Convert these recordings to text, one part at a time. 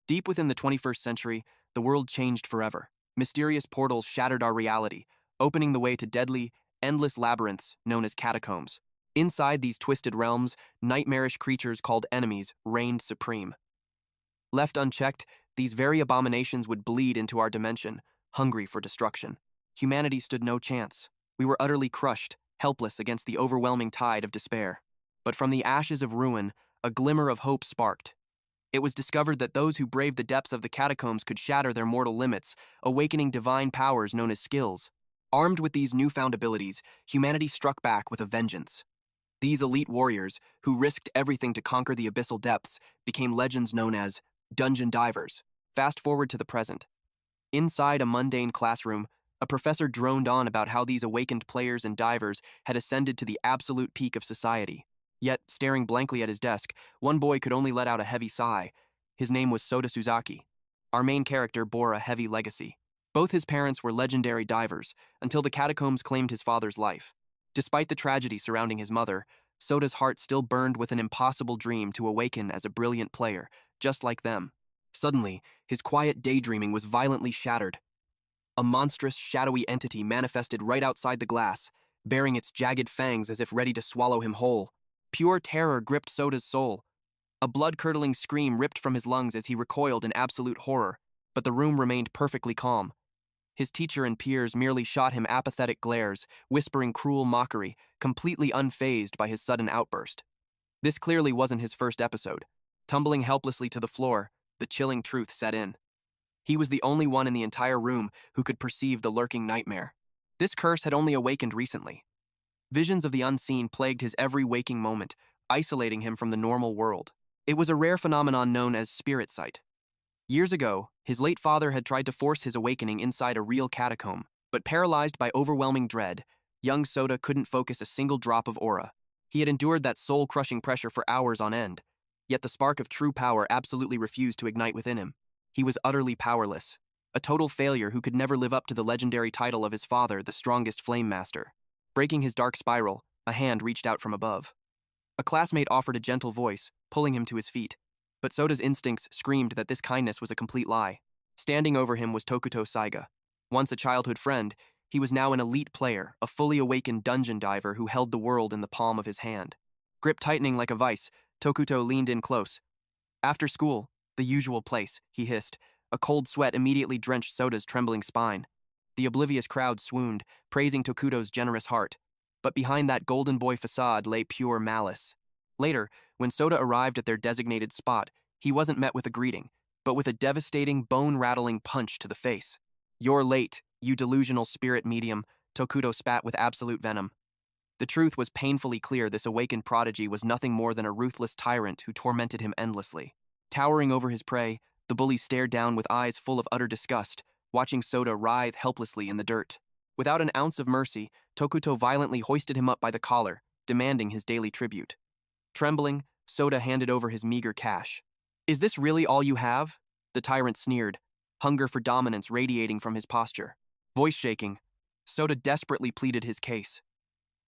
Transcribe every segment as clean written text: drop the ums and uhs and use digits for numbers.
Deep within the 21st century, the world changed forever. Mysterious portals shattered our reality, opening the way to deadly, endless labyrinths known as catacombs. Inside these twisted realms, nightmarish creatures called enemies reigned supreme. Left unchecked, these very abominations would bleed into our dimension, hungry for destruction. Humanity stood no chance. We were utterly crushed, helpless against the overwhelming tide of despair. But from the ashes of ruin, a glimmer of hope sparked. It was discovered that those who braved the depths of the catacombs could shatter their mortal limits, awakening divine powers known as skills. Armed with these newfound abilities, humanity struck back with a vengeance. These elite warriors, who risked everything to conquer the abyssal depths, became legends known as dungeon divers. Fast forward to the present. Inside a mundane classroom, a professor droned on about how these awakened players and divers had ascended to the absolute peak of society. Yet, staring blankly at his desk, one boy could only let out a heavy sigh. His name was Suzuki. Our main character bore a heavy legacy. Both his parents were legendary divers, until the catacombs claimed his father's life. Despite the tragedy surrounding his mother, Soda's heart still burned with an impossible dream to awaken as a brilliant player, just like them. Suddenly, his quiet daydreaming was violently shattered. A monstrous, shadowy entity manifested right outside the glass, baring its jagged fangs as if ready to swallow him whole. Pure terror gripped Soda's soul. A blood-curdling scream ripped from his lungs as he recoiled in absolute horror, but the room remained perfectly calm. His teacher and peers merely shot him apathetic glares, whispering cruel mockery, completely unfazed by his sudden outburst. This clearly wasn't his first episode. Tumbling helplessly to the floor, the chilling truth set in. He was the only one in the entire room who could perceive the lurking nightmare. This curse had only awakened recently. Visions of the unseen plagued his every waking moment, isolating him from the normal world. It was a rare phenomenon known as spirit sight. Years ago, his late father had tried to force his awakening inside a real catacomb, but paralyzed by overwhelming dread, young Soda couldn't focus a single drop of aura. He had endured that soul-crushing pressure for hours on end, yet the spark of true power absolutely refused to ignite within him. He was utterly powerless, a total failure who could never live up to the legendary title of his father, the strongest flame master. Breaking his dark spiral, a hand reached out from above. A classmate offered a gentle voice, pulling him to his feet, but Soda's instincts screamed that this kindness was a complete lie. Standing over him was Takudo Saiga. Once a childhood friend, he was now an elite player, a fully awakened dungeon diver who held the world in the palm of his hand. Grip tightening like a vice, Takudo leaned in close. "After school, the usual place," he hissed. A cold sweat immediately drenched Soda's trembling spine. The oblivious crowd swooned, praising Takudo's generous heart. But behind that golden boy facade lay pure malice. Later, when Soda arrived at their designated spot, he wasn't met with a greeting, but with a devastating, bone-rattling punch to the face. "You're late, you delusional spirit medium," Takudo spat with absolute venom. The truth was painfully clear. This awakened prodigy was nothing more than a ruthless tyrant who tormented him endlessly. Towering over his prey, the bully stared down with eyes full of utter disgust, watching Soda writhe helplessly in the dirt. Without an ounce of mercy, Takudo violently hoisted him up by the collar, demanding his daily tribute. Trembling, Soda handed over his meager cash. "Is this really all you have?" The tyrant sneered, hunger for dominance radiating from his posture. Voice shaking, Soda desperately pleaded his case.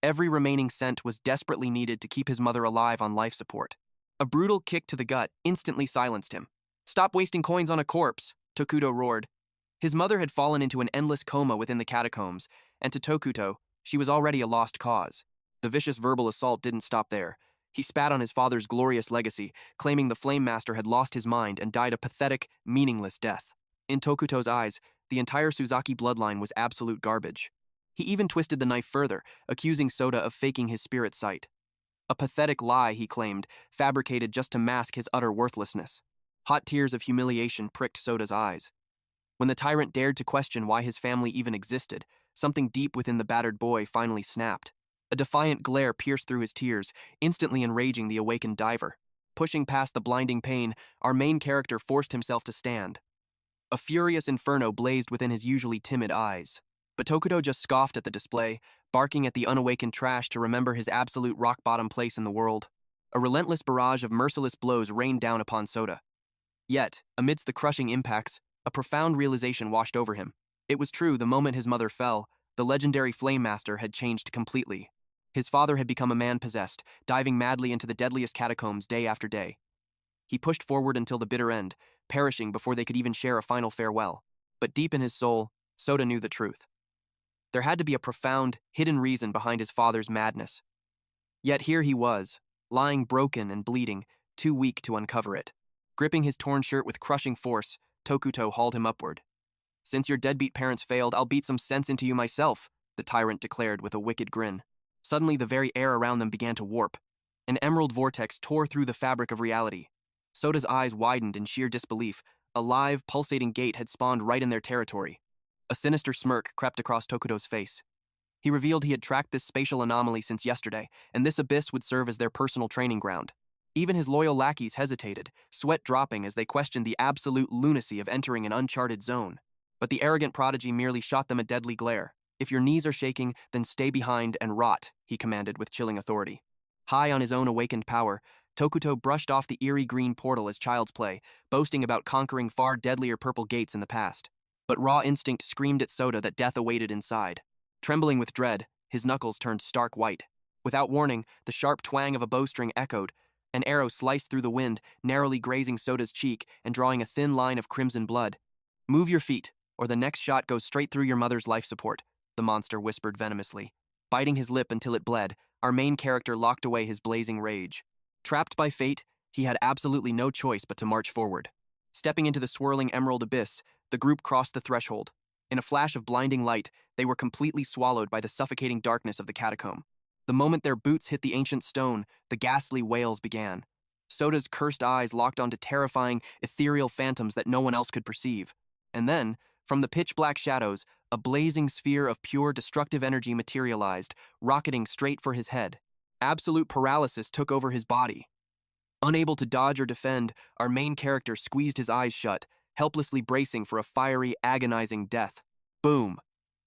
Every remaining cent was desperately needed to keep his mother alive on life support. A brutal kick to the gut instantly silenced him. "Stop wasting coins on a corpse," Takudo roared. His mother had fallen into an endless coma within the catacombs, and to Takudo, she was already a lost cause. The vicious verbal assault didn't stop there. He spat on his father's glorious legacy, claiming the Flame Master had lost his mind and died a pathetic, meaningless death. In Tokuto's eyes, the entire Suzuki bloodline was absolute garbage. He even twisted the knife further, accusing Soda of faking his spirit sight. A pathetic lie, he claimed, fabricated just to mask his utter worthlessness. Hot tears of humiliation pricked Soda's eyes. When the tyrant dared to question why his family even existed, something deep within the battered boy finally snapped. A defiant glare pierced through his tears, instantly enraging the awakened diver. Pushing past the blinding pain, our main character forced himself to stand. A furious inferno blazed within his usually timid eyes. But Takudo just scoffed at the display, barking at the unawakened trash to remember his absolute rock-bottom place in the world. A relentless barrage of merciless blows rained down upon Soda. Yet, amidst the crushing impacts, a profound realization washed over him. It was true, the moment his mother fell, the legendary Flame Master had changed completely. His father had become a man possessed, diving madly into the deadliest catacombs day after day. He pushed forward until the bitter end, perishing before they could even share a final farewell. But deep in his soul, Soda knew the truth. There had to be a profound, hidden reason behind his father's madness. Yet here he was, lying broken and bleeding, too weak to uncover it. Gripping his torn shirt with crushing force, Takudo hauled him upward. "Since your deadbeat parents failed, I'll beat some sense into you myself," the tyrant declared with a wicked grin. Suddenly, the very air around them began to warp. An emerald vortex tore through the fabric of reality. Soda's eyes widened in sheer disbelief. A live, pulsating gate had spawned right in their territory. A sinister smirk crept across Tokudo's face. He revealed he had tracked this spatial anomaly since yesterday, and this abyss would serve as their personal training ground. Even his loyal lackeys hesitated, sweat dropping as they questioned the absolute lunacy of entering an uncharted zone. But the arrogant prodigy merely shot them a deadly glare. "If your knees are shaking, then stay behind and rot," he commanded with chilling authority. High on his own awakened power, Takudo brushed off the eerie green portal as child's play, boasting about conquering far deadlier purple gates in the past. But raw instinct screamed at Soda that death awaited inside. Trembling with dread, his knuckles turned stark white. Without warning, the sharp twang of a bowstring echoed. An arrow sliced through the wind, narrowly grazing Soda's cheek and drawing a thin line of crimson blood. "Move your feet, or the next shot goes straight through your mother's life support," the monster whispered venomously. Biting his lip until it bled, our main character locked away his blazing rage. Trapped by fate, he had absolutely no choice but to march forward. Stepping into the swirling emerald abyss, the group crossed the threshold. In a flash of blinding light, they were completely swallowed by the suffocating darkness of the catacomb. The moment their boots hit the ancient stone, the ghastly wails began. Soda's cursed eyes locked onto terrifying, ethereal phantoms that no one else could perceive. And then, from the pitch-black shadows, a blazing sphere of pure destructive energy materialized, rocketing straight for his head. Absolute paralysis took over his body. Unable to dodge or defend, our main character squeezed his eyes shut, helplessly bracing for a fiery, agonizing death. Boom!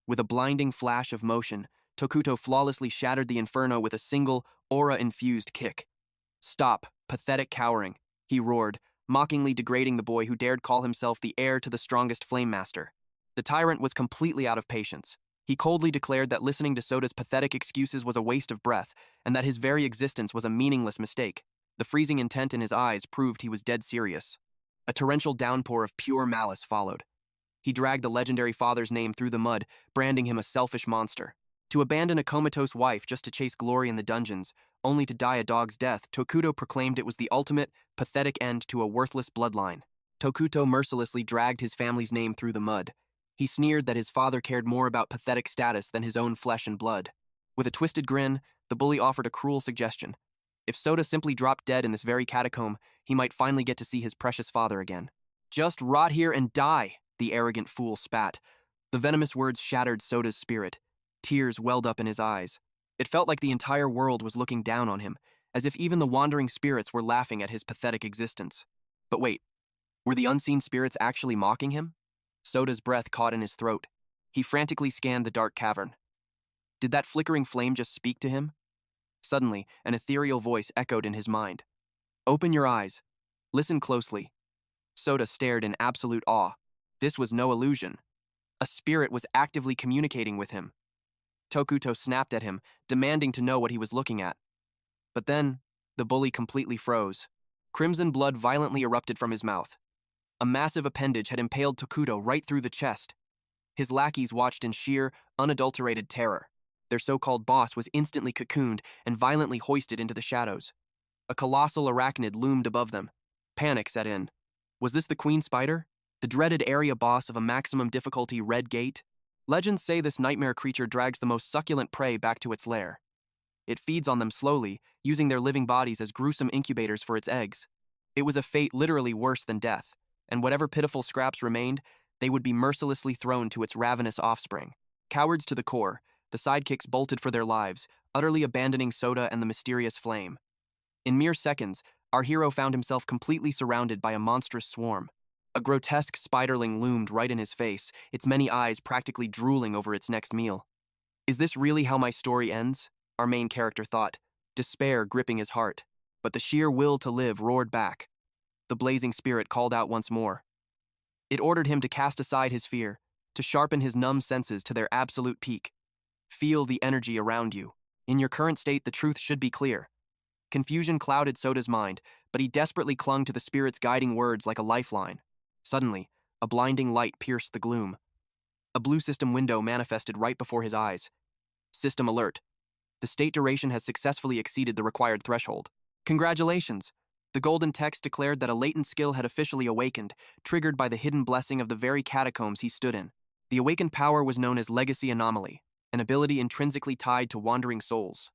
With a blinding flash of motion, Takudo flawlessly shattered the inferno with a single, aura-infused kick. "Stop, pathetic cowering," he roared, mockingly degrading the boy who dared call himself the heir to the strongest flame master. The tyrant was completely out of patience. He coldly declared that listening to Soda's pathetic excuses was a waste of breath, and that his very existence was a meaningless mistake. The freezing intent in his eyes proved he was dead serious. A torrential downpour of pure malice followed. He dragged the legendary father's name through the mud, branding him a selfish monster. To abandon a comatose wife just to chase glory in the dungeons, only to die a dog's death, Takudo proclaimed it was the ultimate, pathetic end to a worthless bloodline. Takudo mercilessly dragged his family's name through the mud. He sneered that his father cared more about pathetic status than his own flesh and blood. With a twisted grin, the bully offered a cruel suggestion. If Soda simply dropped dead in this very catacomb, he might finally get to see his precious father again. "Just rot here and die," the arrogant fool spat. The venomous words shattered Soda's spirit. Tears welled up in his eyes. It felt like the entire world was looking down on him, as if even the wandering spirits were laughing at his pathetic existence. But wait, were the unseen spirits actually mocking him? Soda's breath caught in his throat. He frantically scanned the dark cavern. Did that flickering flame just speak to him? Suddenly, an ethereal voice echoed in his mind. "Open your eyes. Listen closely." Soda stared in absolute awe. This was no illusion. A spirit was actively communicating with him. Takudo snapped at him, demanding to know what he was looking at. But then, the bully completely froze. Crimson blood violently erupted from his mouth. A massive appendage had impaled Takudo right through the chest. His lackeys watched in sheer, unadulterated terror. Their so-called boss was instantly cocooned and violently hoisted into the shadows. A colossal arachnid loomed above them. Panic set in. Was this the Queen Spider? The dreaded area boss of a maximum difficulty Red Gate? Legends say this nightmare creature drags the most succulent prey back to its lair. It feeds on them slowly, using their living bodies as gruesome incubators for its eggs. It was a fate literally worse than death, and whatever pitiful scraps remained, they would be mercilessly thrown to its ravenous offspring. Cowards to the core, the sidekicks bolted for their lives, utterly abandoning Soda and the mysterious flame. In mere seconds, our hero found himself completely surrounded by a monstrous swarm. A grotesque spiderling loomed right in his face, its many eyes practically drooling over its next meal. Is this really how my story ends? Our main character thought, despair gripping his heart. But the sheer will to live roared back. The blazing spirit called out once more. It ordered him to cast aside his fear, to sharpen his numb senses to their absolute peak. Feel the energy around you. In your current state, the truth should be clear. Confusion clouded Soda's mind, but he desperately clung to the spirit's guiding words like a lifeline. Suddenly, a blinding light pierced the gloom. A blue system window manifested right before his eyes. System alert. The state duration has successfully exceeded the required threshold. Congratulations! The golden text declared that a latent skill had officially awakened, triggered by the hidden blessing of the very catacombs he stood in. The awakened power was known as Legacy Anomaly, an ability intrinsically tied to wandering souls.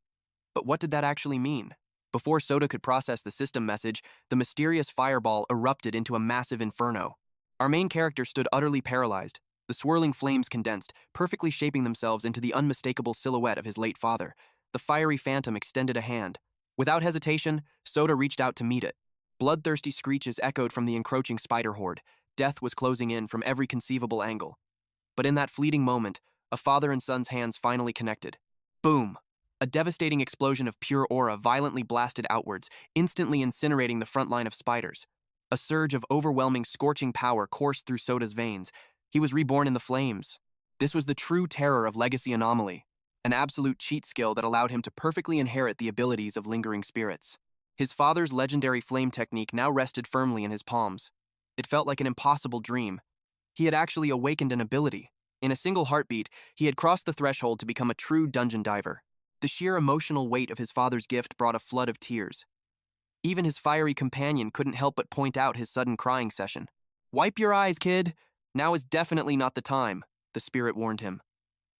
But what did that actually mean? Before Soda could process the system message, the mysterious fireball erupted into a massive inferno. Our main character stood utterly paralyzed. The swirling flames condensed, perfectly shaping themselves into the unmistakable silhouette of his late father. The fiery phantom extended a hand. Without hesitation, Soda reached out to meet it. Bloodthirsty screeches echoed from the encroaching spider horde. Death was closing in from every conceivable angle. But in that fleeting moment, a father and son's hands finally connected. Boom! A devastating explosion of pure aura violently blasted outwards, instantly incinerating the front line of spiders. A surge of overwhelming, scorching power coursed through Soda's veins. He was reborn in the flames. This was the true terror of Legacy Anomaly, an absolute cheat skill that allowed him to perfectly inherit the abilities of lingering spirits. His father's legendary flame technique now rested firmly in his palms. It felt like an impossible dream. He had actually awakened an ability. In a single heartbeat, he had crossed the threshold to become a true dungeon diver. The sheer emotional weight of his father's gift brought a flood of tears. Even his fiery companion couldn't help but point out his sudden crying session. "Wipe your eyes, kid! Now is definitely not the time," the spirit warned him.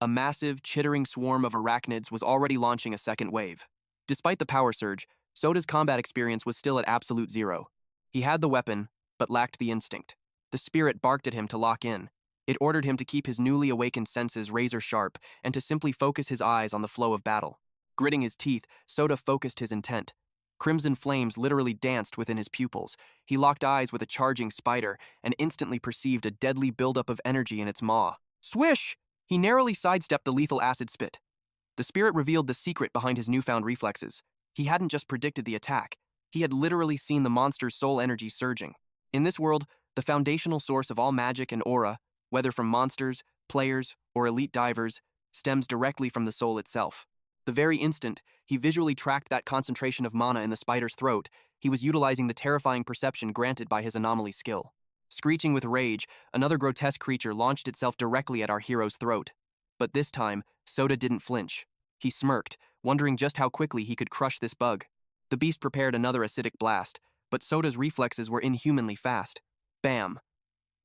A massive, chittering swarm of arachnids was already launching a second wave. Despite the power surge, Soda's combat experience was still at absolute zero. He had the weapon, but lacked the instinct. The spirit barked at him to lock in. It ordered him to keep his newly awakened senses razor sharp and to simply focus his eyes on the flow of battle. Gritting his teeth, Soda focused his intent. Crimson flames literally danced within his pupils. He locked eyes with a charging spider and instantly perceived a deadly buildup of energy in its maw. Swish! He narrowly sidestepped the lethal acid spit. The spirit revealed the secret behind his newfound reflexes. He hadn't just predicted the attack. He had literally seen the monster's soul energy surging. In this world, the foundational source of all magic and aura, whether from monsters, players, or elite divers, stems directly from the soul itself. The very instant he visually tracked that concentration of mana in the spider's throat, he was utilizing the terrifying perception granted by his anomaly skill. Screeching with rage, another grotesque creature launched itself directly at our hero's throat. But this time, Soda didn't flinch. He smirked, wondering just how quickly he could crush this bug. The beast prepared another acidic blast, but Soda's reflexes were inhumanly fast. Bam!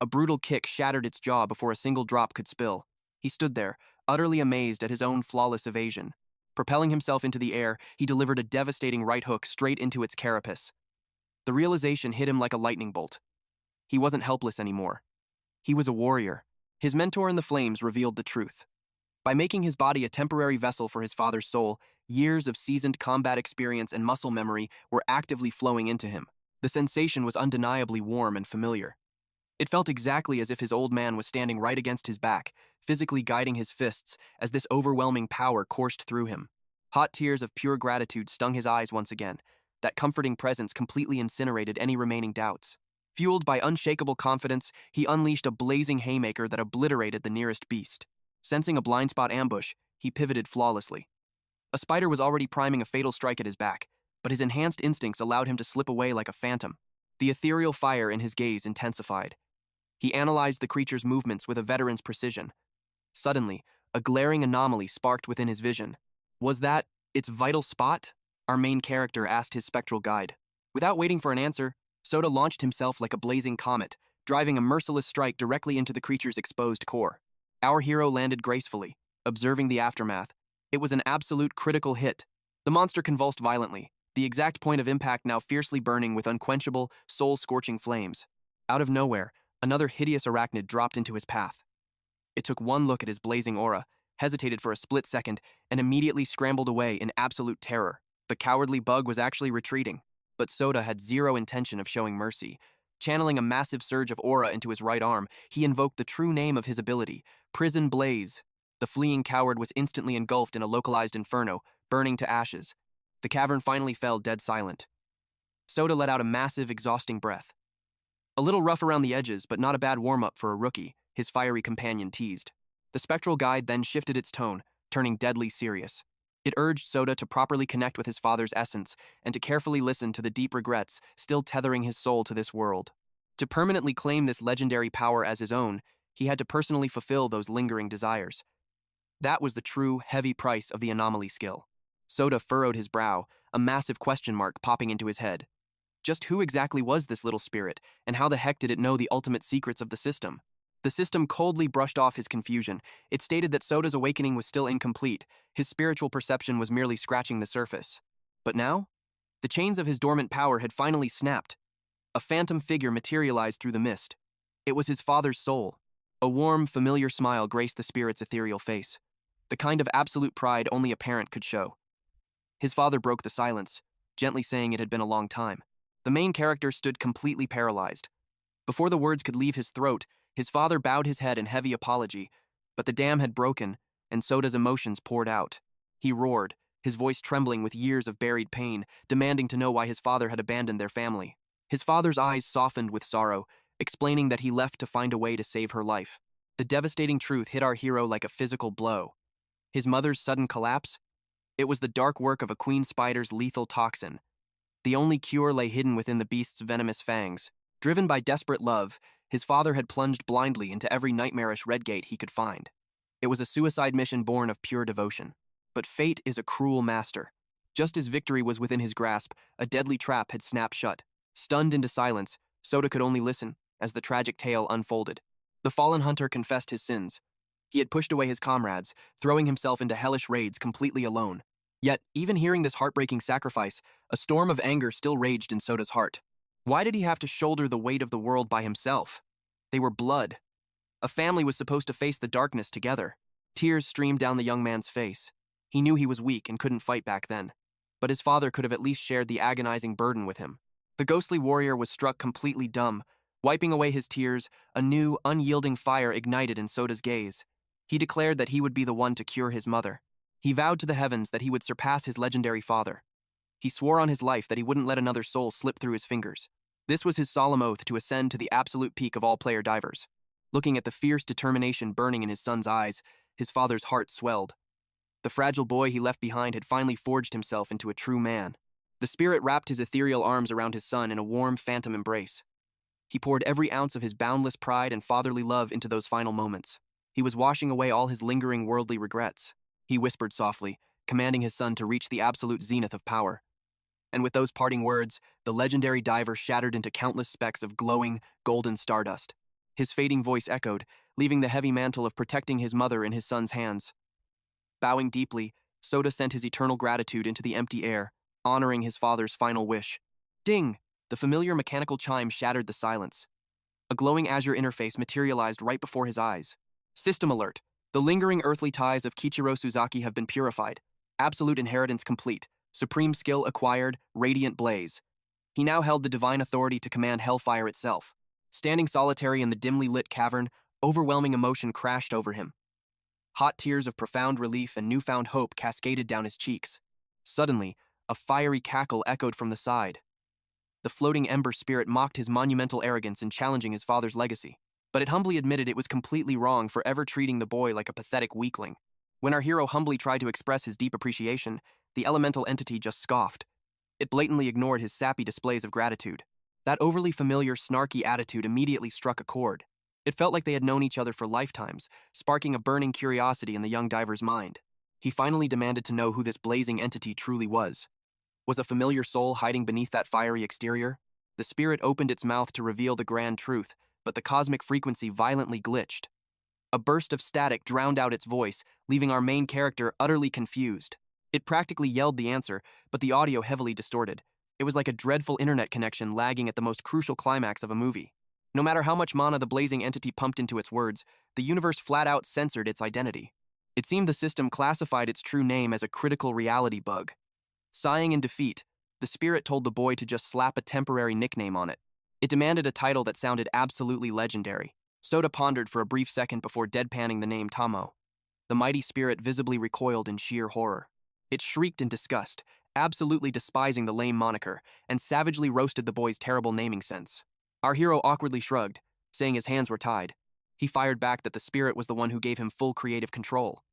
A brutal kick shattered its jaw before a single drop could spill. He stood there, utterly amazed at his own flawless evasion. Propelling himself into the air, he delivered a devastating right hook straight into its carapace. The realization hit him like a lightning bolt. He wasn't helpless anymore. He was a warrior. His mentor in the flames revealed the truth. By making his body a temporary vessel for his father's soul, years of seasoned combat experience and muscle memory were actively flowing into him. The sensation was undeniably warm and familiar. It felt exactly as if his old man was standing right against his back, physically guiding his fists as this overwhelming power coursed through him. Hot tears of pure gratitude stung his eyes once again. That comforting presence completely incinerated any remaining doubts. Fueled by unshakable confidence, he unleashed a blazing haymaker that obliterated the nearest beast. Sensing a blind spot ambush, he pivoted flawlessly. A spider was already priming a fatal strike at his back, but his enhanced instincts allowed him to slip away like a phantom. The ethereal fire in his gaze intensified. He analyzed the creature's movements with a veteran's precision. Suddenly, a glaring anomaly sparked within his vision. Was that its vital spot? Our main character asked his spectral guide. Without waiting for an answer, Soda launched himself like a blazing comet, driving a merciless strike directly into the creature's exposed core. Our hero landed gracefully, observing the aftermath. It was an absolute critical hit. The monster convulsed violently, the exact point of impact now fiercely burning with unquenchable, soul-scorching flames. Out of nowhere, another hideous arachnid dropped into his path. It took one look at his blazing aura, hesitated for a split second, and immediately scrambled away in absolute terror. The cowardly bug was actually retreating, but Soda had zero intention of showing mercy. Channeling a massive surge of aura into his right arm, he invoked the true name of his ability, Prison Blaze. The fleeing coward was instantly engulfed in a localized inferno, burning to ashes. The cavern finally fell dead silent. Soda let out a massive, exhausting breath. A little rough around the edges, but not a bad warm-up for a rookie, his fiery companion teased. The spectral guide then shifted its tone, turning deadly serious. It urged Soda to properly connect with his father's essence and to carefully listen to the deep regrets still tethering his soul to this world. To permanently claim this legendary power as his own, he had to personally fulfill those lingering desires. That was the true, heavy price of the anomaly skill. Soda furrowed his brow, a massive question mark popping into his head. Just who exactly was this little spirit, and how the heck did it know the ultimate secrets of the system? The system coldly brushed off his confusion. It stated that Soda's awakening was still incomplete. His spiritual perception was merely scratching the surface. But now? The chains of his dormant power had finally snapped. A phantom figure materialized through the mist. It was his father's soul. A warm, familiar smile graced the spirit's ethereal face, the kind of absolute pride only a parent could show. His father broke the silence, gently saying it had been a long time. The main character stood completely paralyzed. Before the words could leave his throat, his father bowed his head in heavy apology, but the dam had broken, and Soda's emotions poured out. He roared, his voice trembling with years of buried pain, demanding to know why his father had abandoned their family. His father's eyes softened with sorrow, explaining that he left to find a way to save her life. The devastating truth hit our hero like a physical blow. His mother's sudden collapse? It was the dark work of a queen spider's lethal toxin. The only cure lay hidden within the beast's venomous fangs. Driven by desperate love, his father had plunged blindly into every nightmarish red gate he could find. It was a suicide mission born of pure devotion. But fate is a cruel master. Just as victory was within his grasp, a deadly trap had snapped shut. Stunned into silence, Soda could only listen as the tragic tale unfolded. The fallen hunter confessed his sins. He had pushed away his comrades, throwing himself into hellish raids completely alone. Yet, even hearing this heartbreaking sacrifice, a storm of anger still raged in Soda's heart. Why did he have to shoulder the weight of the world by himself? They were blood. A family was supposed to face the darkness together. Tears streamed down the young man's face. He knew he was weak and couldn't fight back then. But his father could have at least shared the agonizing burden with him. The ghostly warrior was struck completely dumb. Wiping away his tears, a new, unyielding fire ignited in Soda's gaze. He declared that he would be the one to cure his mother. He vowed to the heavens that he would surpass his legendary father. He swore on his life that he wouldn't let another soul slip through his fingers. This was his solemn oath to ascend to the absolute peak of all player divers. Looking at the fierce determination burning in his son's eyes, his father's heart swelled. The fragile boy he left behind had finally forged himself into a true man. The spirit wrapped his ethereal arms around his son in a warm, phantom embrace. He poured every ounce of his boundless pride and fatherly love into those final moments. He was washing away all his lingering worldly regrets. He whispered softly, commanding his son to reach the absolute zenith of power. And with those parting words, the legendary diver shattered into countless specks of glowing, golden stardust. His fading voice echoed, leaving the heavy mantle of protecting his mother in his son's hands. Bowing deeply, Soda sent his eternal gratitude into the empty air, honoring his father's final wish. Ding! The familiar mechanical chime shattered the silence. A glowing azure interface materialized right before his eyes. System alert. The lingering earthly ties of Kichiro Suzuki have been purified. Absolute inheritance complete. Supreme skill acquired, radiant blaze. He now held the divine authority to command hellfire itself. Standing solitary in the dimly lit cavern, overwhelming emotion crashed over him. Hot tears of profound relief and newfound hope cascaded down his cheeks. Suddenly, a fiery cackle echoed from the side. The floating ember spirit mocked his monumental arrogance in challenging his father's legacy, but it humbly admitted it was completely wrong for ever treating the boy like a pathetic weakling. When our hero humbly tried to express his deep appreciation, the elemental entity just scoffed. It blatantly ignored his sappy displays of gratitude. That overly familiar, snarky attitude immediately struck a chord. It felt like they had known each other for lifetimes, sparking a burning curiosity in the young diver's mind. He finally demanded to know who this blazing entity truly was. Was a familiar soul hiding beneath that fiery exterior? The spirit opened its mouth to reveal the grand truth, but the cosmic frequency violently glitched. A burst of static drowned out its voice, leaving our main character utterly confused. It practically yelled the answer, but the audio heavily distorted. It was like a dreadful internet connection lagging at the most crucial climax of a movie. No matter how much mana the blazing entity pumped into its words, the universe flat-out censored its identity. It seemed the system classified its true name as a critical reality bug. Sighing in defeat, the spirit told the boy to just slap a temporary nickname on it. It demanded a title that sounded absolutely legendary. Soda pondered for a brief second before deadpanning the name Tamo. The mighty spirit visibly recoiled in sheer horror. It shrieked in disgust, absolutely despising the lame moniker, and savagely roasted the boy's terrible naming sense. Our hero awkwardly shrugged, saying his hands were tied. He fired back that the spirit was the one who gave him full creative control.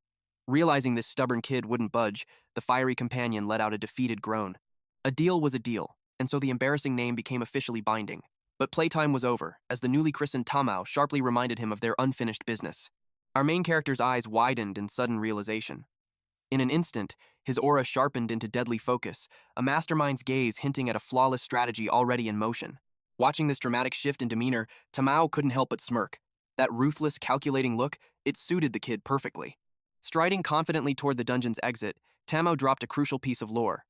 Realizing this stubborn kid wouldn't budge, the fiery companion let out a defeated groan. A deal was a deal, and so the embarrassing name became officially binding. But playtime was over, as the newly christened Tamao sharply reminded him of their unfinished business. Our main character's eyes widened in sudden realization. In an instant, his aura sharpened into deadly focus, a mastermind's gaze hinting at a flawless strategy already in motion. Watching this dramatic shift in demeanor, Tamao couldn't help but smirk. That ruthless, calculating look, it suited the kid perfectly. Striding confidently toward the dungeon's exit, Tamao dropped a crucial piece of lore.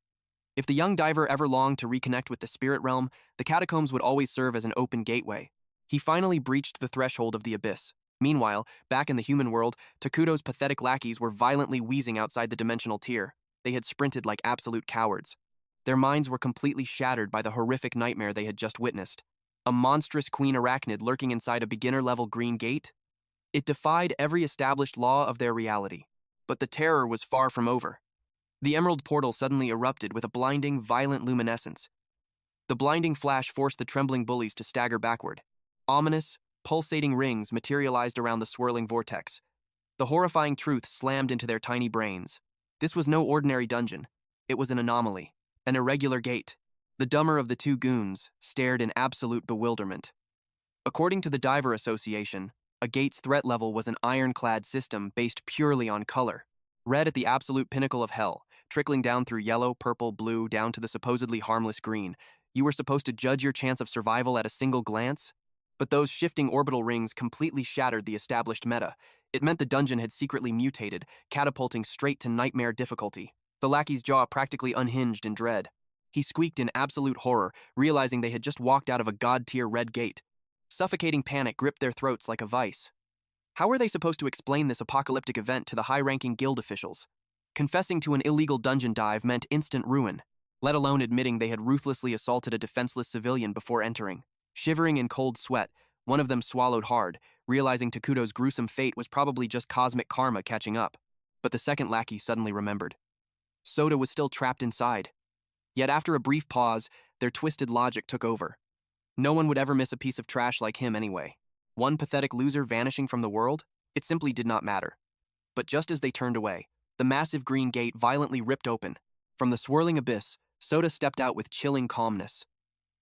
If the young diver ever longed to reconnect with the spirit realm, the catacombs would always serve as an open gateway. He finally breached the threshold of the abyss. Meanwhile, back in the human world, Takudo's pathetic lackeys were violently wheezing outside the dimensional tier. They had sprinted like absolute cowards. Their minds were completely shattered by the horrific nightmare they had just witnessed. A monstrous queen arachnid lurking inside a beginner-level green gate? It defied every established law of their reality. But the terror was far from over. The emerald portal suddenly erupted with a blinding, violent luminescence. The blinding flash forced the trembling bullies to stagger backward. Ominous, pulsating rings materialized around the swirling vortex. The horrifying truth slammed into their tiny brains. This was no ordinary dungeon. It was an anomaly, an irregular gate. The dumber of the two goons stared in absolute bewilderment. According to the Diver Association, a gate's threat level was an ironclad system based purely on color. Red at the absolute pinnacle of hell, trickling down through yellow, purple, blue, down to the supposedly harmless green. You were supposed to judge your chance of survival at a single glance? But those shifting orbital rings completely shattered the established meta. It meant the dungeon had secretly mutated, catapulting straight to nightmare difficulty. The lackey's jaw practically unhinged in dread. He squeaked in absolute horror, realizing they had just walked out of a god-tier red gate. Suffocating panic gripped their throats like a vice. How were they supposed to explain this apocalyptic event to the high-ranking guild officials? Confessing to an illegal dungeon dive meant instant ruin, let alone admitting they had ruthlessly assaulted a defenseless civilian before entering. Shivering in cold sweat, one of them swallowed hard, realizing Takudo's gruesome fate was probably just cosmic karma catching up. But the second lackey suddenly remembered. Soda was still trapped inside. Yet after a brief pause, their twisted logic took over. No one would ever miss a piece of trash like him anyway. One pathetic loser vanishing from the world? It simply did not matter. But just as they turned away, the massive green gate violently ripped open. From the swirling abyss, Soda stepped out with chilling calmness.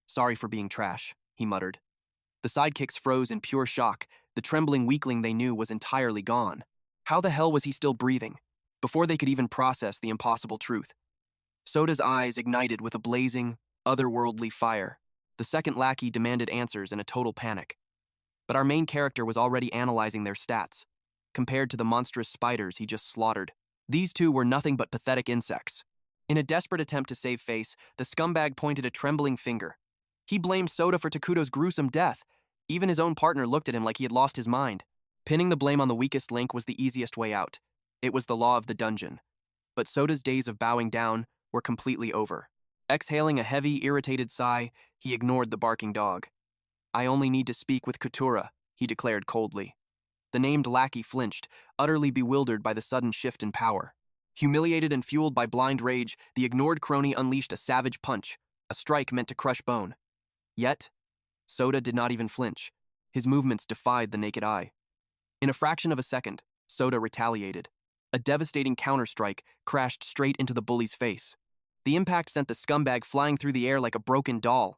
"Sorry for being trash," he muttered. The sidekicks froze in pure shock. The trembling weakling they knew was entirely gone. How the hell was he still breathing? Before they could even process the impossible truth, Soda's eyes ignited with a blazing, otherworldly fire. The second lackey demanded answers in a total panic. But our main character was already analyzing their stats. Compared to the monstrous spiders he just slaughtered, these two were nothing but pathetic insects. In a desperate attempt to save face, the scumbag pointed a trembling finger. He blamed Soda for Takudo's gruesome death. Even his own partner looked at him like he had lost his mind. Pinning the blame on the weakest link was the easiest way out. It was the law of the dungeon. But Soda's days of bowing down were completely over. Exhaling a heavy, irritated sigh, he ignored the barking dog. "I only need to speak with Katura," he declared coldly. The named lackey flinched, utterly bewildered by the sudden shift in power. Humiliated and fueled by blind rage, the ignored crony unleashed a savage punch, a strike meant to crush bone. Yet, Soda did not even flinch. His movements defied the naked eye. In a fraction of a second, Soda retaliated. A devastating counterstrike crashed straight into the bully's face. The impact sent the scumbag flying through the air like a broken doll.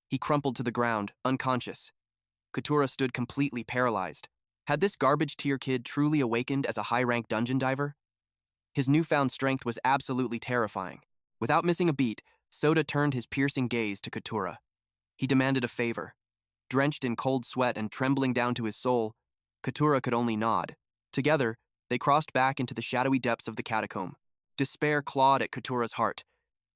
He crumpled to the ground, unconscious. Katura stood completely paralyzed. Had this garbage-tier kid truly awakened as a high-rank dungeon diver? His newfound strength was absolutely terrifying. Without missing a beat, Soda turned his piercing gaze to Katura. He demanded a favor. Drenched in cold sweat and trembling down to his soul, Katura could only nod. Together, they crossed back into the shadowy depths of the catacomb. Despair clawed at Katura's heart.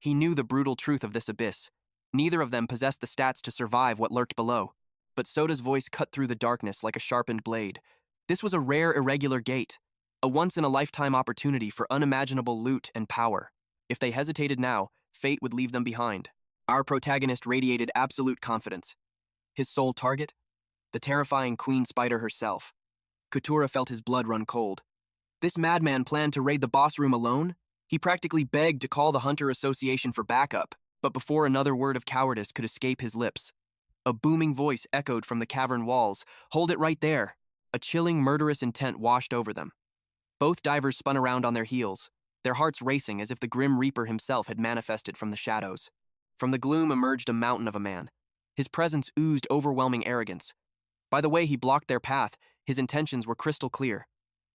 He knew the brutal truth of this abyss. Neither of them possessed the stats to survive what lurked below. But Soda's voice cut through the darkness like a sharpened blade. This was a rare, irregular gate, a once-in-a-lifetime opportunity for unimaginable loot and power. If they hesitated now, fate would leave them behind. Our protagonist radiated absolute confidence. His sole target? The terrifying Queen Spider herself. Katura felt his blood run cold. This madman planned to raid the boss room alone? He practically begged to call the Hunter Association for backup, but before another word of cowardice could escape his lips, a booming voice echoed from the cavern walls. "Hold it right there!" A chilling, murderous intent washed over them. Both divers spun around on their heels, their hearts racing as if the Grim Reaper himself had manifested from the shadows. From the gloom emerged a mountain of a man. His presence oozed overwhelming arrogance. By the way he blocked their path, his intentions were crystal clear.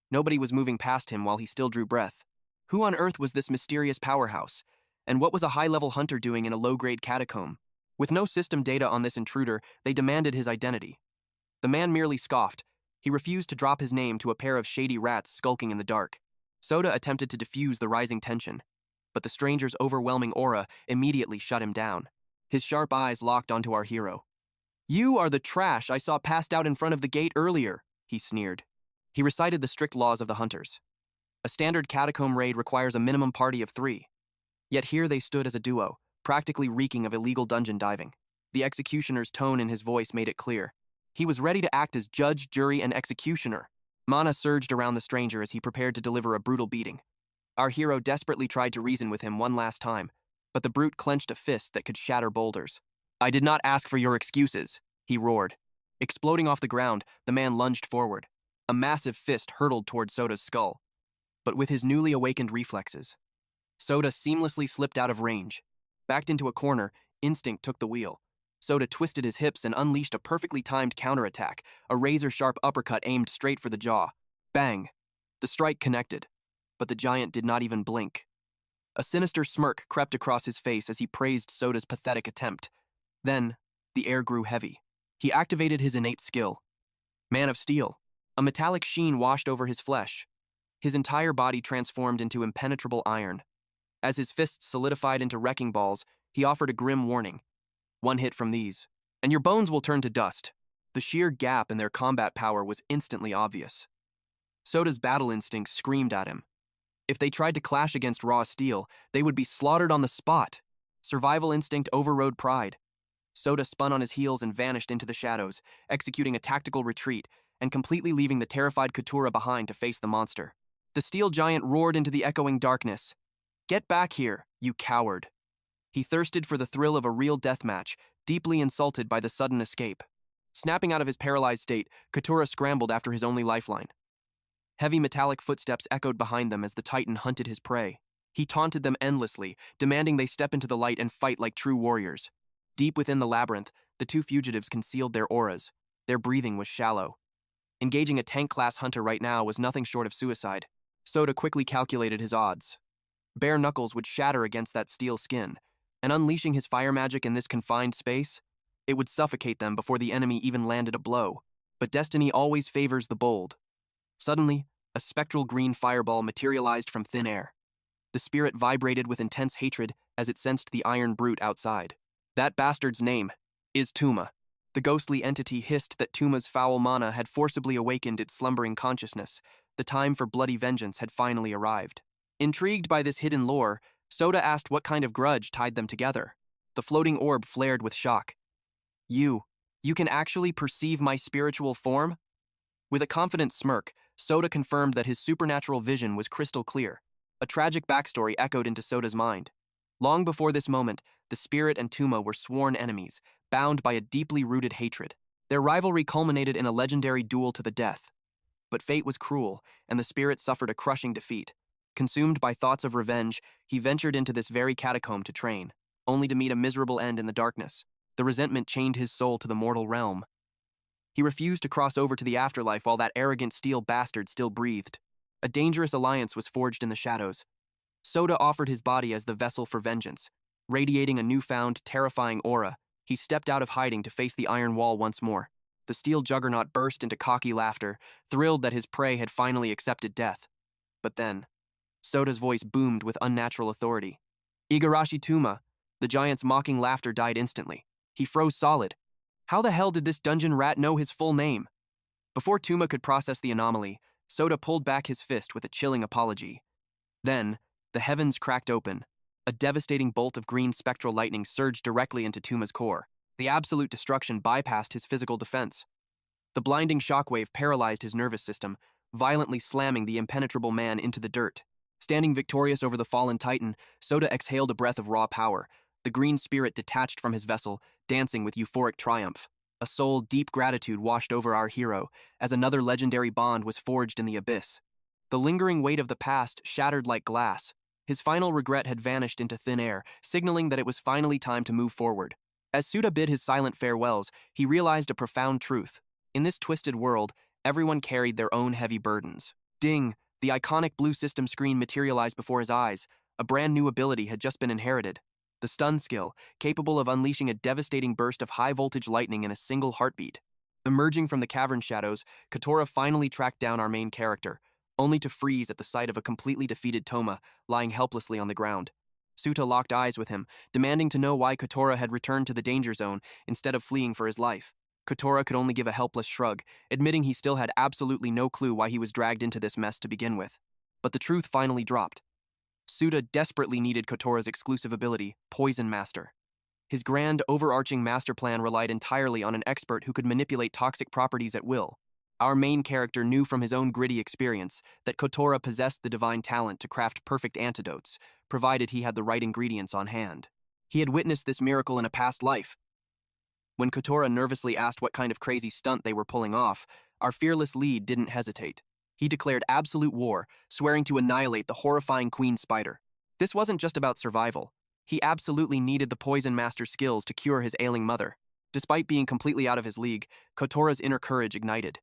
Nobody was moving past him while he still drew breath. Who on earth was this mysterious powerhouse? And what was a high-level hunter doing in a low-grade catacomb? With no system data on this intruder, they demanded his identity. The man merely scoffed. He refused to drop his name to a pair of shady rats skulking in the dark. Soda attempted to diffuse the rising tension, but the stranger's overwhelming aura immediately shut him down. His sharp eyes locked onto our hero. "You are the trash I saw passed out in front of the gate earlier," he sneered. He recited the strict laws of the hunters. A standard catacomb raid requires a minimum party of 3. Yet here they stood as a duo, practically reeking of illegal dungeon diving. The executioner's tone in his voice made it clear. He was ready to act as judge, jury, and executioner. Mana surged around the stranger as he prepared to deliver a brutal beating. Our hero desperately tried to reason with him one last time, but the brute clenched a fist that could shatter boulders. "I did not ask for your excuses," he roared. Exploding off the ground, the man lunged forward. A massive fist hurtled toward Soda's skull. But with his newly awakened reflexes, Soda seamlessly slipped out of range. Backed into a corner, instinct took the wheel. Soda twisted his hips and unleashed a perfectly timed counterattack, a razor-sharp uppercut aimed straight for the jaw. Bang! The strike connected, but the giant did not even blink. A sinister smirk crept across his face as he praised Soda's pathetic attempt. Then, the air grew heavy. He activated his innate skill. Man of Steel. A metallic sheen washed over his flesh. His entire body transformed into impenetrable iron. As his fists solidified into wrecking balls, he offered a grim warning. "One hit from these, and your bones will turn to dust." The sheer gap in their combat power was instantly obvious. Soda's battle instinct screamed at him. If they tried to clash against raw steel, they would be slaughtered on the spot. Survival instinct overrode pride. Soda spun on his heels and vanished into the shadows, executing a tactical retreat and completely leaving the terrified Katura behind to face the monster. The steel giant roared into the echoing darkness. "Get back here, you coward." He thirsted for the thrill of a real deathmatch, deeply insulted by the sudden escape. Snapping out of his paralyzed state, Katura scrambled after his only lifeline. Heavy metallic footsteps echoed behind them as the Titan hunted his prey. He taunted them endlessly, demanding they step into the light and fight like true warriors. Deep within the labyrinth, the two fugitives concealed their auras. Their breathing was shallow. Engaging a tank-class hunter right now was nothing short of suicide. Soda quickly calculated his odds. Bare knuckles would shatter against that steel skin, and unleashing his fire magic in this confined space, it would suffocate them before the enemy even landed a blow. But destiny always favors the bold. Suddenly, a spectral green fireball materialized from thin air. The spirit vibrated with intense hatred as it sensed the iron brute outside. "That bastard's name is Tuma." The ghostly entity hissed that Tuma's foul mana had forcibly awakened its slumbering consciousness. The time for bloody vengeance had finally arrived. Intrigued by this hidden lore, Soda asked what kind of grudge tied them together. The floating orb flared with shock. You can actually perceive my spiritual form?" With a confident smirk, Soda confirmed that his supernatural vision was crystal clear. A tragic backstory echoed into Soda's mind. Long before this moment, the spirit and Tuma were sworn enemies, bound by a deeply rooted hatred. Their rivalry culminated in a legendary duel to the death. But fate was cruel, and the spirit suffered a crushing defeat. Consumed by thoughts of revenge, he ventured into this very catacomb to train, only to meet a miserable end in the darkness. The resentment chained his soul to the mortal realm. He refused to cross over to the afterlife while that arrogant steel bastard still breathed. A dangerous alliance was forged in the shadows. Soda offered his body as the vessel for vengeance. Radiating a newfound, terrifying aura, he stepped out of hiding to face the iron wall once more. The steel juggernaut burst into cocky laughter, thrilled that his prey had finally accepted death. But then, Soda's voice boomed with unnatural authority. "Igarashi Tuma." The giant's mocking laughter died instantly. He froze solid. How the hell did this dungeon rat know his full name? Before Tuma could process the anomaly, Soda pulled back his fist with a chilling apology. Then, the heavens cracked open. A devastating bolt of green spectral lightning surged directly into Tuma's core. The absolute destruction bypassed his physical defense. The blinding shockwave paralyzed his nervous system, violently slamming the impenetrable man into the dirt. Standing victorious over the fallen Titan, Soda exhaled a breath of raw power. The green spirit detached from his vessel, dancing with euphoric triumph. A soul-deep gratitude washed over our hero, as another legendary bond was forged in the abyss. The lingering weight of the past shattered like glass. His final regret had vanished into thin air, signaling that it was finally time to move forward. As Suda bid his silent farewells, he realized a profound truth. In this twisted world, everyone carried their own heavy burdens. Ding! The iconic blue system screen materialized before his eyes. A brand new ability had just been inherited. The stun skill, capable of unleashing a devastating burst of high-voltage lightning in a single heartbeat. Emerging from the cavern shadows, Kotora finally tracked down our main character, only to freeze at the sight of a completely defeated Toma lying helplessly on the ground. Suta locked eyes with him, demanding to know why Kotora had returned to the danger zone instead of fleeing for his life. Kotora could only give a helpless shrug, admitting he still had absolutely no clue why he was dragged into this mess to begin with. But the truth finally dropped. Suda desperately needed Kotora's exclusive ability, Poison Master. His grand, overarching master plan relied entirely on an expert who could manipulate toxic properties at will. Our main character knew from his own gritty experience that Kotora possessed the divine talent to craft perfect antidotes, provided he had the right ingredients on hand. He had witnessed this miracle in a past life. When Kotora nervously asked what kind of crazy stunt they were pulling off, our fearless lead didn't hesitate. He declared absolute war, swearing to annihilate the horrifying Queen Spider. This wasn't just about survival. He absolutely needed the Poison Master's skills to cure his ailing mother. Despite being completely out of his league, Kotora's inner courage ignited.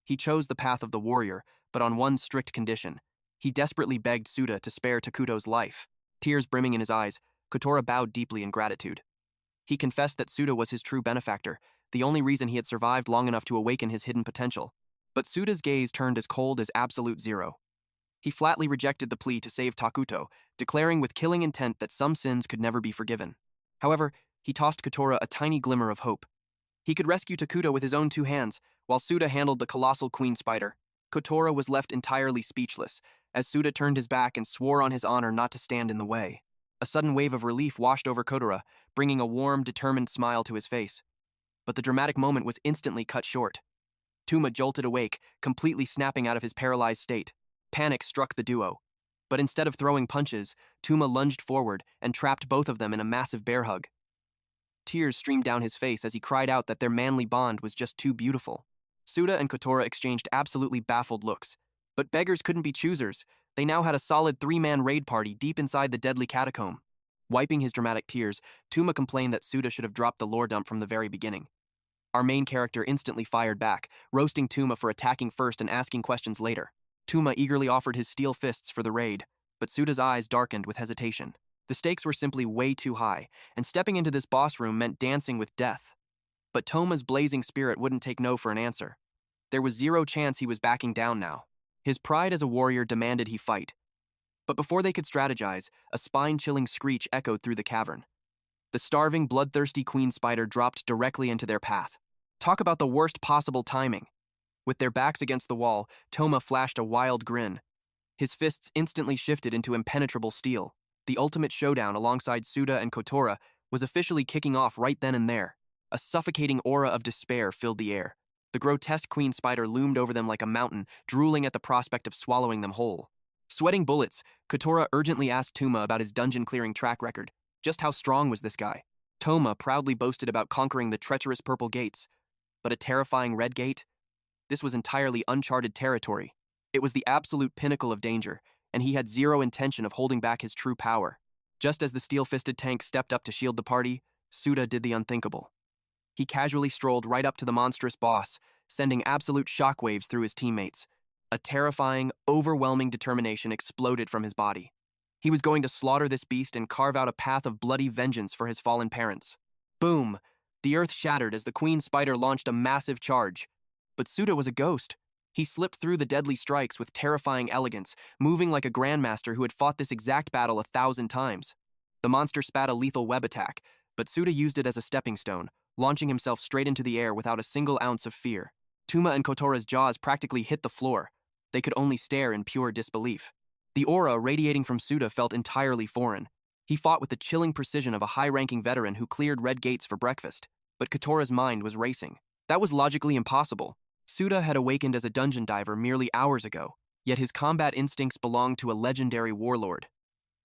He chose the path of the warrior, but on one strict condition. He desperately begged Suda to spare Takudo's life. Tears brimming in his eyes, Kotora bowed deeply in gratitude. He confessed that Suda was his true benefactor, the only reason he had survived long enough to awaken his hidden potential. But Suda's gaze turned as cold as absolute zero. He flatly rejected the plea to save Takuto, declaring with killing intent that some sins could never be forgiven. However, he tossed Kotora a tiny glimmer of hope. He could rescue Takuto with his own two hands, while Suda handled the colossal Queen Spider. Kotora was left entirely speechless, as Suda turned his back and swore on his honor not to stand in the way. A sudden wave of relief washed over Kotora, bringing a warm, determined smile to his face. But the dramatic moment was instantly cut short. Tuma jolted awake, completely snapping out of his paralyzed state. Panic struck the duo. But instead of throwing punches, Tuma lunged forward and trapped both of them in a massive bear hug. Tears streamed down his face as he cried out that their manly bond was just too beautiful. Suda and Kotora exchanged absolutely baffled looks. But beggars couldn't be choosers. They now had a solid three-man raid party deep inside the deadly catacomb. Wiping his dramatic tears, Tuma complained that Suda should have dropped the lore dump from the very beginning. Our main character instantly fired back, roasting Tuma for attacking first and asking questions later. Tuma eagerly offered his steel fists for the raid, but Suda's eyes darkened with hesitation. The stakes were simply way too high, and stepping into this boss room meant dancing with death. But Toma's blazing spirit wouldn't take no for an answer. There was zero chance he was backing down now. His pride as a warrior demanded he fight. But before they could strategize, a spine-chilling screech echoed through the cavern. The starving, bloodthirsty Queen Spider dropped directly into their path. Talk about the worst possible timing. With their backs against the wall, Toma flashed a wild grin. His fists instantly shifted into impenetrable steel. The ultimate showdown alongside Suda and Kotora was officially kicking off right then and there. A suffocating aura of despair filled the air. The grotesque Queen Spider loomed over them like a mountain, drooling at the prospect of swallowing them whole. Sweating bullets, Kotora urgently asked Tuma about his dungeon-clearing track record. Just how strong was this guy? Toma proudly boasted about conquering the treacherous purple gates. But a terrifying red gate? This was entirely uncharted territory. It was the absolute pinnacle of danger, and he had zero intention of holding back his true power. Just as the steel-fisted tank stepped up to shield the party, Suda did the unthinkable. He casually strolled right up to the monstrous boss, sending absolute shockwaves through his teammates. A terrifying, overwhelming determination exploded from his body. He was going to slaughter this beast and carve out a path of bloody vengeance for his fallen parents. Boom! The earth shattered as the Queen Spider launched a massive charge. But Suda was a ghost. He slipped through the deadly strikes with terrifying elegance, moving like a grandmaster who had fought this exact battle 1,000 times. The monster spat a lethal web attack, but Suda used it as a stepping stone, launching himself straight into the air without a single ounce of fear. Tuma and Kotora's jaws practically hit the floor. They could only stare in pure disbelief. The aura radiating from Suda felt entirely foreign. He fought with the chilling precision of a high-ranking veteran who cleared red gates for breakfast, but Kotora's mind was racing. That was logically impossible. Suda had awakened as a dungeon diver merely hours ago, yet his combat instincts belonged to a legendary warlord.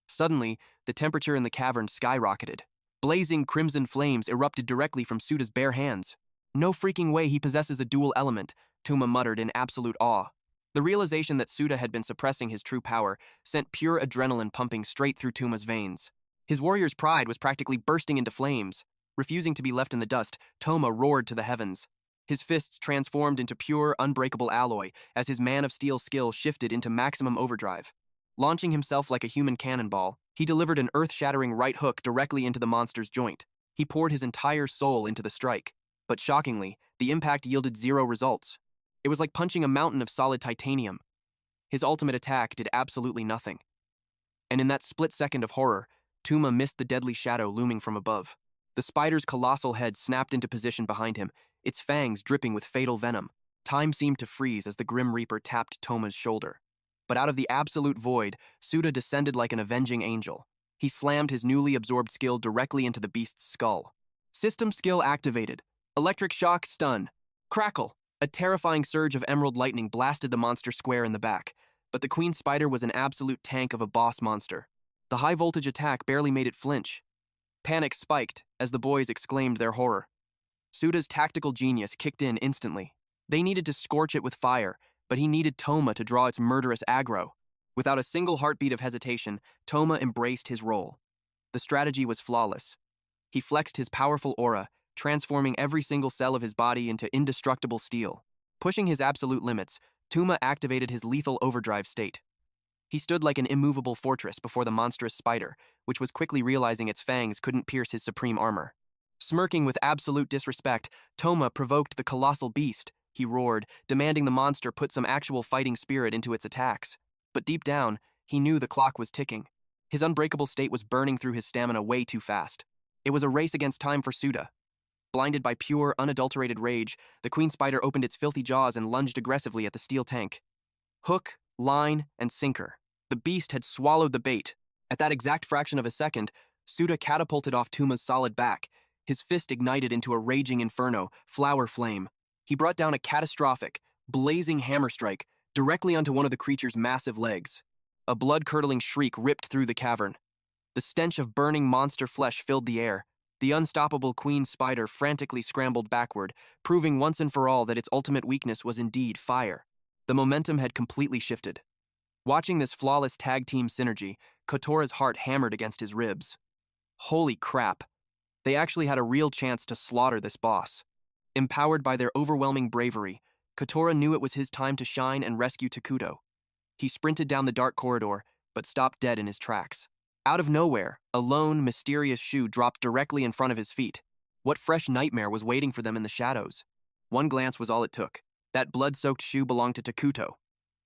Suddenly, the temperature in the cavern skyrocketed. Blazing crimson flames erupted directly from Suda's bare hands. No freaking way he possesses a dual element, Tuma muttered in absolute awe. The realization that Suda had been suppressing his true power sent pure adrenaline pumping straight through Tuma's veins. His warrior's pride was practically bursting into flames. Refusing to be left in the dust, Toma roared to the heavens. His fists transformed into pure, unbreakable alloy as his Man of Steel skill shifted into maximum overdrive. Launching himself like a human cannonball, he delivered an earth-shattering right hook directly into the monster's joint. He poured his entire soul into the strike. But shockingly, the impact yielded zero results. It was like punching a mountain of solid titanium. His ultimate attack did absolutely nothing. And in that split second of horror, Tuma missed the deadly shadow looming from above. The spider's colossal head snapped into position behind him, its fangs dripping with fatal venom. Time seemed to freeze as the Grim Reaper tapped Toma's shoulder. But out of the absolute void, Suda descended like an avenging angel. He slammed his newly absorbed skill directly into the beast's skull. System skill activated. Electric shock, stun. Crackle! A terrifying surge of emerald lightning blasted the monster square in the back, but the queen spider was an absolute tank of a boss monster. The high-voltage attack barely made it flinch. Panic spiked as the boys exclaimed their horror. Suda's tactical genius kicked in instantly. They needed to scorch it with fire, but he needed Toma to draw its murderous aggro. Without a single heartbeat of hesitation, Toma embraced his role. The strategy was flawless. He flexed his powerful aura, transforming every single cell of his body into indestructible steel. Pushing his absolute limits, Tuma activated his lethal overdrive state. He stood like an immovable fortress before the monstrous spider, which was quickly realizing its fangs couldn't pierce his supreme armor. Smirking with absolute disrespect, Toma provoked the colossal beast. He roared, demanding the monster put some actual fighting spirit into its attacks. But deep down, he knew the clock was ticking. His unbreakable state was burning through his stamina way too fast. It was a race against time for Suda. Blinded by pure, unadulterated rage, the queen spider opened its filthy jaws and lunged aggressively at the steel tank. Hook, line, and sinker. The beast had swallowed the bait. At that exact fraction of a second, Suda catapulted off Tuma's solid back. His fist ignited into a raging inferno, flower flame. He brought down a catastrophic, blazing hammer strike directly onto one of the creature's massive legs. A blood-curdling shriek ripped through the cavern. The stench of burning monster flesh filled the air. The unstoppable queen spider frantically scrambled backward, proving once and for all that its ultimate weakness was indeed fire. The momentum had completely shifted. Watching this flawless tag team synergy, Kotora's heart hammered against his ribs. Holy crap. They actually had a real chance to slaughter this boss. Empowered by their overwhelming bravery, Kotora knew it was his time to shine and rescue Takudo. He sprinted down the dark corridor, but stopped dead in his tracks. Out of nowhere, a lone, mysterious shoe dropped directly in front of his feet. What fresh nightmare was waiting for them in the shadows? One glance was all it took. That blood-soaked shoe belonged to Takuto.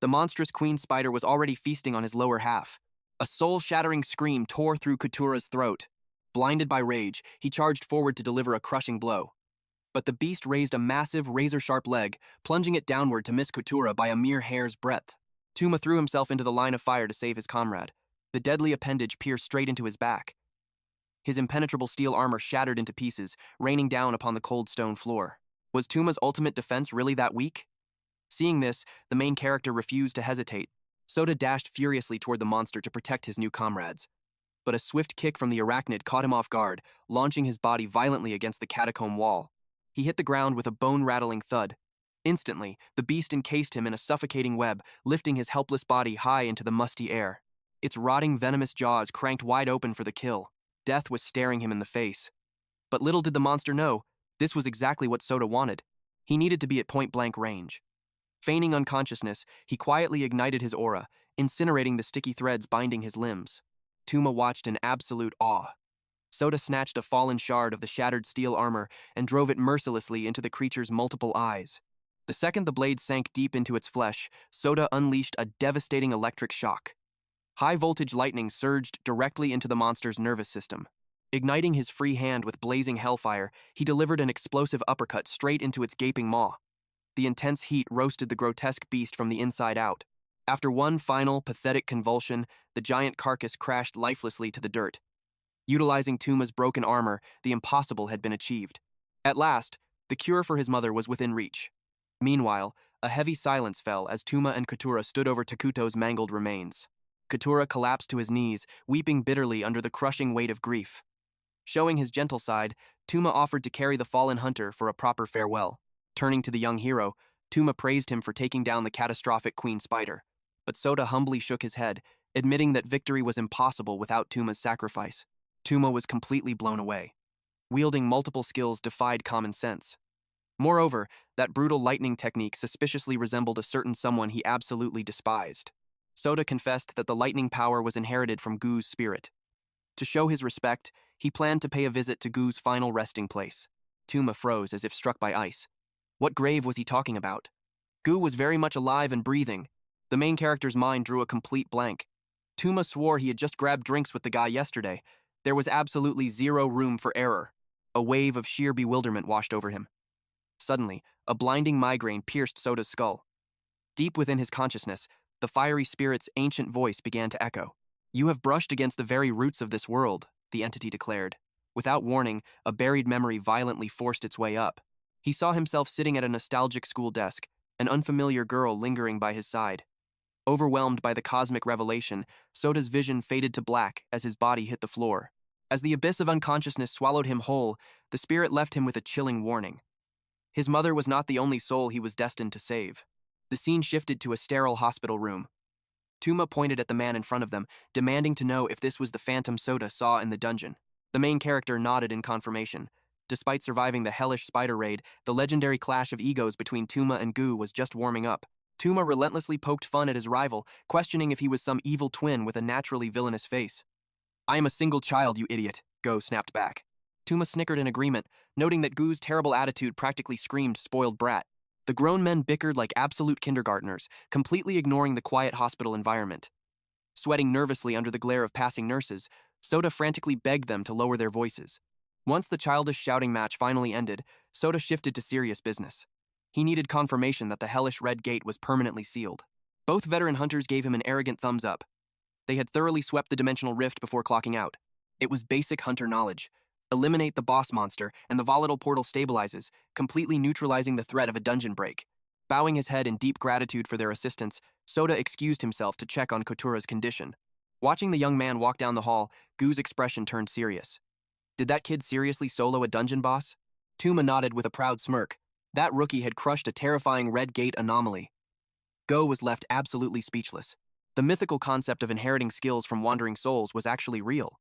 The monstrous queen spider was already feasting on his lower half. A soul-shattering scream tore through Kotora's throat. Blinded by rage, he charged forward to deliver a crushing blow. But the beast raised a massive, razor-sharp leg, plunging it downward to miss Kotora by a mere hair's breadth. Tuma threw himself into the line of fire to save his comrade. The deadly appendage pierced straight into his back. His impenetrable steel armor shattered into pieces, raining down upon the cold stone floor. Was Tuma's ultimate defense really that weak? Seeing this, the main character refused to hesitate. Soda dashed furiously toward the monster to protect his new comrades. But a swift kick from the arachnid caught him off guard, launching his body violently against the catacomb wall. He hit the ground with a bone-rattling thud. Instantly, the beast encased him in a suffocating web, lifting his helpless body high into the musty air. Its rotting, venomous jaws cranked wide open for the kill. Death was staring him in the face. But little did the monster know, this was exactly what Soda wanted. He needed to be at point-blank range. Feigning unconsciousness, he quietly ignited his aura, incinerating the sticky threads binding his limbs. Tuma watched in absolute awe. Soda snatched a fallen shard of the shattered steel armor and drove it mercilessly into the creature's multiple eyes. The second the blade sank deep into its flesh, Soda unleashed a devastating electric shock. High-voltage lightning surged directly into the monster's nervous system. Igniting his free hand with blazing hellfire, he delivered an explosive uppercut straight into its gaping maw. The intense heat roasted the grotesque beast from the inside out. After one final, pathetic convulsion, the giant carcass crashed lifelessly to the dirt. Utilizing Tuma's broken armor, the impossible had been achieved. At last, the cure for his mother was within reach. Meanwhile, a heavy silence fell as Tuma and Kotora stood over Takuto's mangled remains. Kotora collapsed to his knees, weeping bitterly under the crushing weight of grief. Showing his gentle side, Tuma offered to carry the fallen hunter for a proper farewell. Turning to the young hero, Tuma praised him for taking down the catastrophic queen spider. But Soda humbly shook his head, admitting that victory was impossible without Tuma's sacrifice. Tuma was completely blown away. wielding multiple skills defied common sense. Moreover, that brutal lightning technique suspiciously resembled a certain someone he absolutely despised. Soda confessed that the lightning power was inherited from Gu's spirit. To show his respect, he planned to pay a visit to Gu's final resting place. Tuma froze as if struck by ice. What grave was he talking about? Gu was very much alive and breathing. The main character's mind drew a complete blank. Tuma swore he had just grabbed drinks with the guy yesterday. There was absolutely zero room for error. A wave of sheer bewilderment washed over him. Suddenly, a blinding migraine pierced Soda's skull. Deep within his consciousness, the fiery spirit's ancient voice began to echo. "You have brushed against the very roots of this world," the entity declared. Without warning, a buried memory violently forced its way up. He saw himself sitting at a nostalgic school desk, an unfamiliar girl lingering by his side. Overwhelmed by the cosmic revelation, Soda's vision faded to black as his body hit the floor. As the abyss of unconsciousness swallowed him whole, the spirit left him with a chilling warning. His mother was not the only soul he was destined to save. The scene shifted to a sterile hospital room. Tuma pointed at the man in front of them, demanding to know if this was the phantom Soda saw in the dungeon. The main character nodded in confirmation. Despite surviving the hellish spider raid, the legendary clash of egos between Tuma and Gu was just warming up. Tuma relentlessly poked fun at his rival, questioning if he was some evil twin with a naturally villainous face. "I am a single child, you idiot," Go snapped back. Tuma snickered in agreement, noting that Gu's terrible attitude practically screamed spoiled brat. The grown men bickered like absolute kindergartners, completely ignoring the quiet hospital environment. Sweating nervously under the glare of passing nurses, Soda frantically begged them to lower their voices. Once the childish shouting match finally ended, Soda shifted to serious business. He needed confirmation that the hellish red gate was permanently sealed. Both veteran hunters gave him an arrogant thumbs up. They had thoroughly swept the dimensional rift before clocking out. It was basic hunter knowledge. Eliminate the boss monster, and the volatile portal stabilizes, completely neutralizing the threat of a dungeon break. Bowing his head in deep gratitude for their assistance, Soda excused himself to check on Kotura's condition. Watching the young man walk down the hall, Gu's expression turned serious. Did that kid seriously solo a dungeon boss? Tuma nodded with a proud smirk. That rookie had crushed a terrifying red gate anomaly. Go was left absolutely speechless. The mythical concept of inheriting skills from wandering souls was actually real.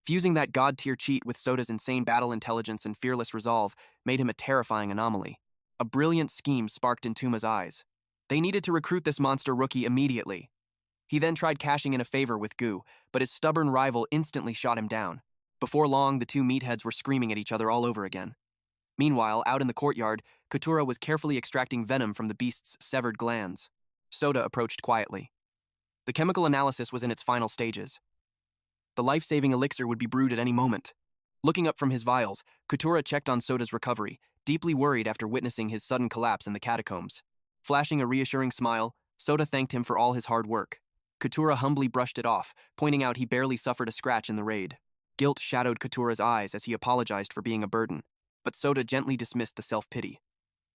Fusing that god-tier cheat with Soda's insane battle intelligence and fearless resolve made him a terrifying anomaly. A brilliant scheme sparked in Tuma's eyes. They needed to recruit this monster rookie immediately. He then tried cashing in a favor with Gu, but his stubborn rival instantly shot him down. Before long, the two meatheads were screaming at each other all over again. Meanwhile, out in the courtyard, Kotura was carefully extracting venom from the beast's severed glands. Soda approached quietly. The chemical analysis was in its final stages. The life-saving elixir would be brewed at any moment. Looking up from his vials, Kotura checked on Soda's recovery, deeply worried after witnessing his sudden collapse in the catacombs. Flashing a reassuring smile, Soda thanked him for all his hard work. Kotura humbly brushed it off, pointing out he barely suffered a scratch in the raid. Guilt shadowed Kotura's eyes as he apologized for being a burden, but Soda gently dismissed the self-pity.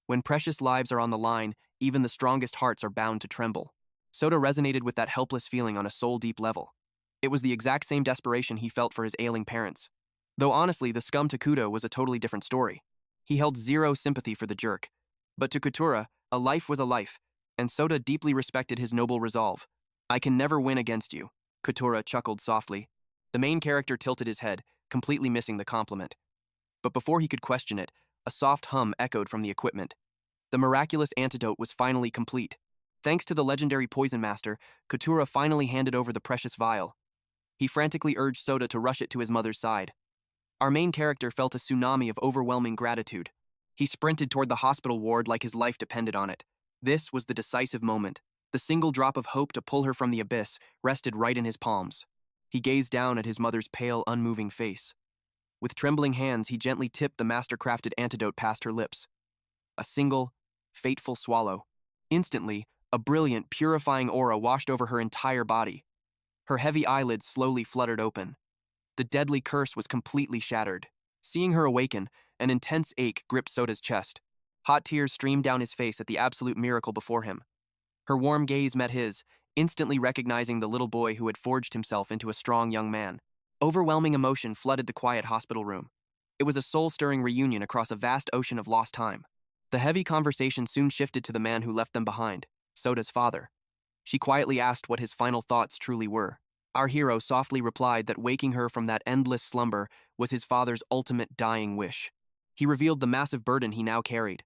When precious lives are on the line, even the strongest hearts are bound to tremble. Soda resonated with that helpless feeling on a soul-deep level. It was the exact same desperation he felt for his ailing parents. Though honestly, the scum Takudo was a totally different story. He held zero sympathy for the jerk. But to Kotura, a life was a life, and Soda deeply respected his noble resolve. "I can never win against you," Kotura chuckled softly. The main character tilted his head, completely missing the compliment. But before he could question it, a soft hum echoed from the equipment. The miraculous antidote was finally complete. Thanks to the legendary poison master, Kotura finally handed over the precious vial. He frantically urged Soda to rush it to his mother's side. Our main character felt a tsunami of overwhelming gratitude. He sprinted toward the hospital ward like his life depended on it. This was the decisive moment. The single drop of hope to pull her from the abyss rested right in his palms. He gazed down at his mother's pale, unmoving face. With trembling hands, he gently tipped the master-crafted antidote past her lips. A single, fateful swallow. Instantly, a brilliant, purifying aura washed over her entire body. Her heavy eyelids slowly fluttered open. The deadly curse was completely shattered. Seeing her awaken, an intense ache gripped Soda's chest. Hot tears streamed down his face at the absolute miracle before him. Her warm gaze met his, instantly recognizing the little boy who had forged himself into a strong young man. Overwhelming emotion flooded the quiet hospital room. It was a soul-stirring reunion across a vast ocean of lost time. The heavy conversation soon shifted to the man who left them behind, Soda's father. She quietly asked what his final thoughts truly were. Our hero softly replied that waking her from that endless slumber was his father's ultimate dying wish. He revealed the massive burden he now carried.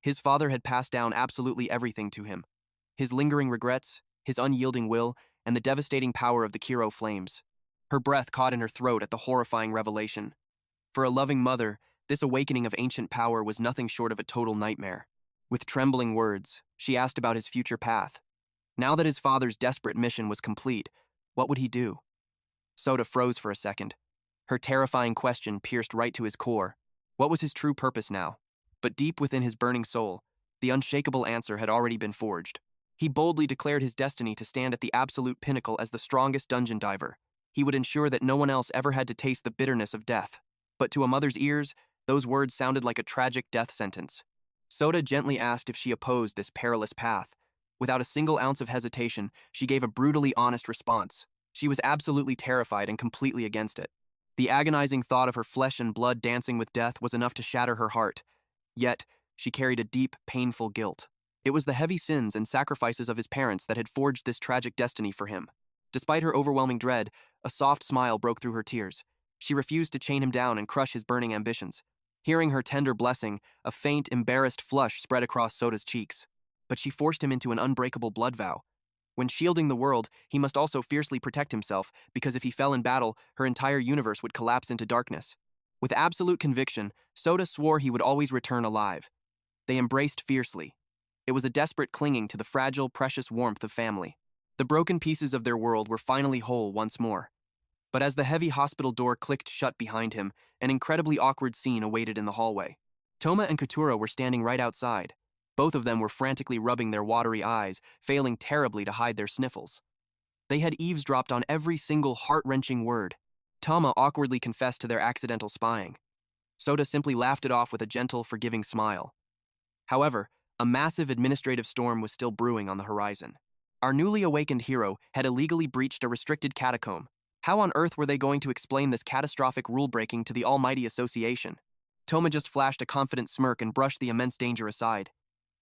His father had passed down absolutely everything to him. His lingering regrets, his unyielding will, and the devastating power of the Kiro flames. Her breath caught in her throat at the horrifying revelation. For a loving mother, this awakening of ancient power was nothing short of a total nightmare. With trembling words, she asked about his future path. Now that his father's desperate mission was complete, what would he do? Soda froze for a second. Her terrifying question pierced right to his core. What was his true purpose now? But deep within his burning soul, the unshakable answer had already been forged. He boldly declared his destiny to stand at the absolute pinnacle as the strongest dungeon diver. He would ensure that no one else ever had to taste the bitterness of death. But to a mother's ears, those words sounded like a tragic death sentence. Soda gently asked if she opposed this perilous path. Without a single ounce of hesitation, she gave a brutally honest response. She was absolutely terrified and completely against it. The agonizing thought of her flesh and blood dancing with death was enough to shatter her heart. Yet, she carried a deep, painful guilt. It was the heavy sins and sacrifices of his parents that had forged this tragic destiny for him. Despite her overwhelming dread, a soft smile broke through her tears. She refused to chain him down and crush his burning ambitions. Hearing her tender blessing, a faint, embarrassed flush spread across Soda's cheeks. But she forced him into an unbreakable blood vow. When shielding the world, he must also fiercely protect himself, because if he fell in battle, her entire universe would collapse into darkness. With absolute conviction, Soda swore he would always return alive. They embraced fiercely. It was a desperate clinging to the fragile, precious warmth of family. The broken pieces of their world were finally whole once more. But as the heavy hospital door clicked shut behind him, an incredibly awkward scene awaited in the hallway. Toma and Katura were standing right outside. Both of them were frantically rubbing their watery eyes, failing terribly to hide their sniffles. They had eavesdropped on every single heart-wrenching word. Toma awkwardly confessed to their accidental spying. Soda simply laughed it off with a gentle, forgiving smile. However, a massive administrative storm was still brewing on the horizon. Our newly awakened hero had illegally breached a restricted catacomb. How on earth were they going to explain this catastrophic rule-breaking to the Almighty Association? Toma just flashed a confident smirk and brushed the immense danger aside.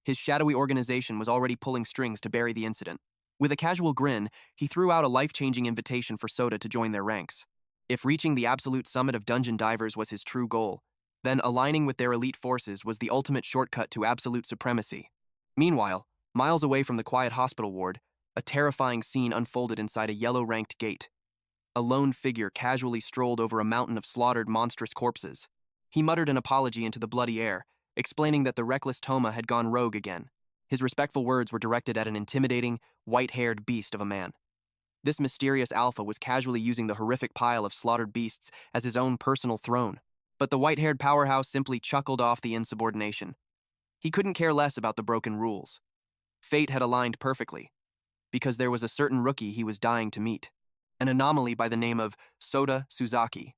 His shadowy organization was already pulling strings to bury the incident. With a casual grin, he threw out a life-changing invitation for Soda to join their ranks. If reaching the absolute summit of dungeon divers was his true goal, then aligning with their elite forces was the ultimate shortcut to absolute supremacy. Meanwhile, miles away from the quiet hospital ward, a terrifying scene unfolded inside a yellow-ranked gate. A lone figure casually strolled over a mountain of slaughtered monstrous corpses. He muttered an apology into the bloody air, explaining that the reckless Toma had gone rogue again. His respectful words were directed at an intimidating, white-haired beast of a man. This mysterious alpha was casually using the horrific pile of slaughtered beasts as his own personal throne. But the white-haired powerhouse simply chuckled off the insubordination. He couldn't care less about the broken rules. Fate had aligned perfectly, because there was a certain rookie he was dying to meet, an anomaly by the name of Soda Suzuki.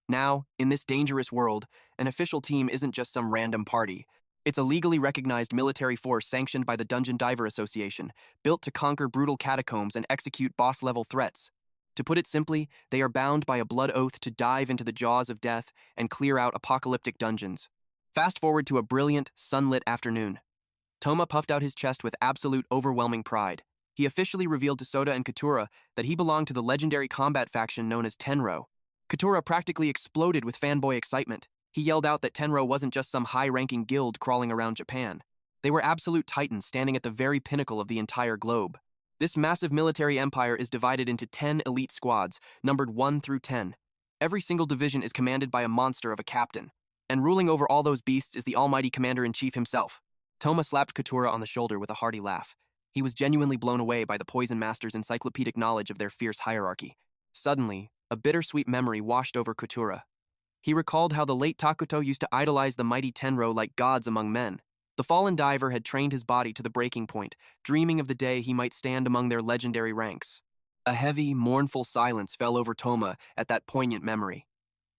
Now, in this dangerous world, an official team isn't just some random party. It's a legally recognized military force sanctioned by the Dungeon Diver Association, built to conquer brutal catacombs and execute boss-level threats. To put it simply, they are bound by a blood oath to dive into the jaws of death and clear out apocalyptic dungeons. Fast forward to a brilliant, sunlit afternoon. Toma puffed out his chest with absolute, overwhelming pride. He officially revealed to Soda and Katura that he belonged to the legendary combat faction known as Tenro. Katura practically exploded with fanboy excitement. He yelled out that Tenro wasn't just some high-ranking guild crawling around Japan. They were absolute titans standing at the very pinnacle of the entire globe. This massive military empire is divided into 10 elite squads, numbered 1 through 10. Every single division is commanded by a monster of a captain. And ruling over all those beasts is the almighty commander-in-chief himself. Toma slapped Katura on the shoulder with a hearty laugh. He was genuinely blown away by the Poison Master's encyclopedic knowledge of their fierce hierarchy. Suddenly, a bittersweet memory washed over Katura. He recalled how the late Takudo used to idolize the mighty Tenro like gods among men. The fallen diver had trained his body to the breaking point, dreaming of the day he might stand among their legendary ranks. A heavy, mournful silence fell over Toma at that poignant memory.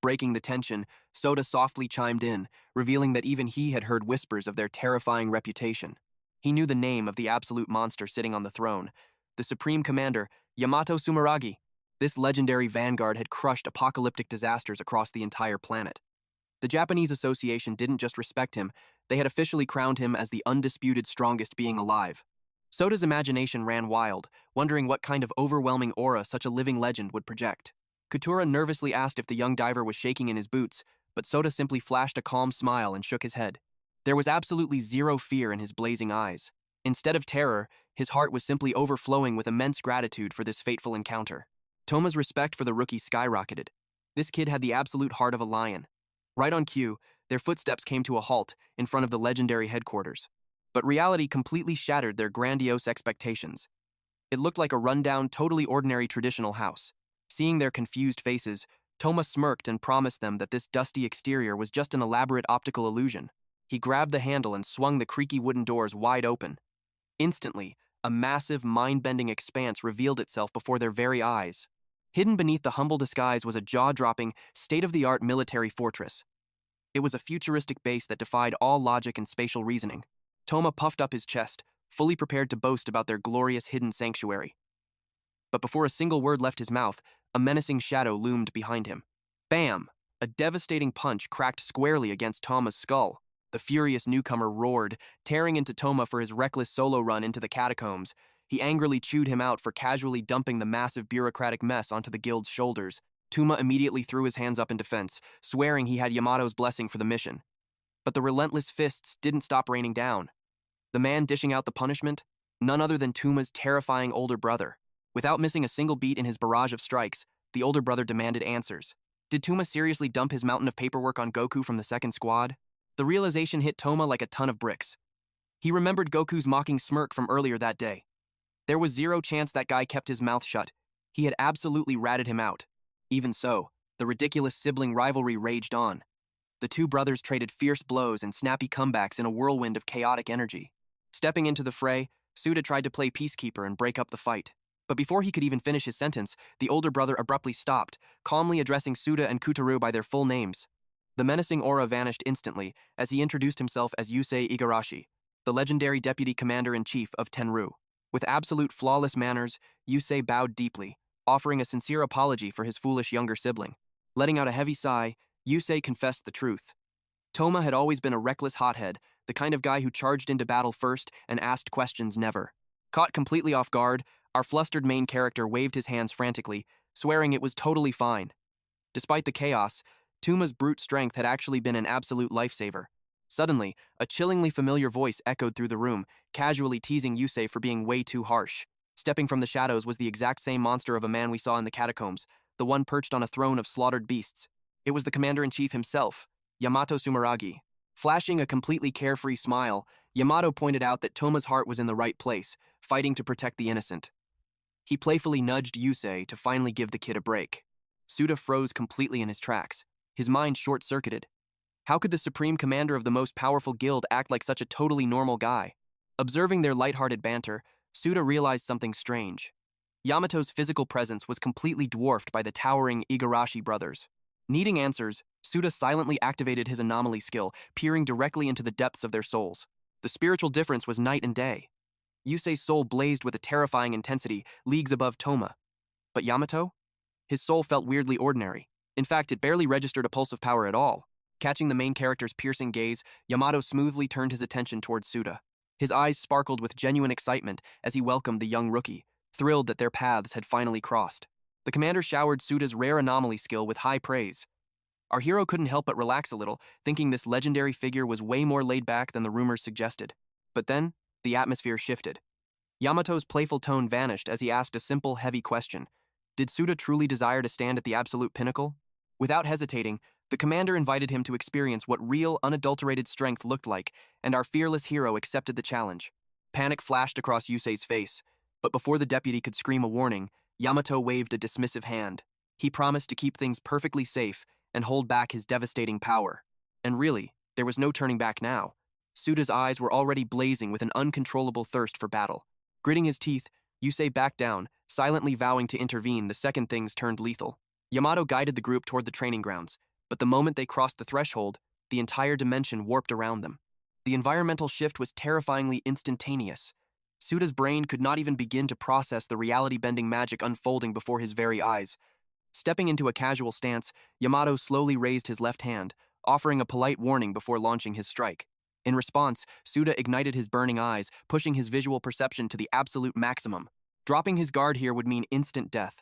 Breaking the tension, Soda softly chimed in, revealing that even he had heard whispers of their terrifying reputation. He knew the name of the absolute monster sitting on the throne, the Supreme Commander, Yamato Sumeragi. This legendary vanguard had crushed apocalyptic disasters across the entire planet. The Japanese Association didn't just respect him, they had officially crowned him as the undisputed strongest being alive. Soda's imagination ran wild, wondering what kind of overwhelming aura such a living legend would project. Kutura nervously asked if the young diver was shaking in his boots, but Sota simply flashed a calm smile and shook his head. There was absolutely zero fear in his blazing eyes. Instead of terror, his heart was simply overflowing with immense gratitude for this fateful encounter. Toma's respect for the rookie skyrocketed. This kid had the absolute heart of a lion. Right on cue, their footsteps came to a halt in front of the legendary headquarters. But reality completely shattered their grandiose expectations. It looked like a rundown, totally ordinary traditional house. Seeing their confused faces, Toma smirked and promised them that this dusty exterior was just an elaborate optical illusion. He grabbed the handle and swung the creaky wooden doors wide open. Instantly, a massive, mind-bending expanse revealed itself before their very eyes. Hidden beneath the humble disguise was a jaw-dropping, state-of-the-art military fortress. It was a futuristic base that defied all logic and spatial reasoning. Toma puffed up his chest, fully prepared to boast about their glorious hidden sanctuary. But before a single word left his mouth, a menacing shadow loomed behind him. Bam! A devastating punch cracked squarely against Toma's skull. The furious newcomer roared, tearing into Toma for his reckless solo run into the catacombs. He angrily chewed him out for casually dumping the massive bureaucratic mess onto the guild's shoulders. Toma immediately threw his hands up in defense, swearing he had Yamato's blessing for the mission. But the relentless fists didn't stop raining down. The man dishing out the punishment? None other than Toma's terrifying older brother. Without missing a single beat in his barrage of strikes, the older brother demanded answers. Did Toma seriously dump his mountain of paperwork on Goku from the second squad? The realization hit Toma like a ton of bricks. He remembered Goku's mocking smirk from earlier that day. There was zero chance that guy kept his mouth shut. He had absolutely ratted him out. Even so, the ridiculous sibling rivalry raged on. The two brothers traded fierce blows and snappy comebacks in a whirlwind of chaotic energy. Stepping into the fray, Suda tried to play peacekeeper and break up the fight. But before he could even finish his sentence, the older brother abruptly stopped, calmly addressing Suda and Kutaru by their full names. The menacing aura vanished instantly as he introduced himself as Yusei Igarashi, the legendary deputy commander-in-chief of Tenru. With absolute flawless manners, Yusei bowed deeply, offering a sincere apology for his foolish younger sibling. Letting out a heavy sigh, Yusei confessed the truth. Toma had always been a reckless hothead, the kind of guy who charged into battle first and asked questions never. Caught completely off guard, our flustered main character waved his hands frantically, swearing it was totally fine. Despite the chaos, Toma's brute strength had actually been an absolute lifesaver. Suddenly, a chillingly familiar voice echoed through the room, casually teasing Yusei for being way too harsh. Stepping from the shadows was the exact same monster of a man we saw in the catacombs, the one perched on a throne of slaughtered beasts. It was the commander-in-chief himself, Yamato Sumeragi. Flashing a completely carefree smile, Yamato pointed out that Toma's heart was in the right place, fighting to protect the innocent. He playfully nudged Yusei to finally give the kid a break. Suda froze completely in his tracks, his mind short-circuited. How could the supreme commander of the most powerful guild act like such a totally normal guy? Observing their lighthearted banter, Suda realized something strange. Yamato's physical presence was completely dwarfed by the towering Igarashi brothers. Needing answers, Suda silently activated his anomaly skill, peering directly into the depths of their souls. The spiritual difference was night and day. Yusei's soul blazed with a terrifying intensity, leagues above Toma. But Yamato? His soul felt weirdly ordinary. In fact, it barely registered a pulse of power at all. Catching the main character's piercing gaze, Yamato smoothly turned his attention towards Suda. His eyes sparkled with genuine excitement as he welcomed the young rookie, thrilled that their paths had finally crossed. The commander showered Suda's rare anomaly skill with high praise. Our hero couldn't help but relax a little, thinking this legendary figure was way more laid back than the rumors suggested. But then, the atmosphere shifted. Yamato's playful tone vanished as he asked a simple, heavy question. Did Suda truly desire to stand at the absolute pinnacle? Without hesitating, the commander invited him to experience what real, unadulterated strength looked like, and our fearless hero accepted the challenge. Panic flashed across Yusei's face, but before the deputy could scream a warning, Yamato waved a dismissive hand. He promised to keep things perfectly safe and hold back his devastating power. And really, there was no turning back now. Suda's eyes were already blazing with an uncontrollable thirst for battle. Gritting his teeth, Yusei backed down, silently vowing to intervene the second things turned lethal. Yamato guided the group toward the training grounds, but the moment they crossed the threshold, the entire dimension warped around them. The environmental shift was terrifyingly instantaneous. Suda's brain could not even begin to process the reality-bending magic unfolding before his very eyes. Stepping into a casual stance, Yamato slowly raised his left hand, offering a polite warning before launching his strike. In response, Suda ignited his burning eyes, pushing his visual perception to the absolute maximum. Dropping his guard here would mean instant death.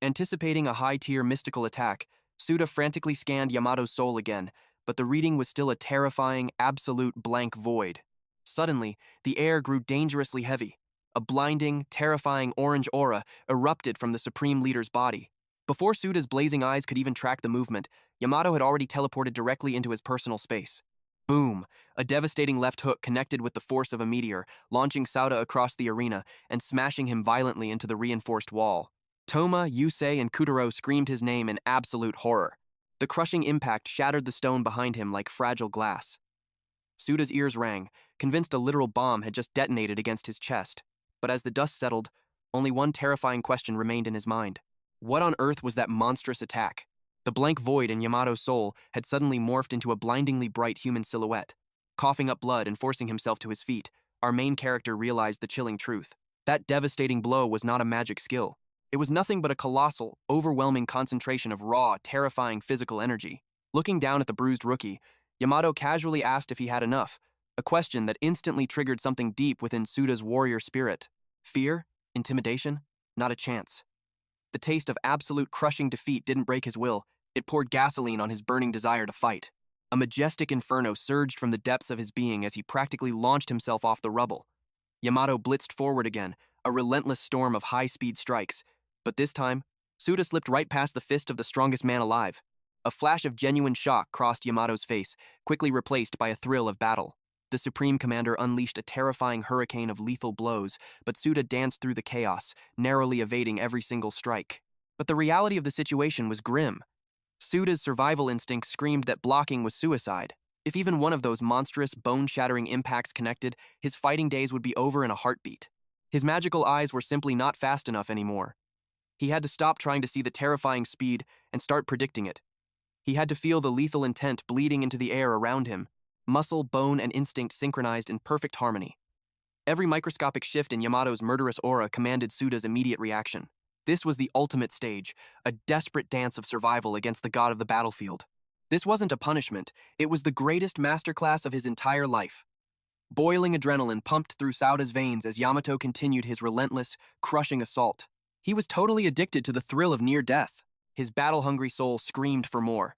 Anticipating a high-tier mystical attack, Suda frantically scanned Yamato's soul again, but the reading was still a terrifying, absolute blank void. Suddenly, the air grew dangerously heavy. A blinding, terrifying orange aura erupted from the Supreme Leader's body. Before Suda's blazing eyes could even track the movement, Yamato had already teleported directly into his personal space. Boom! A devastating left hook connected with the force of a meteor, launching Suda across the arena and smashing him violently into the reinforced wall. Toma, Yusei, and Kutaro screamed his name in absolute horror. The crushing impact shattered the stone behind him like fragile glass. Suda's ears rang, convinced a literal bomb had just detonated against his chest. But as the dust settled, only one terrifying question remained in his mind. What on earth was that monstrous attack? The blank void in Yamato's soul had suddenly morphed into a blindingly bright human silhouette. Coughing up blood and forcing himself to his feet, our main character realized the chilling truth. That devastating blow was not a magic skill. It was nothing but a colossal, overwhelming concentration of raw, terrifying physical energy. Looking down at the bruised rookie, Yamato casually asked if he had enough, a question that instantly triggered something deep within Suda's warrior spirit. Fear? Intimidation? Not a chance. The taste of absolute crushing defeat didn't break his will, it poured gasoline on his burning desire to fight. A majestic inferno surged from the depths of his being as he practically launched himself off the rubble. Yamato blitzed forward again, a relentless storm of high-speed strikes. But this time, Suda slipped right past the fist of the strongest man alive. A flash of genuine shock crossed Yamato's face, quickly replaced by a thrill of battle. The Supreme Commander unleashed a terrifying hurricane of lethal blows, but Suda danced through the chaos, narrowly evading every single strike. But the reality of the situation was grim. Suda's survival instinct screamed that blocking was suicide. If even one of those monstrous, bone-shattering impacts connected, his fighting days would be over in a heartbeat. His magical eyes were simply not fast enough anymore. He had to stop trying to see the terrifying speed and start predicting it. He had to feel the lethal intent bleeding into the air around him, muscle, bone, and instinct synchronized in perfect harmony. Every microscopic shift in Yamato's murderous aura commanded Suda's immediate reaction. This was the ultimate stage, a desperate dance of survival against the god of the battlefield. This wasn't a punishment, it was the greatest masterclass of his entire life. Boiling adrenaline pumped through Suda's veins as Yamato continued his relentless, crushing assault. He was totally addicted to the thrill of near death. His battle-hungry soul screamed for more.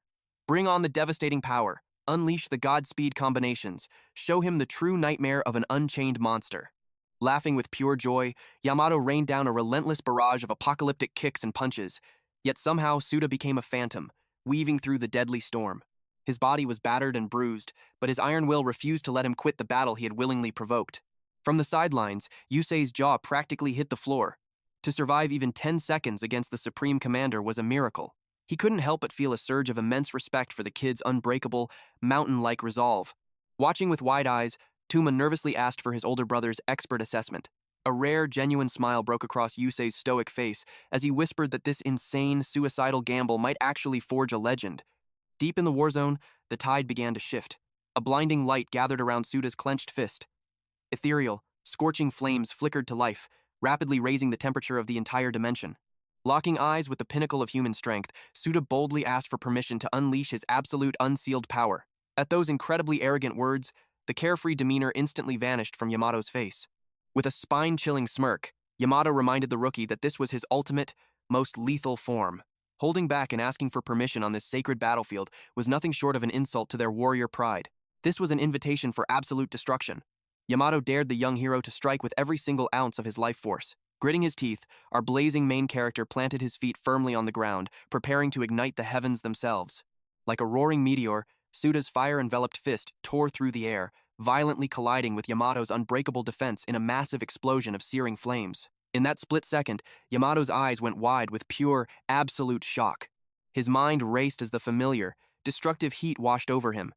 Bring on the devastating power. Unleash the Godspeed combinations. Show him the true nightmare of an unchained monster. Laughing with pure joy, Yamato rained down a relentless barrage of apocalyptic kicks and punches. Yet somehow Suda became a phantom, weaving through the deadly storm. His body was battered and bruised, but his iron will refused to let him quit the battle he had willingly provoked. From the sidelines, Yusei's jaw practically hit the floor. To survive even 10 seconds against the Supreme Commander was a miracle. He couldn't help but feel a surge of immense respect for the kid's unbreakable, mountain-like resolve. Watching with wide eyes, Tuma nervously asked for his older brother's expert assessment. A rare, genuine smile broke across Yusei's stoic face as he whispered that this insane, suicidal gamble might actually forge a legend. Deep in the war zone, the tide began to shift. A blinding light gathered around Suda's clenched fist. Ethereal, scorching flames flickered to life, rapidly raising the temperature of the entire dimension. Locking eyes with the pinnacle of human strength, Suda boldly asked for permission to unleash his absolute unsealed power. At those incredibly arrogant words, the carefree demeanor instantly vanished from Yamato's face. With a spine-chilling smirk, Yamato reminded the rookie that this was his ultimate, most lethal form. Holding back and asking for permission on this sacred battlefield was nothing short of an insult to their warrior pride. This was an invitation for absolute destruction. Yamato dared the young hero to strike with every single ounce of his life force. Gritting his teeth, our blazing main character planted his feet firmly on the ground, preparing to ignite the heavens themselves. Like a roaring meteor, Suda's fire-enveloped fist tore through the air, violently colliding with Yamato's unbreakable defense in a massive explosion of searing flames. In that split second, Yamato's eyes went wide with pure, absolute shock. His mind raced as the familiar, destructive heat washed over him.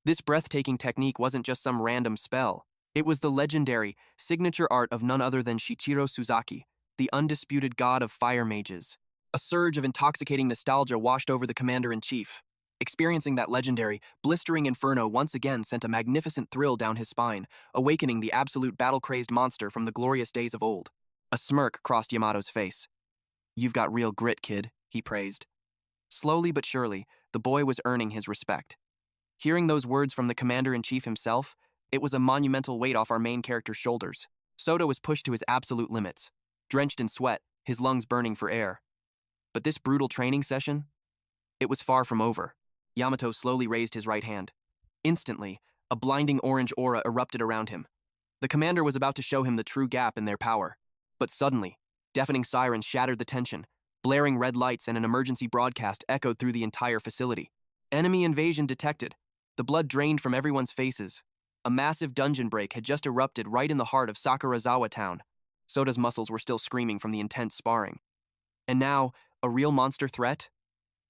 This breathtaking technique wasn't just some random spell. It was the legendary, signature art of none other than Shichiro Suzuki, the undisputed god of fire mages. A surge of intoxicating nostalgia washed over the commander-in-chief. Experiencing that legendary, blistering inferno once again sent a magnificent thrill down his spine, awakening the absolute battle-crazed monster from the glorious days of old. A smirk crossed Yamato's face. "You've got real grit, kid," he praised. Slowly but surely, the boy was earning his respect. Hearing those words from the commander-in-chief himself, it was a monumental weight off our main character's shoulders. Suda was pushed to his absolute limits. Drenched in sweat, his lungs burning for air. But this brutal training session? It was far from over. Yamato slowly raised his right hand. Instantly, a blinding orange aura erupted around him. The commander was about to show him the true gap in their power. But suddenly, deafening sirens shattered the tension. Blaring red lights and an emergency broadcast echoed through the entire facility. Enemy invasion detected. The blood drained from everyone's faces. A massive dungeon break had just erupted right in the heart of Sakurazawa town. Soda's muscles were still screaming from the intense sparring. And now, a real monster threat?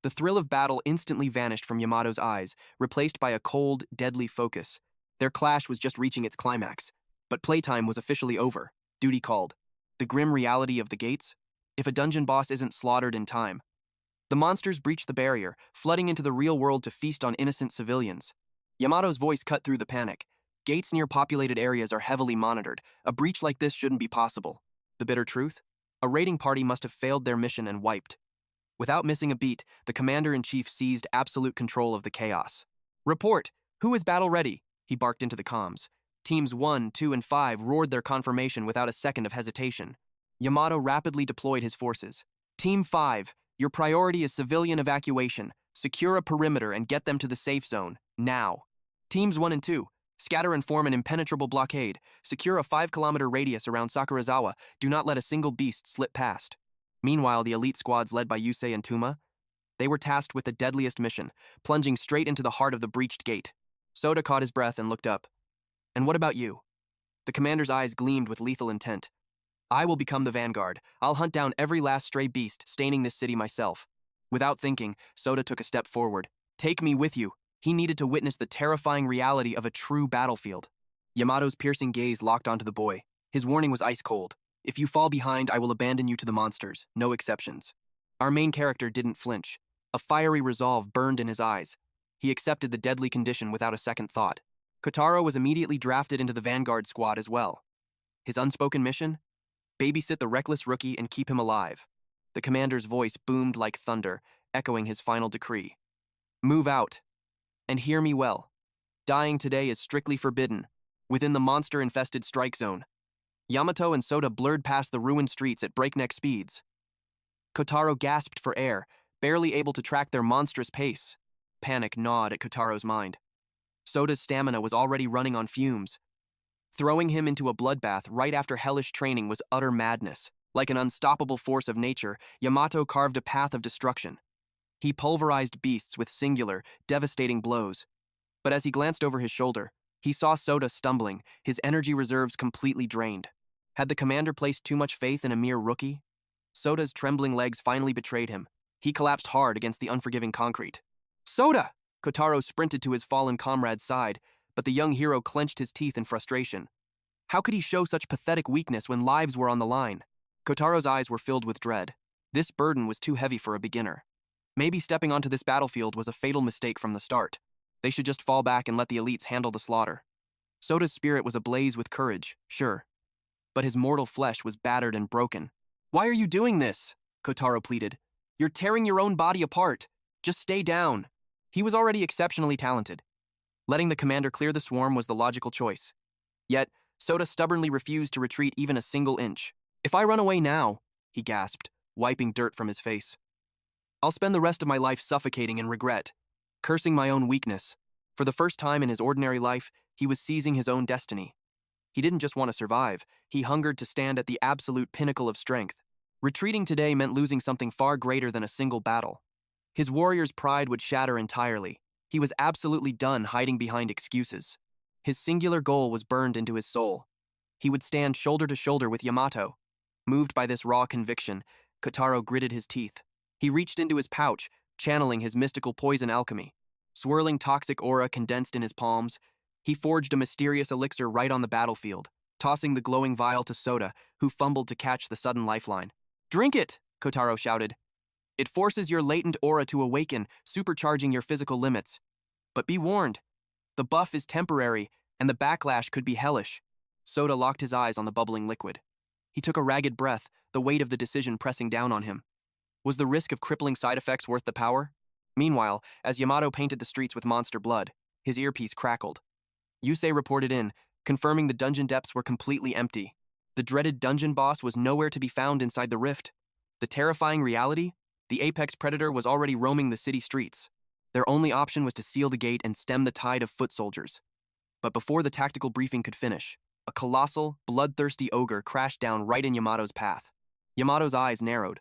The thrill of battle instantly vanished from Yamato's eyes, replaced by a cold, deadly focus. Their clash was just reaching its climax. But playtime was officially over. Duty called. The grim reality of the gates? If a dungeon boss isn't slaughtered in time. The monsters breached the barrier, flooding into the real world to feast on innocent civilians. Yamato's voice cut through the panic. Gates near populated areas are heavily monitored. A breach like this shouldn't be possible. The bitter truth? A raiding party must have failed their mission and wiped. Without missing a beat, the commander-in-chief seized absolute control of the chaos. "Report! Who is battle ready?" he barked into the comms. Teams 1, 2, and 5 roared their confirmation without a second of hesitation. Yamato rapidly deployed his forces. Team 5, your priority is civilian evacuation. Secure a perimeter and get them to the safe zone, now. Teams 1 and 2, scatter and form an impenetrable blockade. Secure a 5-kilometer radius around Sakurazawa. Do not let a single beast slip past. Meanwhile, the elite squads led by Yusei and Tuma, they were tasked with the deadliest mission, plunging straight into the heart of the breached gate. Soda caught his breath and looked up. "And what about you?" The commander's eyes gleamed with lethal intent. "I will become the vanguard. I'll hunt down every last stray beast staining this city myself." Without thinking, Soda took a step forward. "Take me with you." He needed to witness the terrifying reality of a true battlefield. Yamato's piercing gaze locked onto the boy. His warning was ice cold. "If you fall behind, I will abandon you to the monsters. No exceptions." Our main character didn't flinch. A fiery resolve burned in his eyes. He accepted the deadly condition without a second thought. Kotaro was immediately drafted into the vanguard squad as well. His unspoken mission? Babysit the reckless rookie and keep him alive. The commander's voice boomed like thunder, echoing his final decree. "Move out. And hear me well. Dying today is strictly forbidden, within the monster-infested strike zone." Yamato and Soda blurred past the ruined streets at breakneck speeds. Kotaro gasped for air, barely able to track their monstrous pace. Panic gnawed at Kotaro's mind. Soda's stamina was already running on fumes. Throwing him into a bloodbath right after hellish training was utter madness. Like an unstoppable force of nature, Yamato carved a path of destruction. He pulverized beasts with singular, devastating blows. But as he glanced over his shoulder, he saw Soda stumbling, his energy reserves completely drained. Had the commander placed too much faith in a mere rookie? Soda's trembling legs finally betrayed him. He collapsed hard against the unforgiving concrete. "Soda!" Kotaro sprinted to his fallen comrade's side, but the young hero clenched his teeth in frustration. How could he show such pathetic weakness when lives were on the line? Kotaro's eyes were filled with dread. This burden was too heavy for a beginner. Maybe stepping onto this battlefield was a fatal mistake from the start. They should just fall back and let the elites handle the slaughter. Soda's spirit was ablaze with courage, sure. But his mortal flesh was battered and broken. "Why are you doing this?" Kotaro pleaded. "You're tearing your own body apart. Just stay down." He was already exceptionally talented. Letting the commander clear the swarm was the logical choice. Yet, Soda stubbornly refused to retreat even a single inch. "If I run away now," he gasped, wiping dirt from his face, "I'll spend the rest of my life suffocating in regret, cursing my own weakness." For the first time in his ordinary life, he was seizing his own destiny. He didn't just want to survive, he hungered to stand at the absolute pinnacle of strength. Retreating today meant losing something far greater than a single battle. His warrior's pride would shatter entirely. He was absolutely done hiding behind excuses. His singular goal was burned into his soul. He would stand shoulder to shoulder with Yamato. Moved by this raw conviction, Kotaro gritted his teeth. He reached into his pouch, channeling his mystical poison alchemy. Swirling toxic aura condensed in his palms, he forged a mysterious elixir right on the battlefield, tossing the glowing vial to Soda, who fumbled to catch the sudden lifeline. "Drink it!" Kotaro shouted. "It forces your latent aura to awaken, supercharging your physical limits. But be warned, the buff is temporary, and the backlash could be hellish." Soda locked his eyes on the bubbling liquid. He took a ragged breath, the weight of the decision pressing down on him. Was the risk of crippling side effects worth the power? Meanwhile, as Yamato painted the streets with monster blood, his earpiece crackled. Yusei reported in, confirming the dungeon depths were completely empty. The dreaded dungeon boss was nowhere to be found inside the rift. The terrifying reality? The apex predator was already roaming the city streets. Their only option was to seal the gate and stem the tide of foot soldiers. But before the tactical briefing could finish, a colossal, bloodthirsty ogre crashed down right in Yamato's path. Yamato's eyes narrowed.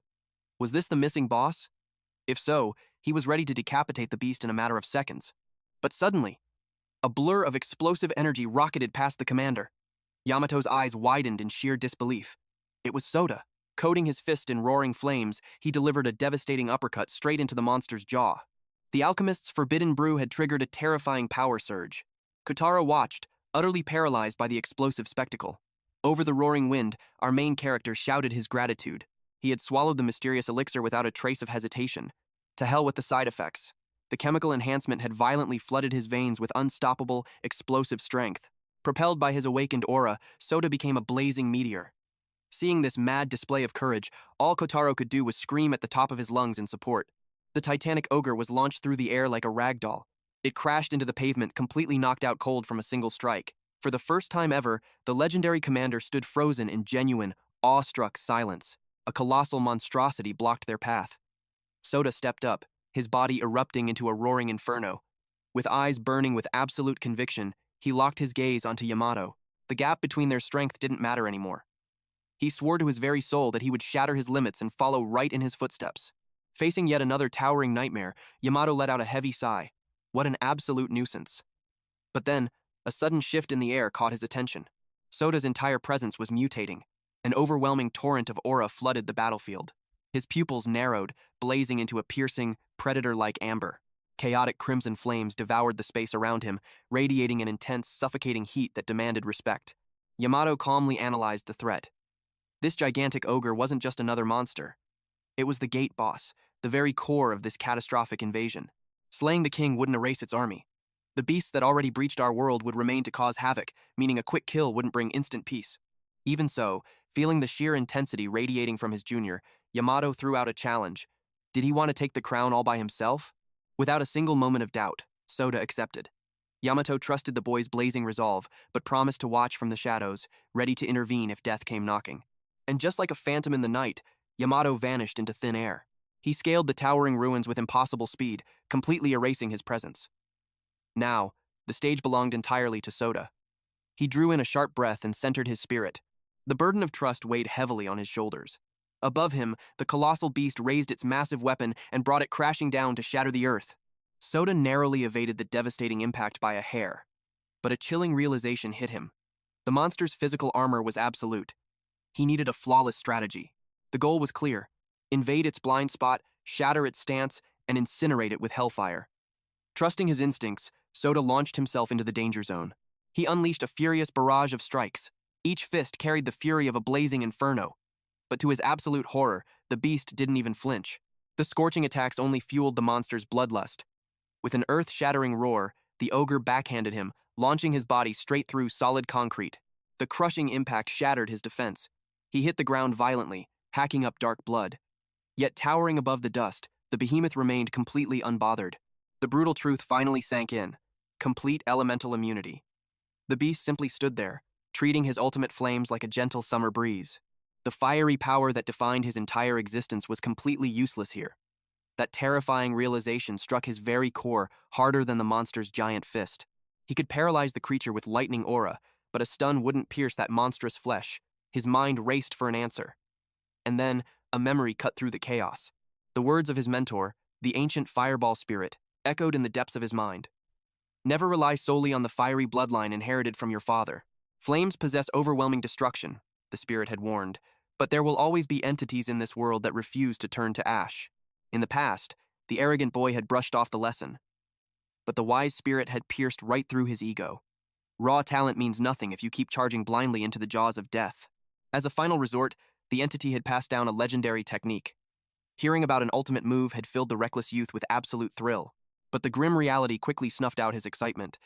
Was this the missing boss? If so, he was ready to decapitate the beast in a matter of seconds. But suddenly, a blur of explosive energy rocketed past the commander. Yamato's eyes widened in sheer disbelief. It was Soda. Coating his fist in roaring flames, he delivered a devastating uppercut straight into the monster's jaw. The alchemist's forbidden brew had triggered a terrifying power surge. Kotaro watched, utterly paralyzed by the explosive spectacle. Over the roaring wind, our main character shouted his gratitude. He had swallowed the mysterious elixir without a trace of hesitation. To hell with the side effects. The chemical enhancement had violently flooded his veins with unstoppable, explosive strength. Propelled by his awakened aura, Soda became a blazing meteor. Seeing this mad display of courage, all Kotaro could do was scream at the top of his lungs in support. The titanic ogre was launched through the air like a rag doll. It crashed into the pavement, completely knocked out cold from a single strike. For the first time ever, the legendary commander stood frozen in genuine, awestruck silence. A colossal monstrosity blocked their path. Soda stepped up, his body erupting into a roaring inferno. With eyes burning with absolute conviction, he locked his gaze onto Yamato. The gap between their strength didn't matter anymore. He swore to his very soul that he would shatter his limits and follow right in his footsteps. Facing yet another towering nightmare, Yamato let out a heavy sigh. What an absolute nuisance. But then, a sudden shift in the air caught his attention. Soda's entire presence was mutating. An overwhelming torrent of aura flooded the battlefield. His pupils narrowed, blazing into a piercing, predator-like amber. Chaotic crimson flames devoured the space around him, radiating an intense, suffocating heat that demanded respect. Yamato calmly analyzed the threat. This gigantic ogre wasn't just another monster. It was the gate boss, the very core of this catastrophic invasion. Slaying the king wouldn't erase its army. The beasts that already breached our world would remain to cause havoc, meaning a quick kill wouldn't bring instant peace. Even so, feeling the sheer intensity radiating from his junior, Yamato threw out a challenge. Did he want to take the crown all by himself? Without a single moment of doubt, Soda accepted. Yamato trusted the boy's blazing resolve, but promised to watch from the shadows, ready to intervene if death came knocking. And just like a phantom in the night, Yamato vanished into thin air. He scaled the towering ruins with impossible speed, completely erasing his presence. Now, the stage belonged entirely to Soda. He drew in a sharp breath and centered his spirit. The burden of trust weighed heavily on his shoulders. Above him, the colossal beast raised its massive weapon and brought it crashing down to shatter the earth. Soda narrowly evaded the devastating impact by a hair. But a chilling realization hit him. The monster's physical armor was absolute. He needed a flawless strategy. The goal was clear. Invade its blind spot, shatter its stance, and incinerate it with hellfire. Trusting his instincts, Soda launched himself into the danger zone. He unleashed a furious barrage of strikes. Each fist carried the fury of a blazing inferno. But to his absolute horror, the beast didn't even flinch. The scorching attacks only fueled the monster's bloodlust. With an earth-shattering roar, the ogre backhanded him, launching his body straight through solid concrete. The crushing impact shattered his defense. He hit the ground violently, hacking up dark blood. Yet towering above the dust, the behemoth remained completely unbothered. The brutal truth finally sank in. Complete elemental immunity. The beast simply stood there, treating his ultimate flames like a gentle summer breeze. The fiery power that defined his entire existence was completely useless here. That terrifying realization struck his very core harder than the monster's giant fist. He could paralyze the creature with lightning aura, but a stun wouldn't pierce that monstrous flesh. His mind raced for an answer. And then, a memory cut through the chaos. The words of his mentor, the ancient fireball spirit, echoed in the depths of his mind. Never rely solely on the fiery bloodline inherited from your father. Flames possess overwhelming destruction, the spirit had warned, but there will always be entities in this world that refuse to turn to ash. In the past, the arrogant boy had brushed off the lesson. But the wise spirit had pierced right through his ego. Raw talent means nothing if you keep charging blindly into the jaws of death. As a final resort, the entity had passed down a legendary technique. Hearing about an ultimate move had filled the reckless youth with absolute thrill, but the grim reality quickly snuffed out his excitement.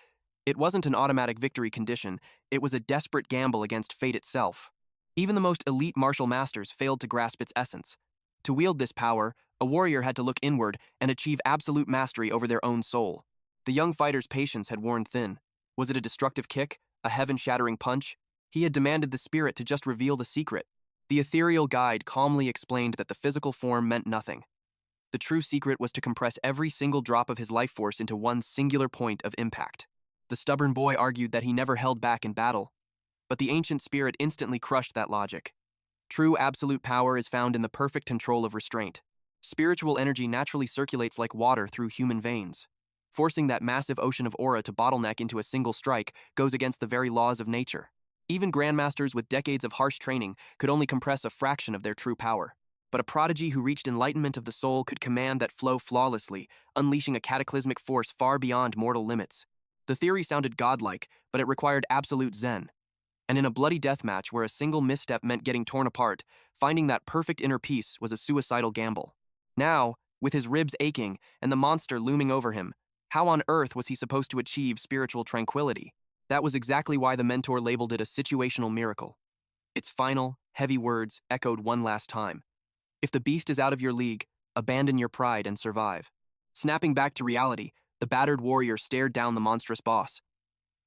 It wasn't an automatic victory condition, it was a desperate gamble against fate itself. Even the most elite martial masters failed to grasp its essence. To wield this power, a warrior had to look inward and achieve absolute mastery over their own soul. The young fighter's patience had worn thin. Was it a destructive kick? A heaven-shattering punch? He had demanded the spirit to just reveal the secret. The ethereal guide calmly explained that the physical form meant nothing. The true secret was to compress every single drop of his life force into one singular point of impact. The stubborn boy argued that he never held back in battle, but the ancient spirit instantly crushed that logic. True absolute power is found in the perfect control of restraint. Spiritual energy naturally circulates like water through human veins. Forcing that massive ocean of aura to bottleneck into a single strike goes against the very laws of nature. Even grandmasters with decades of harsh training could only compress a fraction of their true power. But a prodigy who reached enlightenment of the soul could command that flow flawlessly, unleashing a cataclysmic force far beyond mortal limits. The theory sounded godlike, but it required absolute zen. And in a bloody deathmatch where a single misstep meant getting torn apart, finding that perfect inner peace was a suicidal gamble. Now, with his ribs aching and the monster looming over him, how on earth was he supposed to achieve spiritual tranquility? That was exactly why the mentor labeled it a situational miracle. Its final, heavy words echoed one last time. If the beast is out of your league, abandon your pride and survive. Snapping back to reality, the battered warrior stared down the monstrous boss.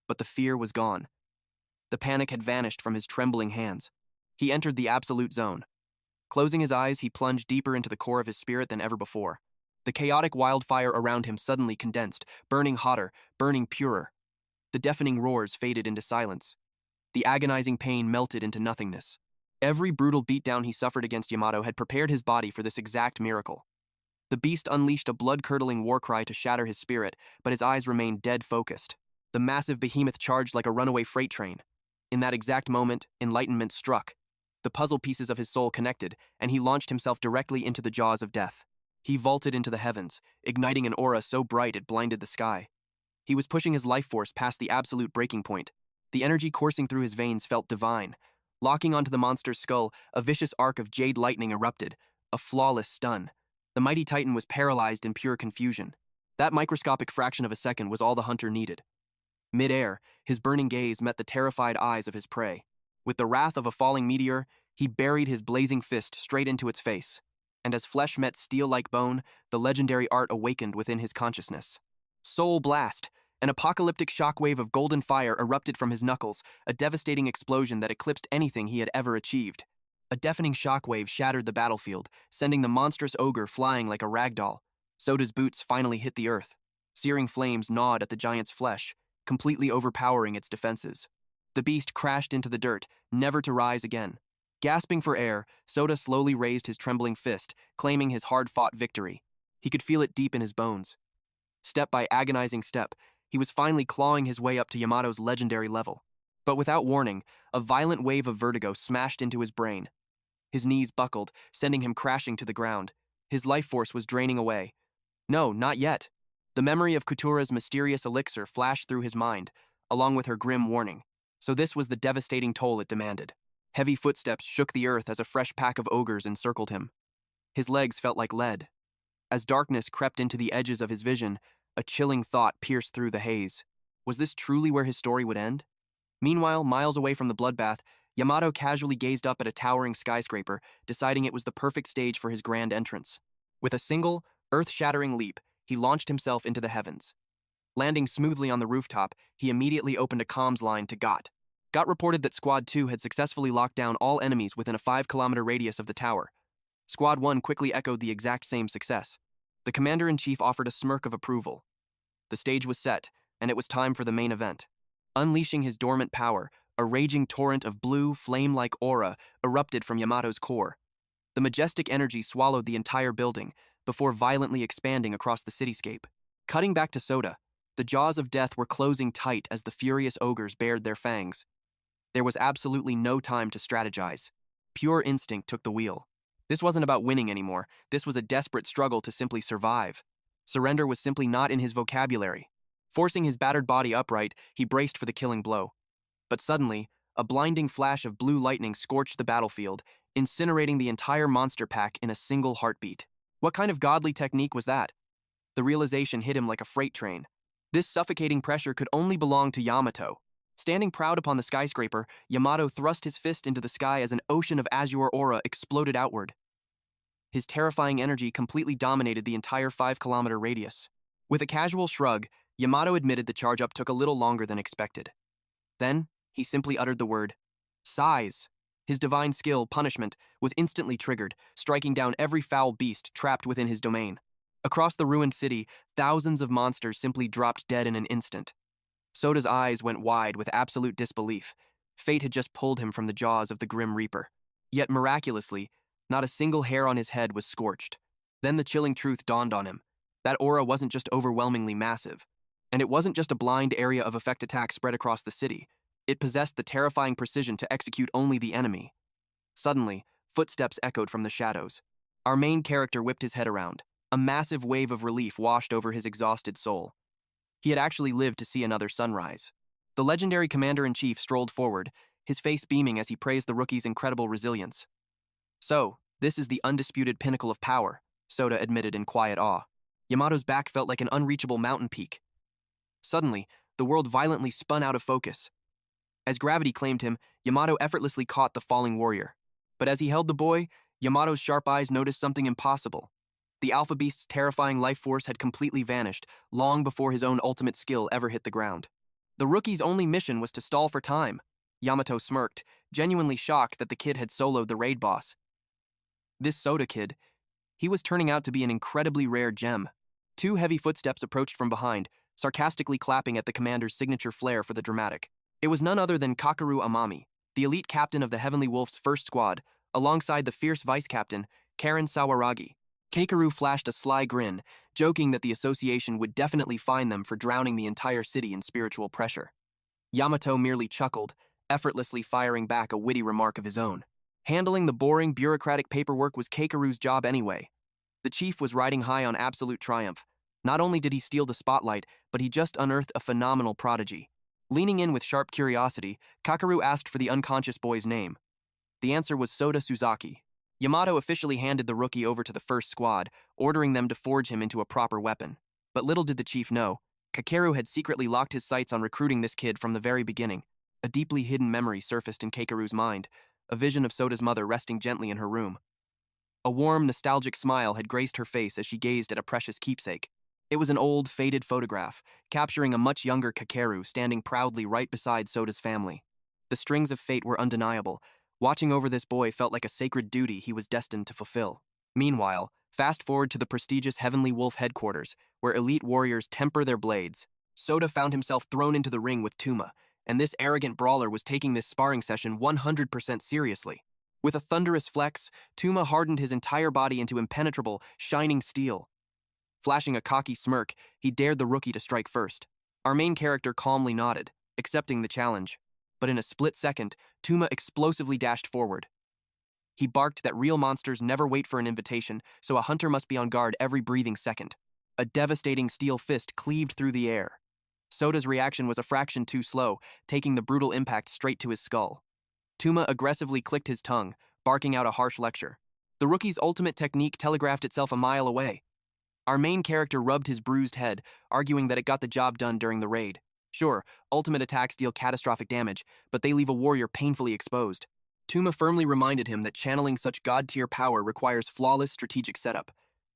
But the fear was gone. The panic had vanished from his trembling hands. He entered the absolute zone. Closing his eyes, he plunged deeper into the core of his spirit than ever before. The chaotic wildfire around him suddenly condensed, burning hotter, burning purer. The deafening roars faded into silence. The agonizing pain melted into nothingness. Every brutal beatdown he suffered against Yamato had prepared his body for this exact miracle. The beast unleashed a blood-curdling war cry to shatter his spirit, but his eyes remained dead-focused. The massive behemoth charged like a runaway freight train. In that exact moment, enlightenment struck. The puzzle pieces of his soul connected, and he launched himself directly into the jaws of death. He vaulted into the heavens, igniting an aura so bright it blinded the sky. He was pushing his life force past the absolute breaking point. The energy coursing through his veins felt divine. Locking onto the monster's skull, a vicious arc of jade lightning erupted, a flawless stun. The mighty titan was paralyzed in pure confusion. That microscopic fraction of a second was all the hunter needed. Mid-air, his burning gaze met the terrified eyes of his prey. With the wrath of a falling meteor, he buried his blazing fist straight into its face. And as flesh met steel like bone, the legendary art awakened within his consciousness. Soul Blast! An apocalyptic shockwave of golden fire erupted from his knuckles, a devastating explosion that eclipsed anything he had ever achieved. A deafening shockwave shattered the battlefield, sending the monstrous ogre flying like a ragdoll. Soda's boots finally hit the earth. Searing flames gnawed at the giant's flesh, completely overpowering its defenses. The beast crashed into the dirt, never to rise again. Gasping for air, Soda slowly raised his trembling fist, claiming his hard-fought victory. He could feel it deep in his bones. Step by agonizing step, he was finally clawing his way up to Yamato's legendary level. But without warning, a violent wave of vertigo smashed into his brain. His knees buckled, sending him crashing to the ground. His life force was draining away. No, not yet. The memory of Kutura's mysterious elixir flashed through his mind, along with her grim warning. So this was the devastating toll it demanded. Heavy footsteps shook the earth as a fresh pack of ogres encircled him. His legs felt like lead. As darkness crept into the edges of his vision, a chilling thought pierced through the haze. Was this truly where his story would end? Meanwhile, miles away from the bloodbath, Yamato casually gazed up at a towering skyscraper, deciding it was the perfect stage for his grand entrance. With a single, earth-shattering leap, he launched himself into the heavens. Landing smoothly on the rooftop, he immediately opened a comms line to GOT. GOT reported that Squad 2 had successfully locked down all enemies within a 5-kilometer radius of the tower. Squad 1 quickly echoed the exact same success. The commander-in-chief offered a smirk of approval. The stage was set, and it was time for the main event. Unleashing his dormant power, a raging torrent of blue, flame-like aura erupted from Yamato's core. The majestic energy swallowed the entire building, before violently expanding across the cityscape. Cutting back to Soda, the jaws of death were closing tight as the furious ogres bared their fangs. There was absolutely no time to strategize. Pure instinct took the wheel. This wasn't about winning anymore. This was a desperate struggle to simply survive. Surrender was simply not in his vocabulary. Forcing his battered body upright, he braced for the killing blow. But suddenly, a blinding flash of blue lightning scorched the battlefield, incinerating the entire monster pack in a single heartbeat. What kind of godly technique was that? The realization hit him like a freight train. This suffocating pressure could only belong to Yamato. Standing proud upon the skyscraper, Yamato thrust his fist into the sky as an ocean of azure aura exploded outward. His terrifying energy completely dominated the entire 5-kilometer radius. With a casual shrug, Yamato admitted the charge-up took a little longer than expected. Then, he simply uttered the word, "Size." His divine skill, punishment, was instantly triggered, striking down every foul beast trapped within his domain. Across the ruined city, thousands of monsters simply dropped dead in an instant. Soda's eyes went wide with absolute disbelief. Fate had just pulled him from the jaws of the Grim Reaper. Yet miraculously, not a single hair on his head was scorched. Then the chilling truth dawned on him. That aura wasn't just overwhelmingly massive. And it wasn't just a blind area of effect attack spread across the city. It possessed the terrifying precision to execute only the enemy. Suddenly, footsteps echoed from the shadows. Our main character whipped his head around. A massive wave of relief washed over his exhausted soul. He had actually lived to see another sunrise. The legendary commander-in-chief strolled forward, his face beaming as he praised the rookie's incredible resilience. "So, this is the undisputed pinnacle of power," Soda admitted in quiet awe. Yamato's back felt like an unreachable mountain peak. Suddenly, the world violently spun out of focus. As gravity claimed him, Yamato effortlessly caught the falling warrior. But as he held the boy, Yamato's sharp eyes noticed something impossible. The Alpha Beast's terrifying life force had completely vanished, long before his own ultimate skill ever hit the ground. The rookie's only mission was to stall for time. Yamato smirked, genuinely shocked that the kid had soloed the raid boss. This Soda kid, he was turning out to be an incredibly rare gem. Two heavy footsteps approached from behind, sarcastically clapping at the commander's signature flair for the dramatic. It was none other than Kakeru Amami, the elite captain of the Heavenly Wolf's first squad, alongside the fierce vice-captain, Karen Sawaragi. Kakeru flashed a sly grin, joking that the association would definitely fine them for drowning the entire city in spiritual pressure. Yamato merely chuckled, effortlessly firing back a witty remark of his own. Handling the boring, bureaucratic paperwork was Kakeru's job anyway. The chief was riding high on absolute triumph. Not only did he steal the spotlight, but he just unearthed a phenomenal prodigy. Leaning in with sharp curiosity, Kakeru asked for the unconscious boy's name. The answer was Soda Suzuki. Yamato officially handed the rookie over to the first squad, ordering them to forge him into a proper weapon. But little did the chief know, Kakeru had secretly locked his sights on recruiting this kid from the very beginning. A deeply hidden memory surfaced in Kakeru's mind, a vision of Soda's mother resting gently in her room. A warm, nostalgic smile had graced her face as she gazed at a precious keepsake. It was an old, faded photograph, capturing a much younger Kakeru standing proudly right beside Soda's family. The strings of fate were undeniable. Watching over this boy felt like a sacred duty he was destined to fulfill. Meanwhile, fast forward to the prestigious Heavenly Wolf headquarters, where elite warriors temper their blades. Soda found himself thrown into the ring with Tuma, and this arrogant brawler was taking this sparring session 100% seriously. With a thunderous flex, Tuma hardened his entire body into impenetrable, shining steel. Flashing a cocky smirk, he dared the rookie to strike first. Our main character calmly nodded, accepting the challenge. But in a split second, Tuma explosively dashed forward. He barked that real monsters never wait for an invitation, so a hunter must be on guard every breathing second. A devastating steel fist cleaved through the air. Soda's reaction was a fraction too slow, taking the brutal impact straight to his skull. Tuma aggressively clicked his tongue, barking out a harsh lecture. The rookie's ultimate technique telegraphed itself a mile away. Our main character rubbed his bruised head, arguing that it got the job done during the raid. Sure, ultimate attacks deal catastrophic damage, but they leave a warrior painfully exposed. Tuma firmly reminded him that channeling such god-tier power requires flawless strategic setup.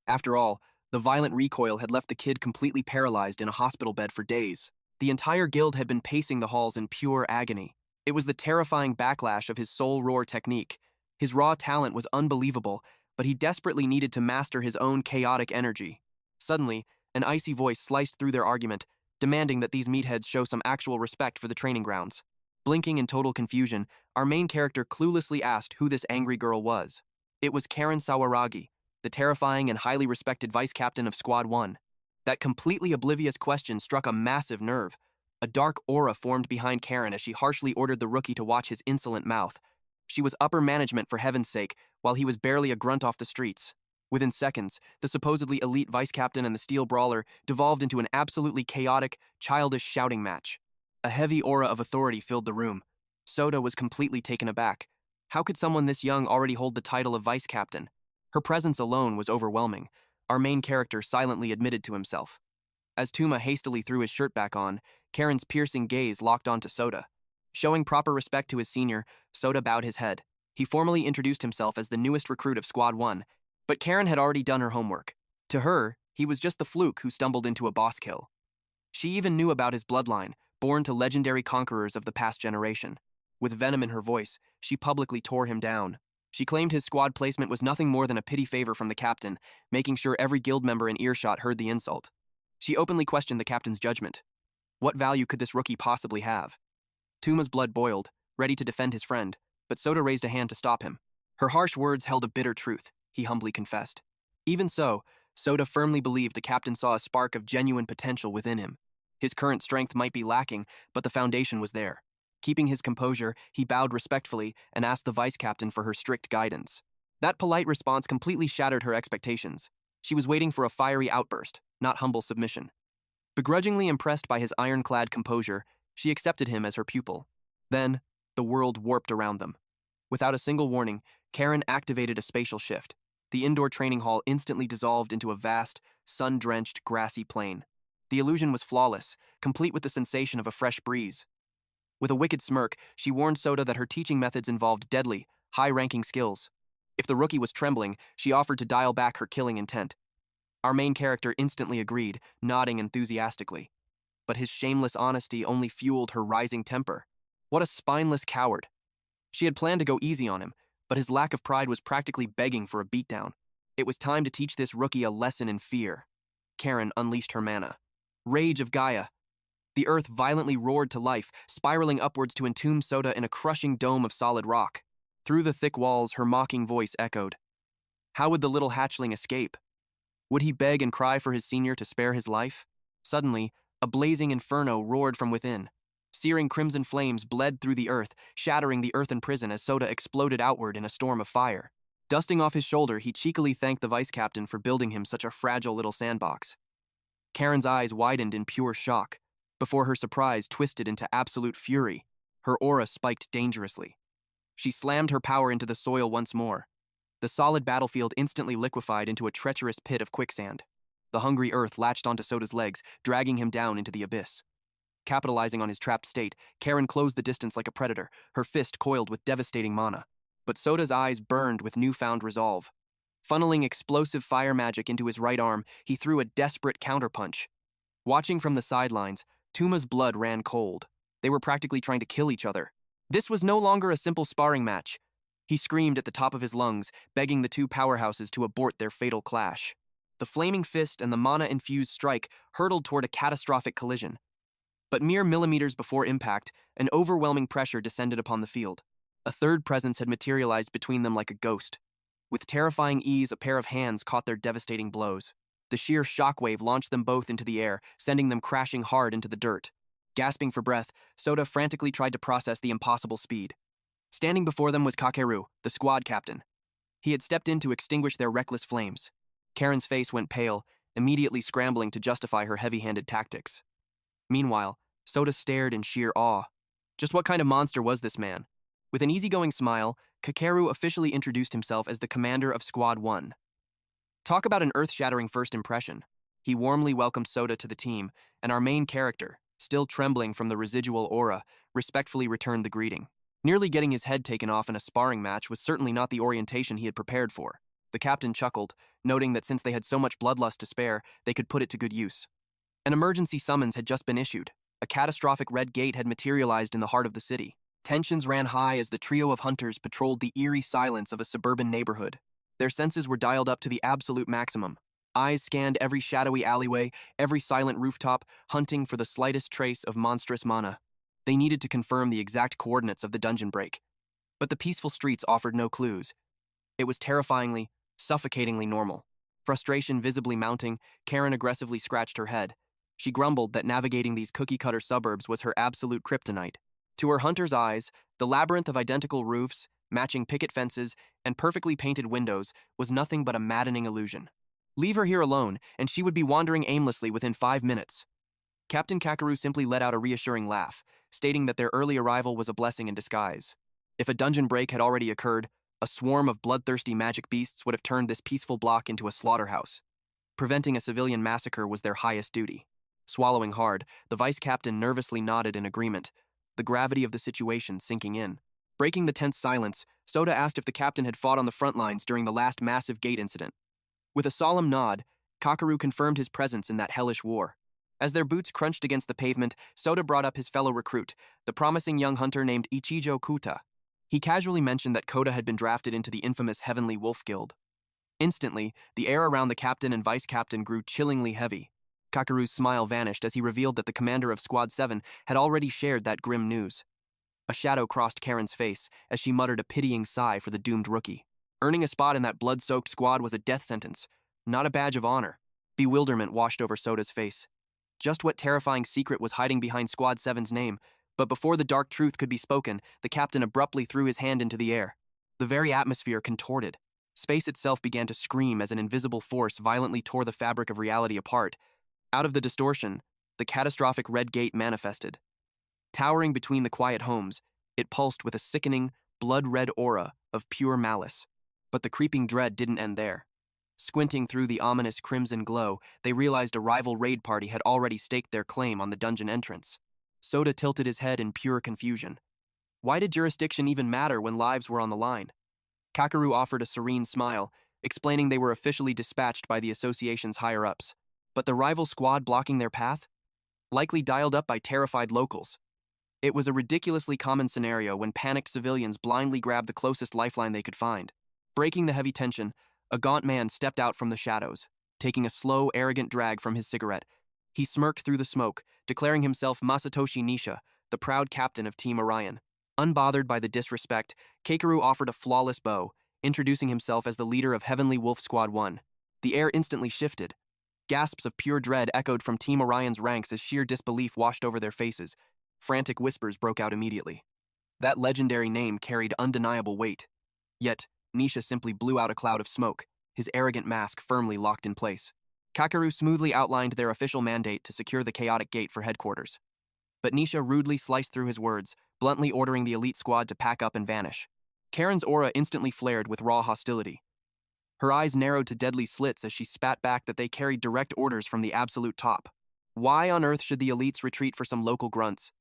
After all, the violent recoil had left the kid completely paralyzed in a hospital bed for days. The entire guild had been pacing the halls in pure agony. It was the terrifying backlash of his soul roar technique. His raw talent was unbelievable, but he desperately needed to master his own chaotic energy. Suddenly, an icy voice sliced through their argument, demanding that these meatheads show some actual respect for the training grounds. Blinking in total confusion, our main character cluelessly asked who this angry girl was. It was Karen Sawaragi, the terrifying and highly respected vice-captain of Squad 1. That completely oblivious question struck a massive nerve. A dark aura formed behind Karen as she harshly ordered the rookie to watch his insolent mouth. She was upper management for heaven's sake, while he was barely a grunt off the streets. Within seconds, the supposedly elite vice-captain and the steel brawler devolved into an absolutely chaotic, childish shouting match. A heavy aura of authority filled the room. Soda was completely taken aback. How could someone this young already hold the title of vice-captain? Her presence alone was overwhelming. Our main character silently admitted to himself. As Tuma hastily threw his shirt back on, Karen's piercing gaze locked onto Soda. Showing proper respect to his senior, Soda bowed his head. He formally introduced himself as the newest recruit of Squad 1, but Karen had already done her homework. To her, he was just the fluke who stumbled into a boss kill. She even knew about his bloodline, born to legendary conquerors of the past generation. With venom in her voice, she publicly tore him down. She claimed his squad placement was nothing more than a pity favor from the captain, making sure every guild member in earshot heard the insult. She openly questioned the captain's judgment. What value could this rookie possibly have? Tuma's blood boiled, ready to defend his friend, but Soda raised a hand to stop him. Her harsh words held a bitter truth, he humbly confessed. Even so, Soda firmly believed the captain saw a spark of genuine potential within him. His current strength might be lacking, but the foundation was there. Keeping his composure, he bowed respectfully and asked the vice captain for her strict guidance. That polite response completely shattered her expectations. She was waiting for a fiery outburst, not humble submission. Begrudgingly impressed by his ironclad composure, she accepted him as her pupil. Then, the world warped around them. Without a single warning, Karen activated a spatial shift. The indoor training hall instantly dissolved into a vast, sun-drenched, grassy plain. The illusion was flawless, complete with the sensation of a fresh breeze. With a wicked smirk, she warned Soda that her teaching methods involved deadly, high-ranking skills. If the rookie was trembling, she offered to dial back her killing intent. Our main character instantly agreed, nodding enthusiastically. But his shameless honesty only fueled her rising temper. What a spineless coward. She had planned to go easy on him, but his lack of pride was practically begging for a beatdown. It was time to teach this rookie a lesson in fear. Karen unleashed her mana. Rage of Gaia. The earth violently roared to life, spiraling upwards to entomb Soda in a crushing dome of solid rock. Through the thick walls, her mocking voice echoed. How would the little hatchling escape? Would he beg and cry for his senior to spare his life? Suddenly, a blazing inferno roared from within. Searing crimson flames bled through the earth, shattering the earthen prison as Soda exploded outward in a storm of fire. Dusting off his shoulder, he cheekily thanked the vice captain for building him such a fragile little sandbox. Karen's eyes widened in pure shock, before her surprise twisted into absolute fury. Her aura spiked dangerously. She slammed her power into the soil once more. The solid battlefield instantly liquefied into a treacherous pit of quicksand. The hungry earth latched onto Soda's legs, dragging him down into the abyss. Capitalizing on his trapped state, Karen closed the distance like a predator, her fist coiled with devastating mana. But Soda's eyes burned with newfound resolve. Funneling explosive fire magic into his right arm, he threw a desperate counterpunch. Watching from the sidelines, Tuma's blood ran cold. They were practically trying to kill each other. This was no longer a simple sparring match. He screamed at the top of his lungs, begging the two powerhouses to abort their fatal clash. The flaming fist and the mana-infused strike hurtled toward a catastrophic collision. But mere millimeters before impact, an overwhelming pressure descended upon the field. A third presence had materialized between them like a ghost. With terrifying ease, a pair of hands caught their devastating blows. The sheer shockwave launched them both into the air, sending them crashing hard into the dirt. Gasping for breath, Soda frantically tried to process the impossible speed. Standing before them was Kakeru, the squad captain. He had stepped in to extinguish their reckless flames. Karen's face went pale, immediately scrambling to justify her heavy-handed tactics. Meanwhile, Soda stared in sheer awe. Just what kind of monster was this man? With an easygoing smile, Kakeru officially introduced himself as the commander of Squad 1. Talk about an earth-shattering first impression. He warmly welcomed Soda to the team, and our main character, still trembling from the residual aura, respectfully returned the greeting. Nearly getting his head taken off in a sparring match was certainly not the orientation he had prepared for. The captain chuckled, noting that since they had so much bloodlust to spare, they could put it to good use. An emergency summons had just been issued. A catastrophic red gate had materialized in the heart of the city. Tensions ran high as the trio of hunters patrolled the eerie silence of a suburban neighborhood. Their senses were dialed up to the absolute maximum. Eyes scanned every shadowy alleyway, every silent rooftop, hunting for the slightest trace of monstrous mana. They needed to confirm the exact coordinates of the dungeon break. But the peaceful streets offered no clues. It was terrifyingly, suffocatingly normal. Frustration visibly mounting, Karen aggressively scratched her head. She grumbled that navigating these cookie-cutter suburbs was her absolute kryptonite. To her hunter's eyes, the labyrinth of identical roofs, matching picket fences, and perfectly painted windows was nothing but a maddening illusion. Leave her here alone, and she would be wandering aimlessly within 5 minutes. Captain Kakeru simply let out a reassuring laugh, stating that their early arrival was a blessing in disguise. If a dungeon break had already occurred, a swarm of bloodthirsty magic beasts would have turned this peaceful block into a slaughterhouse. Preventing a civilian massacre was their highest duty. Swallowing hard, the vice captain nervously nodded in agreement, the gravity of the situation sinking in. Breaking the tense silence, Soda asked if the captain had fought on the front lines during the last massive gate incident. With a solemn nod, Kakeru confirmed his presence in that hellish war. As their boots crunched against the pavement, Soda brought up his fellow recruit, the promising young hunter named Ichijo Kuta. He casually mentioned that Koda had been drafted into the infamous Heavenly Wolf Guild. Instantly, the air around the captain and vice-captain grew chillingly heavy. Kakeru's smile vanished as he revealed that the commander of Squad 7 had already shared that grim news. A shadow crossed Karen's face as she muttered a pitying sigh for the doomed rookie. Earning a spot in that blood-soaked squad was a death sentence, not a badge of honor. Bewilderment washed over Soda's face. Just what terrifying secret was hiding behind Squad 7's name? But before the dark truth could be spoken, the captain abruptly threw his hand into the air. The very atmosphere contorted. Space itself began to scream as an invisible force violently tore the fabric of reality apart. Out of the distortion, the catastrophic red gate manifested. Towering between the quiet homes, it pulsed with a sickening, blood-red aura of pure malice. But the creeping dread didn't end there. Squinting through the ominous crimson glow, they realized a rival raid party had already staked their claim on the dungeon entrance. Soda tilted his head in pure confusion. Why did jurisdiction even matter when lives were on the line? Kakeru offered a serene smile, explaining they were officially dispatched by the association's higher-ups. But the rival squad blocking their path? Likely dialed up by terrified locals. It was a ridiculously common scenario when panicked civilians blindly grabbed the closest lifeline they could find. Breaking the heavy tension, a gaunt man stepped out from the shadows, taking a slow, arrogant drag from his cigarette. He smirked through the smoke, declaring himself Masatoshi Nisha, the proud captain of Team Orion. Unbothered by the disrespect, Kakeru offered a flawless bow, introducing himself as the leader of Heavenly Wolf Squad 1. The air instantly shifted. Gasps of pure dread echoed from Team Orion's ranks as sheer disbelief washed over their faces. Frantic whispers broke out immediately. That legendary name carried undeniable weight. Yet, Nisha simply blew out a cloud of smoke, his arrogant mask firmly locked in place. Kakeru smoothly outlined their official mandate to secure the chaotic gate for headquarters. But Nisha rudely sliced through his words, bluntly ordering the elite squad to pack up and vanish. Karen's aura instantly flared with raw hostility. Her eyes narrowed to deadly slits as she spat back that they carried direct orders from the absolute top. Why on earth should the elites retreat for some local grunts?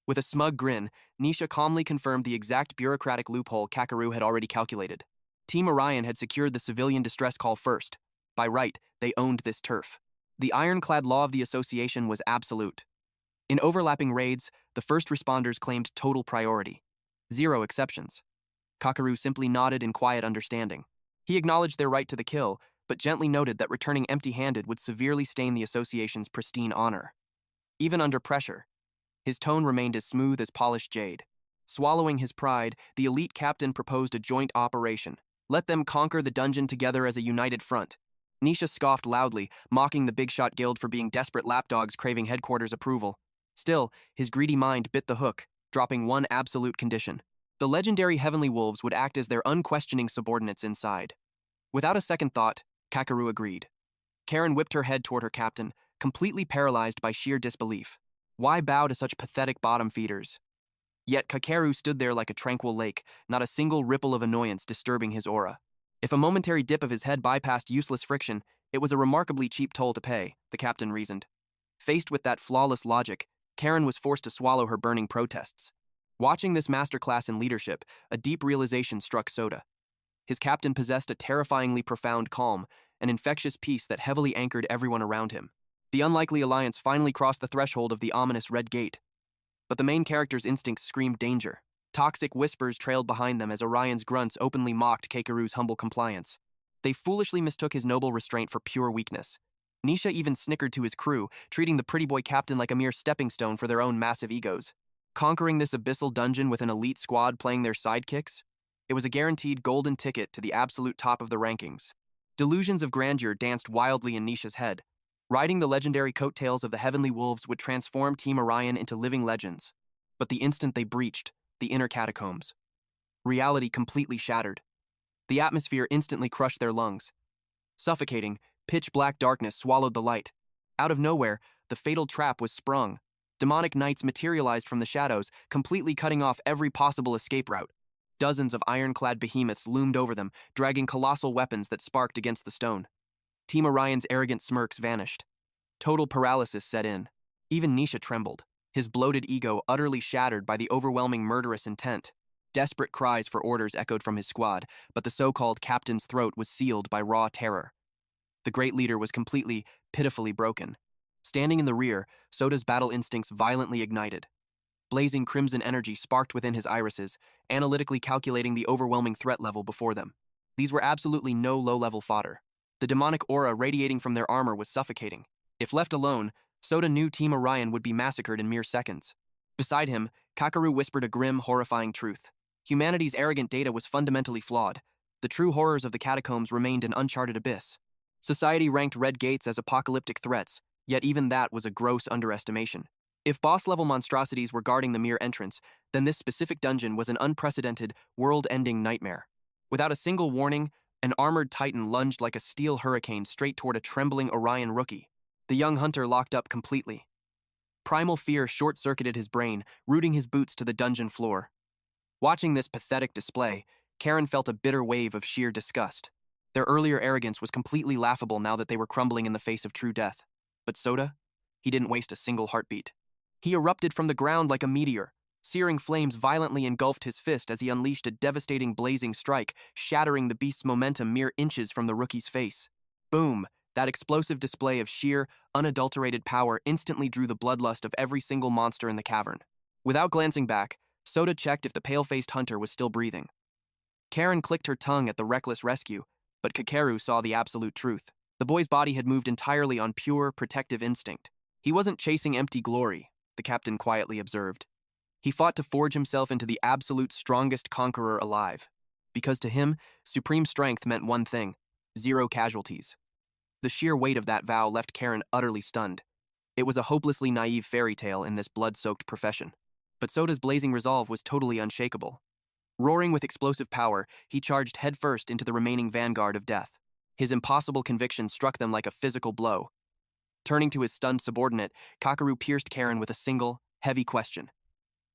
With a smug grin, Nisha calmly confirmed the exact bureaucratic loophole Kakeru had already calculated. Team Orion had secured the civilian distress call first. By right, they owned this turf. The ironclad law of the association was absolute. In overlapping raids, the first responders claimed total priority. 0 exceptions. Kakeru simply nodded in quiet understanding. He acknowledged their right to the kill, but gently noted that returning empty-handed would severely stain the association's pristine honor. Even under pressure, his tone remained as smooth as polished jade. Swallowing his pride, the elite captain proposed a joint operation. Let them conquer the dungeon together as a united front. Nisha scoffed loudly, mocking the Big Shot Guild for being desperate lapdogs craving headquarters approval. Still, his greedy mind bit the hook, dropping one absolute condition. The legendary Heavenly Wolves would act as their unquestioning subordinates inside. Without a second thought, Kakeru agreed. Karen whipped her head toward her captain, completely paralyzed by sheer disbelief. Why bow to such pathetic bottom feeders? Yet Kakeru stood there like a tranquil lake, not a single ripple of annoyance disturbing his aura. If a momentary dip of his head bypassed useless friction, it was a remarkably cheap toll to pay, the captain reasoned. Faced with that flawless logic, Karen was forced to swallow her burning protests. Watching this masterclass in leadership, a deep realization struck Soda. His captain possessed a terrifyingly profound calm, an infectious peace that heavily anchored everyone around him. The unlikely alliance finally crossed the threshold of the ominous red gate. But the main character's instincts screamed danger. Toxic whispers trailed behind them as Orion's grunts openly mocked Kakeru's humble compliance. They foolishly mistook his noble restraint for pure weakness. Nisha even snickered to his crew, treating the pretty boy captain like a mere stepping stone for their own massive egos. Conquering this abyssal dungeon with an elite squad playing their sidekicks? It was a guaranteed golden ticket to the absolute top of the rankings. Delusions of grandeur danced wildly in Nisha's head. Riding the legendary coattails of the Heavenly Wolves would transform Team Orion into living legends. But the instant they breached the inner catacombs, reality completely shattered. The atmosphere instantly crushed their lungs. Suffocating, pitch-black darkness swallowed the light. Out of nowhere, the fatal trap was sprung. Demonic knights materialized from the shadows, completely cutting off every possible escape route. Dozens of ironclad behemoths loomed over them, dragging colossal weapons that sparked against the stone. Team Orion's arrogant smirks vanished. Total paralysis set in. Even Nisha trembled, his bloated ego utterly shattered by the overwhelming murderous intent. Desperate cries for orders echoed from his squad, but the so-called captain's throat was sealed by raw terror. The great leader was completely, pitifully broken. Standing in the rear, Soda's battle instincts violently ignited. Blazing crimson energy sparked within his irises, analytically calculating the overwhelming threat level before them. These were absolutely no low-level fodder. The demonic aura radiating from their armor was suffocating. If left alone, Soda knew Team Orion would be massacred in mere seconds. Beside him, Kakaru whispered a grim, horrifying truth. Humanity's arrogant data was fundamentally flawed. The true horrors of the catacombs remained an uncharted abyss. Society ranked red gates as apocalyptic threats, yet even that was a gross underestimation. If boss-level monstrosities were guarding the mere entrance, then this specific dungeon was an unprecedented, world-ending nightmare. Without a single warning, an armored titan lunged like a steel hurricane straight toward a trembling Orion rookie. The young hunter locked up completely. Primal fear short-circuited his brain, rooting his boots to the dungeon floor. Watching this pathetic display, Karen felt a bitter wave of sheer disgust. Their earlier arrogance was completely laughable now that they were crumbling in the face of true death. But Soda? He didn't waste a single heartbeat. He erupted from the ground like a meteor. Searing flames violently engulfed his fist as he unleashed a devastating blazing strike, shattering the beast's momentum mere inches from the rookie's face. Boom! That explosive display of sheer, unadulterated power instantly drew the bloodlust of every single monster in the cavern. Without glancing back, Soda checked if the pale-faced hunter was still breathing. Karen clicked her tongue at the reckless rescue, but Kakeru saw the absolute truth. The boy's body had moved entirely on pure, protective instinct. He wasn't chasing empty glory, the captain quietly observed. He fought to forge himself into the absolute strongest conqueror alive. Because to him, supreme strength meant one thing: 0 casualties. The sheer weight of that vow left Karen utterly stunned. It was a hopelessly naive fairy tale in this blood-soaked profession. But Soda's blazing resolve was totally unshakable. Roaring with explosive power, he charged headfirst into the remaining vanguard of death. His impossible conviction struck them like a physical blow. Turning to his stunned subordinate, Kakaru pierced Karen with a single, heavy question.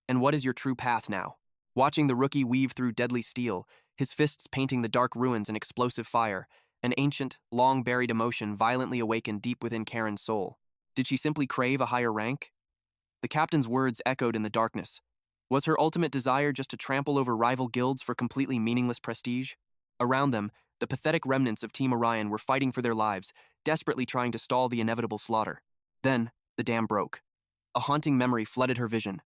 And what is your true path now? Watching the rookie weave through deadly steel, his fists painting the dark ruins in explosive fire, an ancient, long-buried emotion violently awakened deep within Karen's soul. Did she simply crave a higher rank? The captain's words echoed in the darkness. Was her ultimate desire just to trample over rival guilds for completely meaningless prestige? Around them, the pathetic remnants of Team Orion were fighting for their lives, desperately trying to stall the inevitable slaughter. Then, the dam broke. A haunting memory flooded her vision.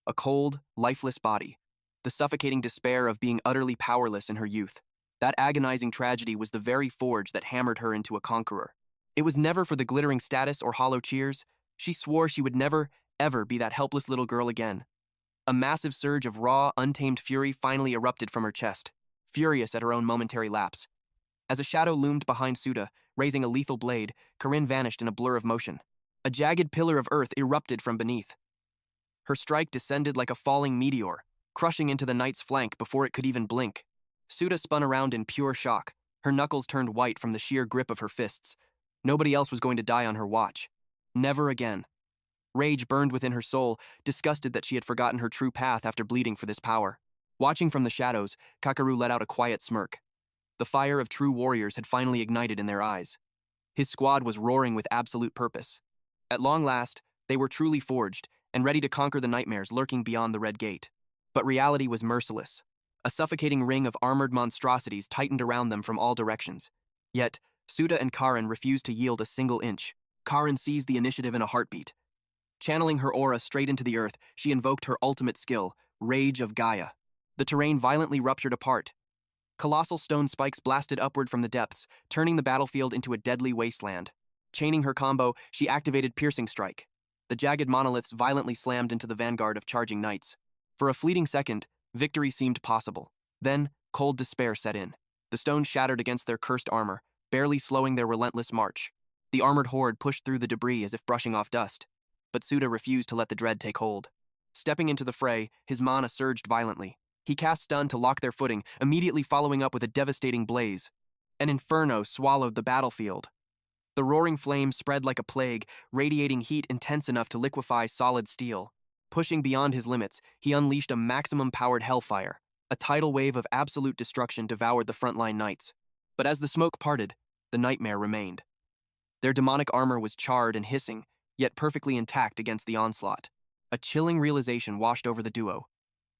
A cold, lifeless body. The suffocating despair of being utterly powerless in her youth. That agonizing tragedy was the very forge that hammered her into a conqueror. It was never for the glittering status or hollow cheers. She swore she would never, ever be that helpless little girl again. A massive surge of raw, untamed fury finally erupted from her chest, furious at her own momentary lapse. As a shadow loomed behind Suda, raising a lethal blade, Corinne vanished in a blur of motion. A jagged pillar of earth erupted from beneath. Her strike descended like a falling meteor, crushing into the knight's flank before it could even blink. Suda spun around in pure shock. Her knuckles turned white from the sheer grip of her fists. Nobody else was going to die on her watch. Never again. Rage burned within her soul, disgusted that she had forgotten her true path after bleeding for this power. Watching from the shadows, Kakaru let out a quiet smirk. The fire of true warriors had finally ignited in their eyes. His squad was roaring with absolute purpose. At long last, they were truly forged and ready to conquer the nightmares lurking beyond the Red Gate. But reality was merciless. A suffocating ring of armored monstrosities tightened around them from all directions. Yet, Suda and Karin refused to yield a single inch. Karin seized the initiative in a heartbeat. Channeling her aura straight into the earth, she invoked her ultimate skill, Rage of Gaia. The terrain violently ruptured apart. Colossal stone spikes blasted upward from the depths, turning the battlefield into a deadly wasteland. Chaining her combo, she activated Piercing Strike. The jagged monoliths violently slammed into the vanguard of charging knights. For a fleeting second, victory seemed possible. Then, cold despair set in. The stones shattered against their cursed armor, barely slowing their relentless march. The armored horde pushed through the debris as if brushing off dust. But Suda refused to let the dread take hold. Stepping into the fray, his mana surged violently. He cast Stun to lock their footing, immediately following up with a devastating blaze. An inferno swallowed the battlefield. The roaring flames spread like a plague, radiating heat intense enough to liquefy solid steel. Pushing beyond his limits, he unleashed a maximum-powered hellfire. A tidal wave of absolute destruction devoured the frontline knights. But as the smoke parted, the nightmare remained. Their demonic armor was charred and hissing, yet perfectly intact against the onslaught. A chilling realization washed over the duo.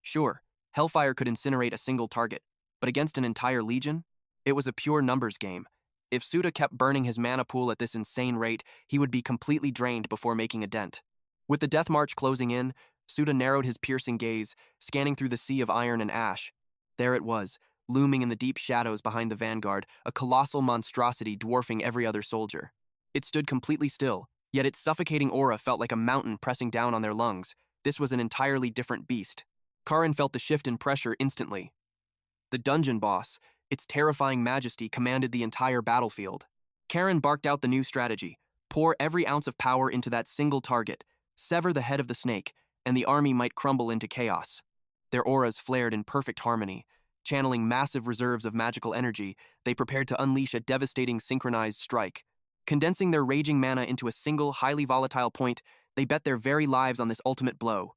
Sure, hellfire could incinerate a single target, but against an entire legion? It was a pure numbers game. If Suda kept burning his mana pool at this insane rate, he would be completely drained before making a dent. With the death march closing in, Suda narrowed his piercing gaze, scanning through the sea of iron and ash. There it was, looming in the deep shadows behind the vanguard, a colossal monstrosity dwarfing every other soldier. It stood completely still, yet its suffocating aura felt like a mountain pressing down on their lungs. This was an entirely different beast. Karin felt the shift in pressure instantly. The dungeon boss, its terrifying majesty, commanded the entire battlefield. Karin barked out the new strategy: pour every ounce of power into that single target, sever the head of the snake, and the army might crumble into chaos. Their auras flared in perfect harmony. Channeling massive reserves of magical energy, they prepared to unleash a devastating synchronized strike. Condensing their raging mana into a single, highly volatile point, they bet their very lives on this ultimate blow.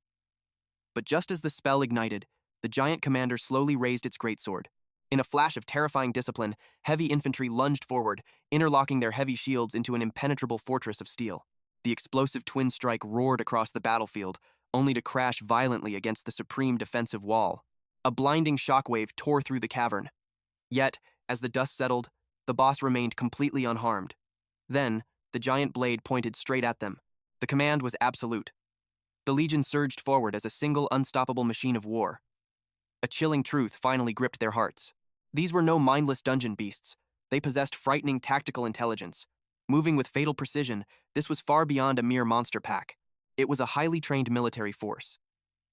But just as the spell ignited, the giant commander slowly raised its greatsword. In a flash of terrifying discipline, heavy infantry lunged forward, interlocking their heavy shields into an impenetrable fortress of steel. The explosive twin strike roared across the battlefield, only to crash violently against the supreme defensive wall. A blinding shockwave tore through the cavern. Yet, as the dust settled, the boss remained completely unharmed. Then, the giant blade pointed straight at them. The command was absolute. The Legion surged forward as a single unstoppable machine of war. A chilling truth finally gripped their hearts. These were no mindless dungeon beasts. They possessed frightening tactical intelligence. Moving with fatal precision, this was far beyond a mere monster pack. It was a highly trained military force.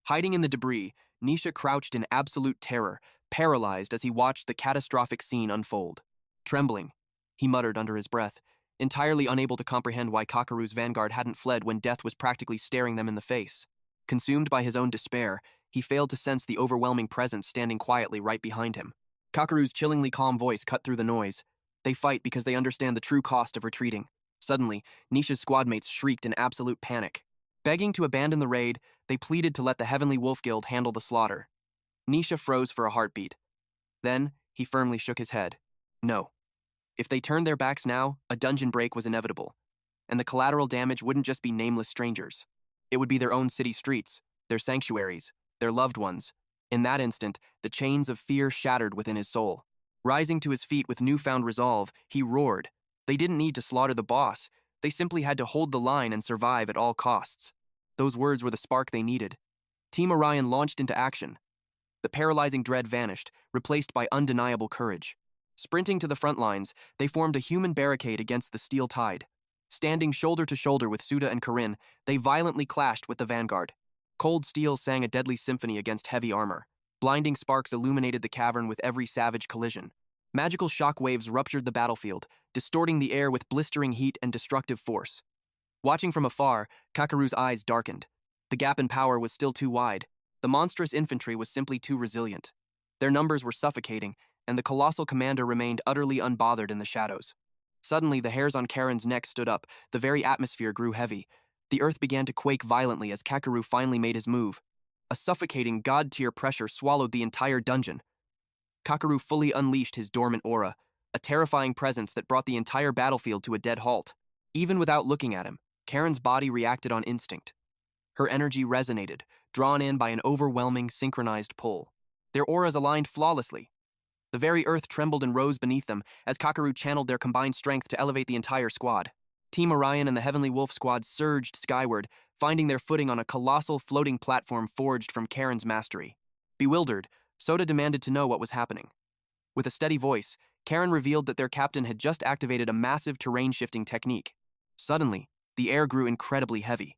Hiding in the debris, Nisha crouched in absolute terror, paralyzed as he watched the catastrophic scene unfold. Trembling, he muttered under his breath, entirely unable to comprehend why Kakeru's vanguard hadn't fled when death was practically staring them in the face. Consumed by his own despair, he failed to sense the overwhelming presence standing quietly right behind him. Kakeru's chillingly calm voice cut through the noise. They fight because they understand the true cost of retreating. Suddenly, Nisha's squadmates shrieked in absolute panic. Begging to abandon the raid, they pleaded to let the Heavenly Wolf Guild handle the slaughter. Nisha froze for a heartbeat. Then, he firmly shook his head. No. If they turned their backs now, a dungeon break was inevitable. And the collateral damage wouldn't just be nameless strangers. It would be their own city streets, their sanctuaries, their loved ones. In that instant, the chains of fear shattered within his soul. Rising to his feet with newfound resolve, he roared. They didn't need to slaughter the boss. They simply had to hold the line and survive at all costs. Those words were the spark they needed. Team Orion launched into action. The paralyzing dread vanished, replaced by undeniable courage. Sprinting to the front lines, they formed a human barricade against the steel tide. Standing shoulder to shoulder with Suda and Karin, they violently clashed with the vanguard. Cold steel sang a deadly symphony against heavy armor. Blinding sparks illuminated the cavern with every savage collision. Magical shock waves ruptured the battlefield, distorting the air with blistering heat and destructive force. Watching from afar, Kakeru's eyes darkened. The gap in power was still too wide. The monstrous infantry was simply too resilient. Their numbers were suffocating, and the colossal commander remained utterly unbothered in the shadows. Suddenly, the hairs on Karen's neck stood up. The very atmosphere grew heavy. The earth began to quake violently as Kakeru finally made his move. A suffocating god-tier pressure swallowed the entire dungeon. Kakeru fully unleashed his dormant aura, a terrifying presence that brought the entire battlefield to a dead halt. Even without looking at him, Karen's body reacted on instinct. Her energy resonated, drawn in by an overwhelming, synchronized pull. Their auras aligned flawlessly. The very earth trembled and rose beneath them as Kakeru channeled their combined strength to elevate the entire squad. Team Orion and the Heavenly Wolf squad surged skyward, finding their footing on a colossal floating platform forged from Karen's mastery. Bewildered, Soda demanded to know what was happening. With a steady voice, Karen revealed that their captain had just activated a massive terrain-shifting technique. Suddenly, the air grew incredibly heavy.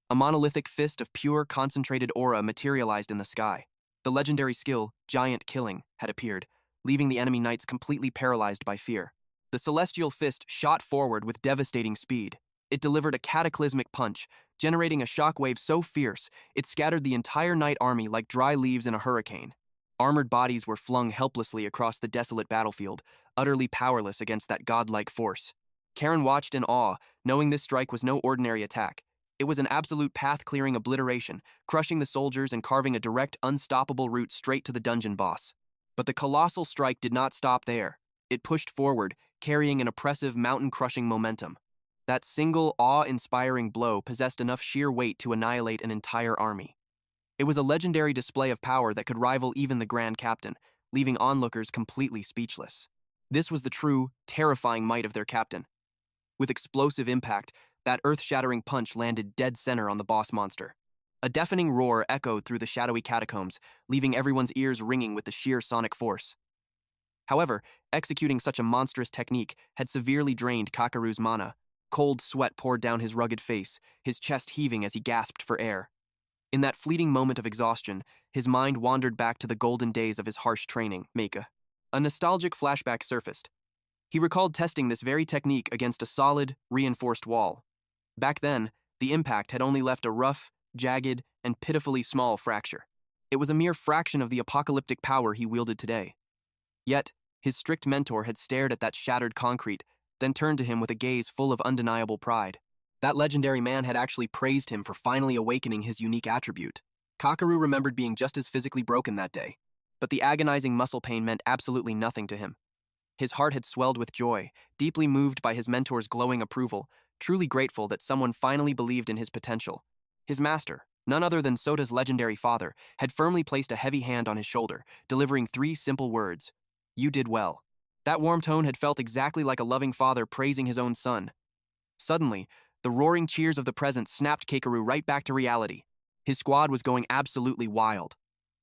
A monolithic fist of pure, concentrated aura materialized in the sky. The legendary skill, Giant Killing, had appeared, leaving the enemy knights completely paralyzed by fear. The celestial fist shot forward with devastating speed. It delivered a cataclysmic punch, generating a shockwave so fierce it scattered the entire knight army like dry leaves in a hurricane. Armored bodies were flung helplessly across the desolate battlefield, utterly powerless against that godlike force. Karen watched in awe, knowing this strike was no ordinary attack. It was an absolute path-clearing obliteration, crushing the soldiers and carving a direct, unstoppable route straight to the dungeon boss. But the colossal strike did not stop there. It pushed forward, carrying an oppressive, mountain-crushing momentum. That single, awe-inspiring blow possessed enough sheer weight to annihilate an entire army. It was a legendary display of power that could rival even the Grand Captain, leaving onlookers completely speechless. This was the true, terrifying might of their captain. With explosive impact, that earth-shattering punch landed dead center on the boss monster. A deafening roar echoed through the shadowy catacombs, leaving everyone's ears ringing with the sheer sonic force. However, executing such a monstrous technique had severely drained Kakeru's mana. Cold sweat poured down his rugged face, his chest heaving as he gasped for air. In that fleeting moment of exhaustion, his mind wandered back to the golden days of his harsh training, Meika. A nostalgic flashback surfaced. He recalled testing this very technique against a solid, reinforced wall. Back then, the impact had only left a rough, jagged, and pitifully small fracture. It was a mere fraction of the apocalyptic power he wielded today. Yet, his strict mentor had stared at that shattered concrete, then turned to him with a gaze full of undeniable pride. That legendary man had actually praised him for finally awakening his unique attribute. Kakeru remembered being just as physically broken that day, but the agonizing muscle pain meant absolutely nothing to him. His heart had swelled with joy, deeply moved by his mentor's glowing approval, truly grateful that someone finally believed in his potential. His master, none other than Soda's legendary father, had firmly placed a heavy hand on his shoulder, delivering 3 simple words. "You did well." That warm tone had felt exactly like a loving father praising his own son. Suddenly, the roaring cheers of the present snapped Kakeru right back to reality. His squad was going absolutely wild.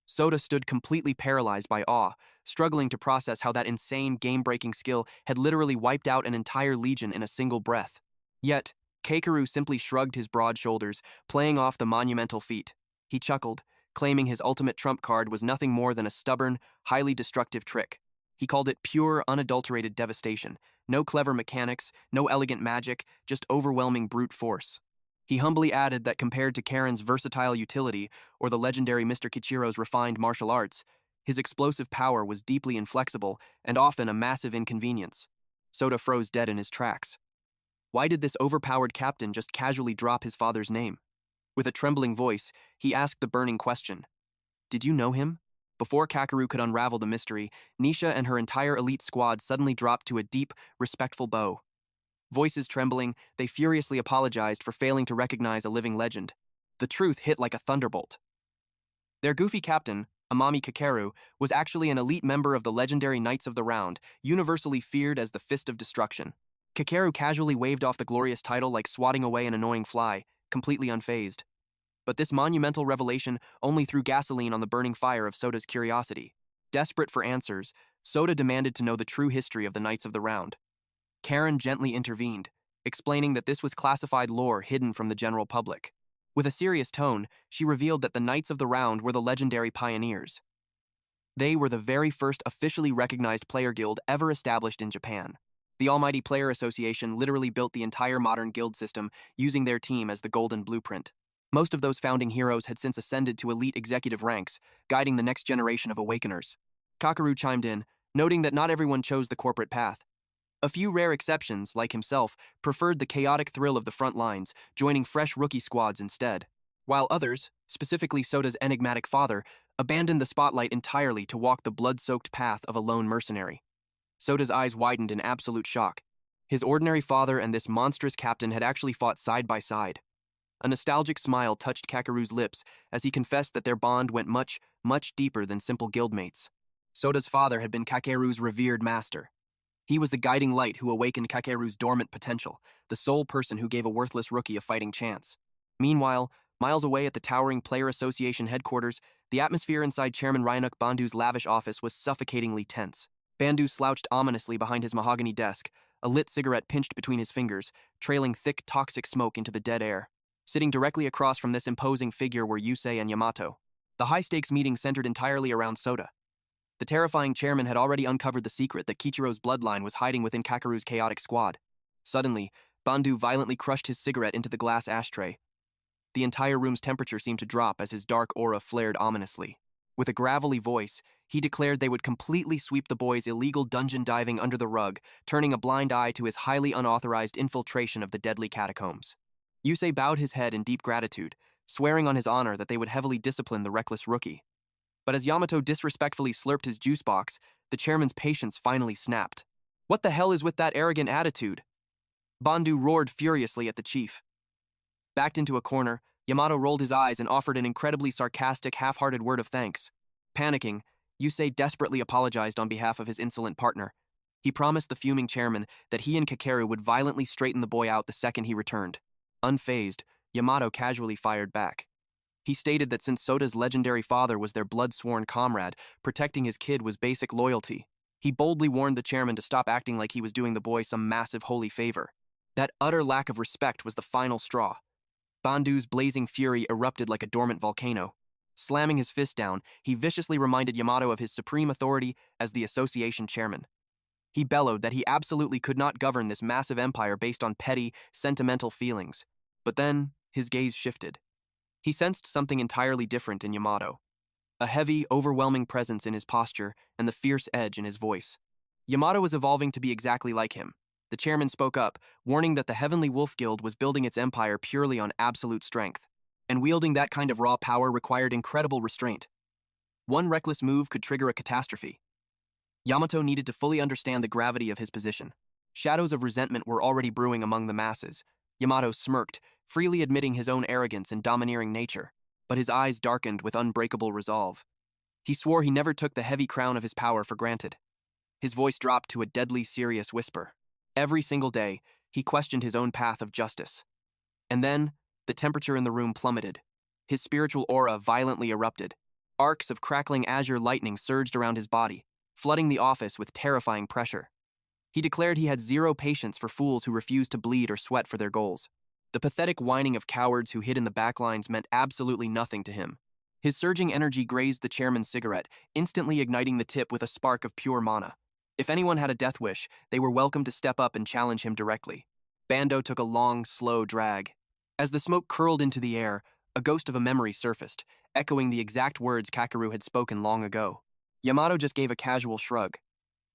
Soda stood completely paralyzed by awe, struggling to process how that insane game-breaking skill had literally wiped out an entire legion in a single breath. Yet, Kakeru simply shrugged his broad shoulders, playing off the monumental feat. He chuckled, claiming his ultimate trump card was nothing more than a stubborn, highly destructive trick. He called it pure, unadulterated devastation. No clever mechanics, no elegant magic, just overwhelming brute force. He humbly added that compared to Karen's versatile utility or the legendary Mr. Kichiro's refined martial arts, his explosive power was deeply inflexible and often a massive inconvenience. Soda froze dead in his tracks. Why did this overpowered captain just casually drop his father's name? With a trembling voice, he asked the burning question. Did you know him? Before Kakeru could unravel the mystery, Nisha and her entire elite squad suddenly dropped to a deep, respectful bow. Voices trembling, they furiously apologized for failing to recognize a living legend. The truth hit like a thunderbolt. Their goofy captain, Amami Kakeru, was actually an elite member of the legendary Knights of the Round, universally feared as the Fist of Destruction. Kakeru casually waved off the glorious title like swatting away an annoying fly, completely unfazed. But this monumental revelation only threw gasoline on the burning fire of Soda's curiosity. Desperate for answers, Soda demanded to know the true history of the Knights of the Round. Karen gently intervened, explaining that this was classified lore hidden from the general public. With a serious tone, she revealed that the Knights of the Round were the legendary pioneers. They were the very first officially recognized player guild ever established in Japan. The Almighty Player Association literally built the entire modern guild system, using their team as the golden blueprint. Most of those founding heroes had since ascended to elite executive ranks, guiding the next generation of awakeners. Kakeru chimed in, noting that not everyone chose the corporate path. A few rare exceptions, like himself, preferred the chaotic thrill of the front lines, joining fresh rookie squads instead. While others, specifically Soda's enigmatic father, abandoned the spotlight entirely to walk the blood-soaked path of a lone mercenary. Soda's eyes widened in absolute shock. His ordinary father and this monstrous captain had actually fought side by side. A nostalgic smile touched Kakeru's lips as he confessed that their bond went much, much deeper than simple guildmates. Soda's father had been Kakeru's revered master. He was the guiding light who awakened Kakeru's dormant potential, the sole person who gave a worthless rookie a fighting chance. Meanwhile, miles away at the towering Player Association headquarters, the atmosphere inside Chairman Ryanuk Bandu's lavish office was suffocatingly tense. Bandu slouched ominously behind his mahogany desk, a lit cigarette pinched between his fingers, trailing thick, toxic smoke into the dead air. Sitting directly across from this imposing figure were Yusei and Yamato. The high-stakes meeting centered entirely around Soda. The terrifying chairman had already uncovered the secret that Kichiro's bloodline was hiding within Kakeru's chaotic squad. Suddenly, Bandu violently crushed his cigarette into the glass ashtray. The entire room's temperature seemed to drop as his dark aura flared ominously. With a gravelly voice, he declared they would completely sweep the boy's illegal dungeon diving under the rug, turning a blind eye to his highly unauthorized infiltration of the deadly catacombs. Yusei bowed his head in deep gratitude, swearing on his honor that they would heavily discipline the reckless rookie. But as Yamato disrespectfully slurped his juice box, the chairman's patience finally snapped. What the hell is with that arrogant attitude? Bandu roared furiously at the chief. Backed into a corner, Yamato rolled his eyes and offered an incredibly sarcastic, half-hearted word of thanks. Panicking, Yusei desperately apologized on behalf of his insolent partner. He promised the fuming chairman that he and Kakeru would violently straighten the boy out the second he returned. Unfazed, Yamato casually fired back. He stated that since Soda's legendary father was their blood-sworn comrade, protecting his kid was basic loyalty. He boldly warned the chairman to stop acting like he was doing the boy some massive holy favor. That utter lack of respect was the final straw. Bandu's blazing fury erupted like a dormant volcano. Slamming his fist down, he viciously reminded Yamato of his supreme authority as the association chairman. He bellowed that he absolutely could not govern this massive empire based on petty, sentimental feelings. But then, his gaze shifted. He sensed something entirely different in Yamato. A heavy, overwhelming presence in his posture and the fierce edge in his voice. Yamato was evolving to be exactly like him. The chairman spoke up, warning that the Heavenly Wolf Guild was building its empire purely on absolute strength, and wielding that kind of raw power required incredible restraint. One reckless move could trigger a catastrophe. Yamato needed to fully understand the gravity of his position. Shadows of resentment were already brewing among the masses. Yamato smirked, freely admitting his own arrogance and domineering nature, but his eyes darkened with unbreakable resolve. He swore he never took the heavy crown of his power for granted. His voice dropped to a deadly serious whisper. Every single day, he questioned his own path of justice. And then, the temperature in the room plummeted. His spiritual aura violently erupted. Arcs of crackling azure lightning surged around his body, flooding the office with terrifying pressure. He declared he had zero patience for fools who refused to bleed or sweat for their goals. The pathetic whining of cowards who hid in the backlines meant absolutely nothing to him. His surging energy grazed the chairman's cigarette, instantly igniting the tip with a spark of pure mana. If anyone had a death wish, they were welcome to step up and challenge him directly. Bando took a long, slow drag. As the smoke curled into the air, a ghost of a memory surfaced, echoing the exact words Kakeru had spoken long ago. Yamato just gave a casual shrug.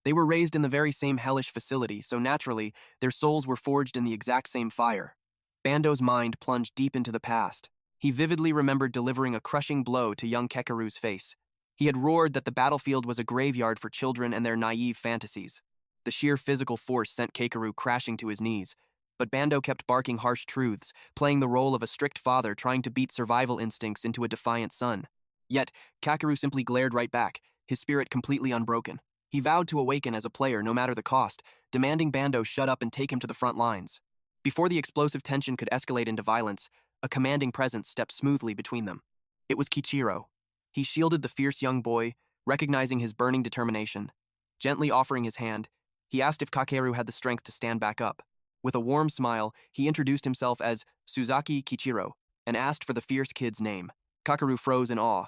They were raised in the very same hellish facility, so naturally, their souls were forged in the exact same fire. Bando's mind plunged deep into the past. He vividly remembered delivering a crushing blow to young Kekeru's face. He had roared that the battlefield was a graveyard for children and their naive fantasies. The sheer physical force sent Kekeru crashing to his knees, but Bando kept barking harsh truths, playing the role of a strict father trying to beat survival instincts into a defiant son. Yet, Kakeru simply glared right back, his spirit completely unbroken. He vowed to awaken as a player no matter the cost, demanding Bando shut up and take him to the front lines. Before the explosive tension could escalate into violence, a commanding presence stepped smoothly between them. It was Kichiro. He shielded the fierce young boy, recognizing his burning determination. Gently offering his hand, he asked if Kakeru had the strength to stand back up. With a warm smile, he introduced himself as Suzuki Kichiro and asked for the fierce kid's name. Kakeru froze in awe.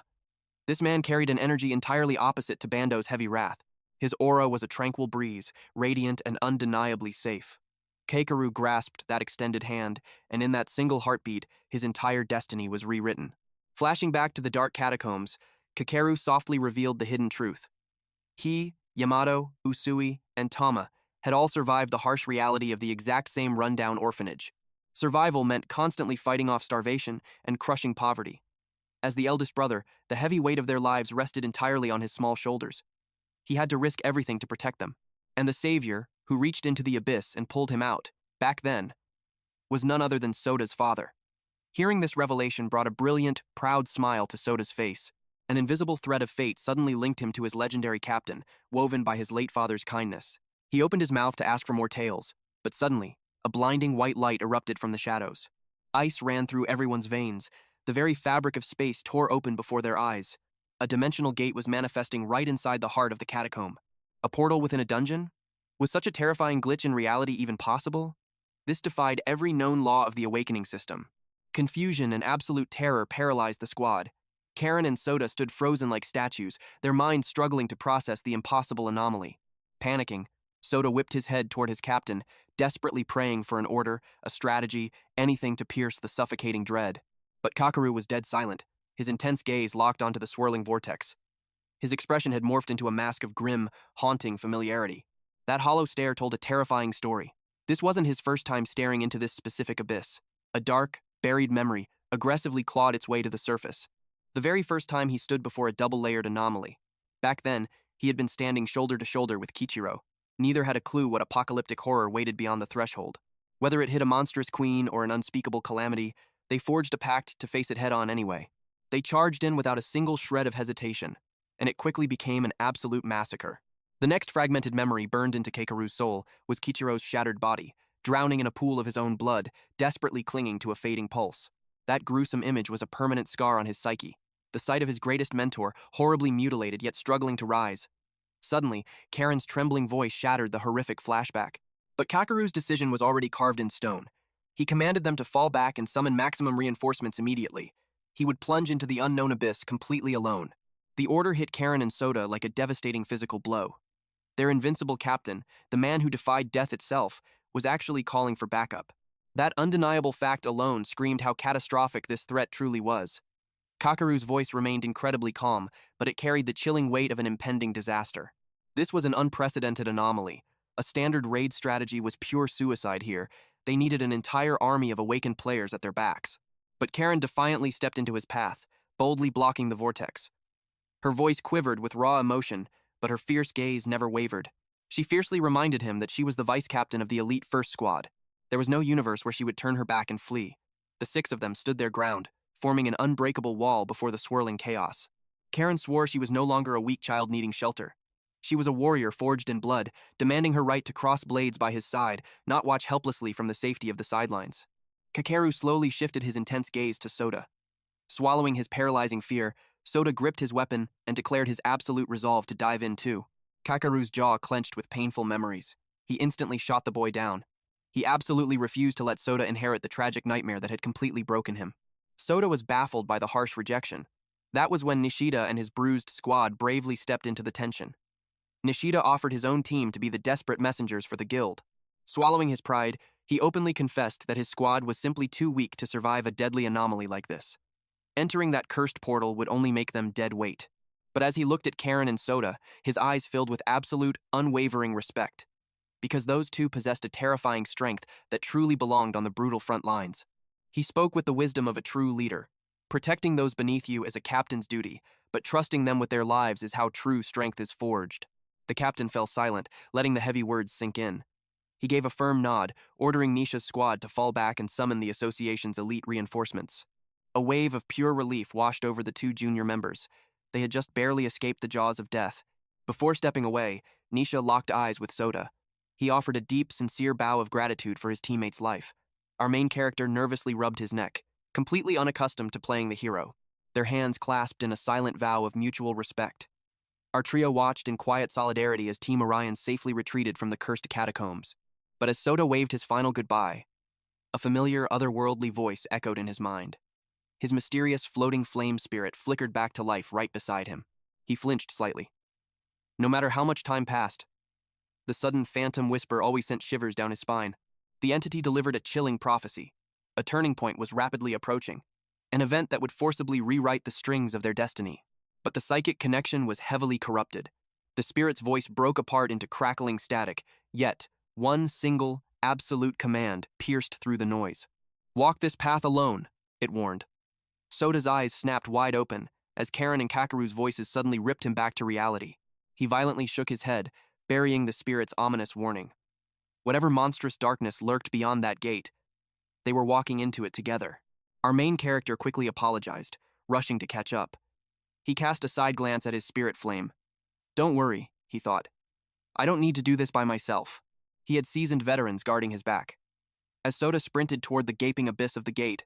This man carried an energy entirely opposite to Bando's heavy wrath. His aura was a tranquil breeze, radiant and undeniably safe. Kakeru grasped that extended hand, and in that single heartbeat, his entire destiny was rewritten. Flashing back to the dark catacombs, Kakeru softly revealed the hidden truth. He, Yamato, Usui, and Tama had all survived the harsh reality of the exact same rundown orphanage. Survival meant constantly fighting off starvation and crushing poverty. As the eldest brother, the heavy weight of their lives rested entirely on his small shoulders. He had to risk everything to protect them. And the savior, who reached into the abyss and pulled him out, back then, was none other than Soda's father. Hearing this revelation brought a brilliant, proud smile to Soda's face. An invisible thread of fate suddenly linked him to his legendary captain, woven by his late father's kindness. He opened his mouth to ask for more tales, but suddenly, a blinding white light erupted from the shadows. Ice ran through everyone's veins. The very fabric of space tore open before their eyes. A dimensional gate was manifesting right inside the heart of the catacomb. A portal within a dungeon? Was such a terrifying glitch in reality even possible? This defied every known law of the awakening system. Confusion and absolute terror paralyzed the squad. Karen and Soda stood frozen like statues, their minds struggling to process the impossible anomaly. Panicking, Soda whipped his head toward his captain, desperately praying for an order, a strategy, anything to pierce the suffocating dread. But Kakeru was dead silent, his intense gaze locked onto the swirling vortex. His expression had morphed into a mask of grim, haunting familiarity. That hollow stare told a terrifying story. This wasn't his first time staring into this specific abyss. A dark, buried memory aggressively clawed its way to the surface. The very first time he stood before a double-layered anomaly. Back then, he had been standing shoulder to shoulder with Kichiro. Neither had a clue what apocalyptic horror waited beyond the threshold. Whether it hit a monstrous queen or an unspeakable calamity, they forged a pact to face it head-on anyway. They charged in without a single shred of hesitation, and it quickly became an absolute massacre. The next fragmented memory burned into Keikaru's soul was Kichiro's shattered body, drowning in a pool of his own blood, desperately clinging to a fading pulse. That gruesome image was a permanent scar on his psyche, the sight of his greatest mentor, horribly mutilated yet struggling to rise. Suddenly, Karen's trembling voice shattered the horrific flashback. But Kakeru's decision was already carved in stone. He commanded them to fall back and summon maximum reinforcements immediately. He would plunge into the unknown abyss completely alone. The order hit Karen and Soda like a devastating physical blow. Their invincible captain, the man who defied death itself, was actually calling for backup. That undeniable fact alone screamed how catastrophic this threat truly was. Kakeru's voice remained incredibly calm, but it carried the chilling weight of an impending disaster. This was an unprecedented anomaly. A standard raid strategy was pure suicide here. They needed an entire army of awakened players at their backs. But Karen defiantly stepped into his path, boldly blocking the vortex. Her voice quivered with raw emotion, but her fierce gaze never wavered. She fiercely reminded him that she was the vice-captain of the elite first squad. There was no universe where she would turn her back and flee. The six of them stood their ground, forming an unbreakable wall before the swirling chaos. Karen swore she was no longer a weak child needing shelter. She was a warrior forged in blood, demanding her right to cross blades by his side, not watch helplessly from the safety of the sidelines. Kakeru slowly shifted his intense gaze to Soda. Swallowing his paralyzing fear, Soda gripped his weapon and declared his absolute resolve to dive in too. Kakeru's jaw clenched with painful memories. He instantly shot the boy down. He absolutely refused to let Soda inherit the tragic nightmare that had completely broken him. Soda was baffled by the harsh rejection. That was when Nishida and his bruised squad bravely stepped into the tension. Nishida offered his own team to be the desperate messengers for the guild. Swallowing his pride, he openly confessed that his squad was simply too weak to survive a deadly anomaly like this. Entering that cursed portal would only make them dead weight. But as he looked at Karen and Soda, his eyes filled with absolute, unwavering respect. Because those two possessed a terrifying strength that truly belonged on the brutal front lines. He spoke with the wisdom of a true leader. Protecting those beneath you is a captain's duty, but trusting them with their lives is how true strength is forged. The captain fell silent, letting the heavy words sink in. He gave a firm nod, ordering Nisha's squad to fall back and summon the association's elite reinforcements. A wave of pure relief washed over the two junior members. They had just barely escaped the jaws of death. Before stepping away, Nisha locked eyes with Soda. He offered a deep, sincere bow of gratitude for his teammate's life. Our main character nervously rubbed his neck, completely unaccustomed to playing the hero. Their hands clasped in a silent vow of mutual respect. Our trio watched in quiet solidarity as Team Orion safely retreated from the cursed catacombs. But as Soda waved his final goodbye, a familiar, otherworldly voice echoed in his mind. His mysterious floating flame spirit flickered back to life right beside him. He flinched slightly. No matter how much time passed, the sudden phantom whisper always sent shivers down his spine. The entity delivered a chilling prophecy. A turning point was rapidly approaching, an event that would forcibly rewrite the strings of their destiny. But the psychic connection was heavily corrupted. The spirit's voice broke apart into crackling static, yet one single, absolute command pierced through the noise. "Walk this path alone," it warned. Soda's eyes snapped wide open as Karen and Kakeru's voices suddenly ripped him back to reality. He violently shook his head, burying the spirit's ominous warning. Whatever monstrous darkness lurked beyond that gate, they were walking into it together. Our main character quickly apologized, rushing to catch up. He cast a side glance at his spirit flame. "Don't worry," he thought. "I don't need to do this by myself." He had seasoned veterans guarding his back. As Soda sprinted toward the gaping abyss of the gate,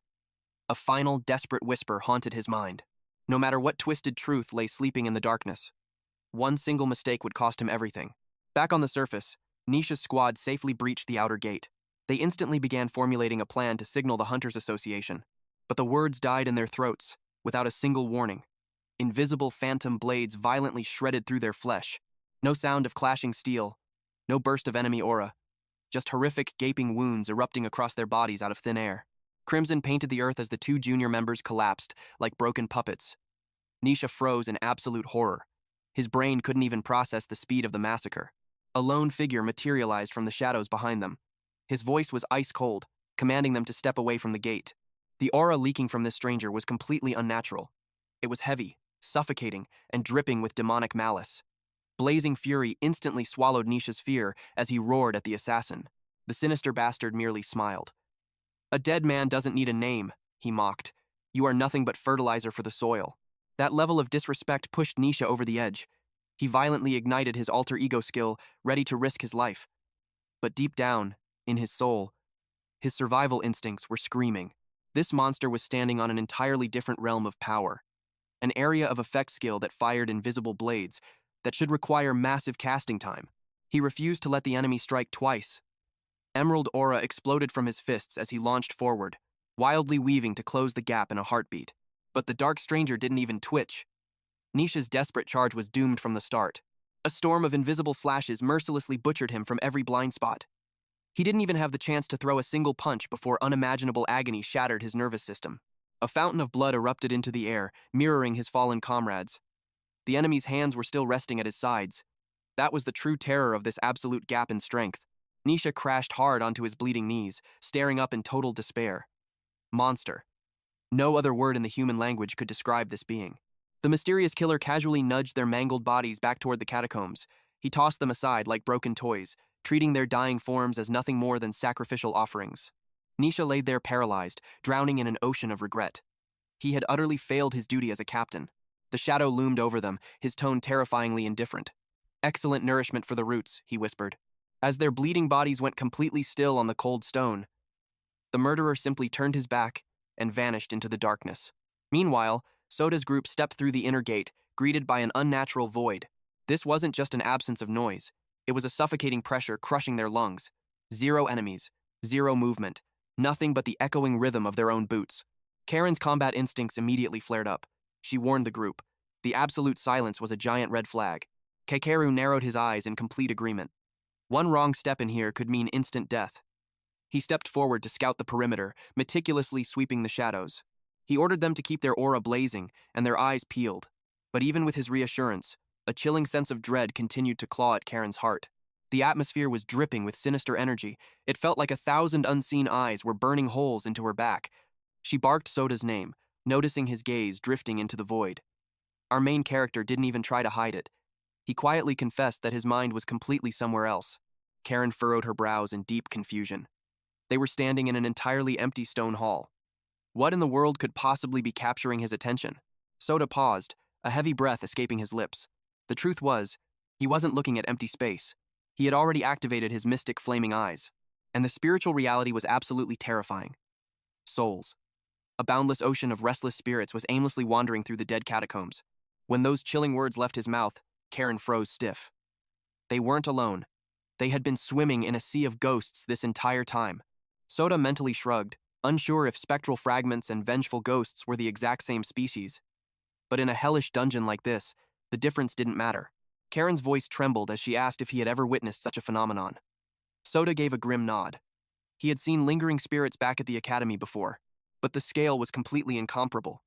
a final, desperate whisper haunted his mind. No matter what twisted truth lay sleeping in the darkness, one single mistake would cost him everything. Back on the surface, Nisha's squad safely breached the outer gate. They instantly began formulating a plan to signal the Hunters Association. But the words died in their throats, without a single warning. Invisible phantom blades violently shredded through their flesh. No sound of clashing steel, no burst of enemy aura, just horrific, gaping wounds erupting across their bodies out of thin air. Crimson painted the earth as the two junior members collapsed, like broken puppets. Nisha froze in absolute horror. His brain couldn't even process the speed of the massacre. A lone figure materialized from the shadows behind them. His voice was ice cold, commanding them to step away from the gate. The aura leaking from this stranger was completely unnatural. It was heavy, suffocating, and dripping with demonic malice. Blazing fury instantly swallowed Nisha's fear as he roared at the assassin. The sinister bastard merely smiled. "A dead man doesn't need a name," he mocked. "You are nothing but fertilizer for the soil." That level of disrespect pushed Nisha over the edge. He violently ignited his alter ego skill, ready to risk his life. But deep down, in his soul, his survival instincts were screaming. This monster was standing on an entirely different realm of power, an area of effect skill that fired invisible blades that should require massive casting time. He refused to let the enemy strike twice. Emerald aura exploded from his fists as he launched forward, wildly weaving to close the gap in a heartbeat. But the dark stranger didn't even twitch. Nisha's desperate charge was doomed from the start. A storm of invisible slashes mercilessly butchered him from every blind spot. He didn't even have the chance to throw a single punch before unimaginable agony shattered his nervous system. A fountain of blood erupted into the air, mirroring his fallen comrades. The enemy's hands were still resting at his sides. That was the true terror of this absolute gap in strength. Nisha crashed hard onto his bleeding knees, staring up in total despair. Monster. No other word in the human language could describe this being. The mysterious killer casually nudged their mangled bodies back toward the catacombs. He tossed them aside like broken toys, treating their dying forms as nothing more than sacrificial offerings. Nisha laid there paralyzed, drowning in an ocean of regret. He had utterly failed his duty as a captain. The shadow loomed over them, his tone terrifyingly indifferent. "Excellent nourishment for the roots," he whispered. As their bleeding bodies went completely still on the cold stone, the murderer simply turned his back and vanished into the darkness. Meanwhile, Soda's group stepped through the inner gate, greeted by an unnatural void. This wasn't just an absence of noise. It was a suffocating pressure crushing their lungs. Zero enemies, zero movement, nothing but the echoing rhythm of their own boots. Karen's combat instincts immediately flared up. She warned the group. The absolute silence was a giant red flag. Kekeru narrowed his eyes in complete agreement. One wrong step in here could mean instant death. He stepped forward to scout the perimeter, meticulously sweeping the shadows. He ordered them to keep their aura blazing and their eyes peeled. But even with his reassurance, a chilling sense of dread continued to claw at Karen's heart. The atmosphere was dripping with sinister energy. It felt like 1,000 unseen eyes were burning holes into her back. She barked Soda's name, noticing his gaze drifting into the void. Our main character didn't even try to hide it. He quietly confessed that his mind was completely somewhere else. Karen furrowed her brows in deep confusion. They were standing in an entirely empty stone hall. What in the world could possibly be capturing his attention? Soda paused, a heavy breath escaping his lips. The truth was, he wasn't looking at empty space. He had already activated his mystic flaming eyes. And the spiritual reality was absolutely terrifying. Souls. A boundless ocean of restless spirits was aimlessly wandering through the dead catacombs. When those chilling words left his mouth, Karen froze stiff. They weren't alone. They had been swimming in a sea of ghosts this entire time. Soda mentally shrugged, unsure if spectral fragments and vengeful ghosts were the exact same species. But in a hellish dungeon like this, the difference didn't matter. Karen's voice trembled as she asked if he had ever witnessed such a phenomenon. Soda gave a grim nod. He had seen lingering spirits back at the academy before, but the scale was completely incomparable.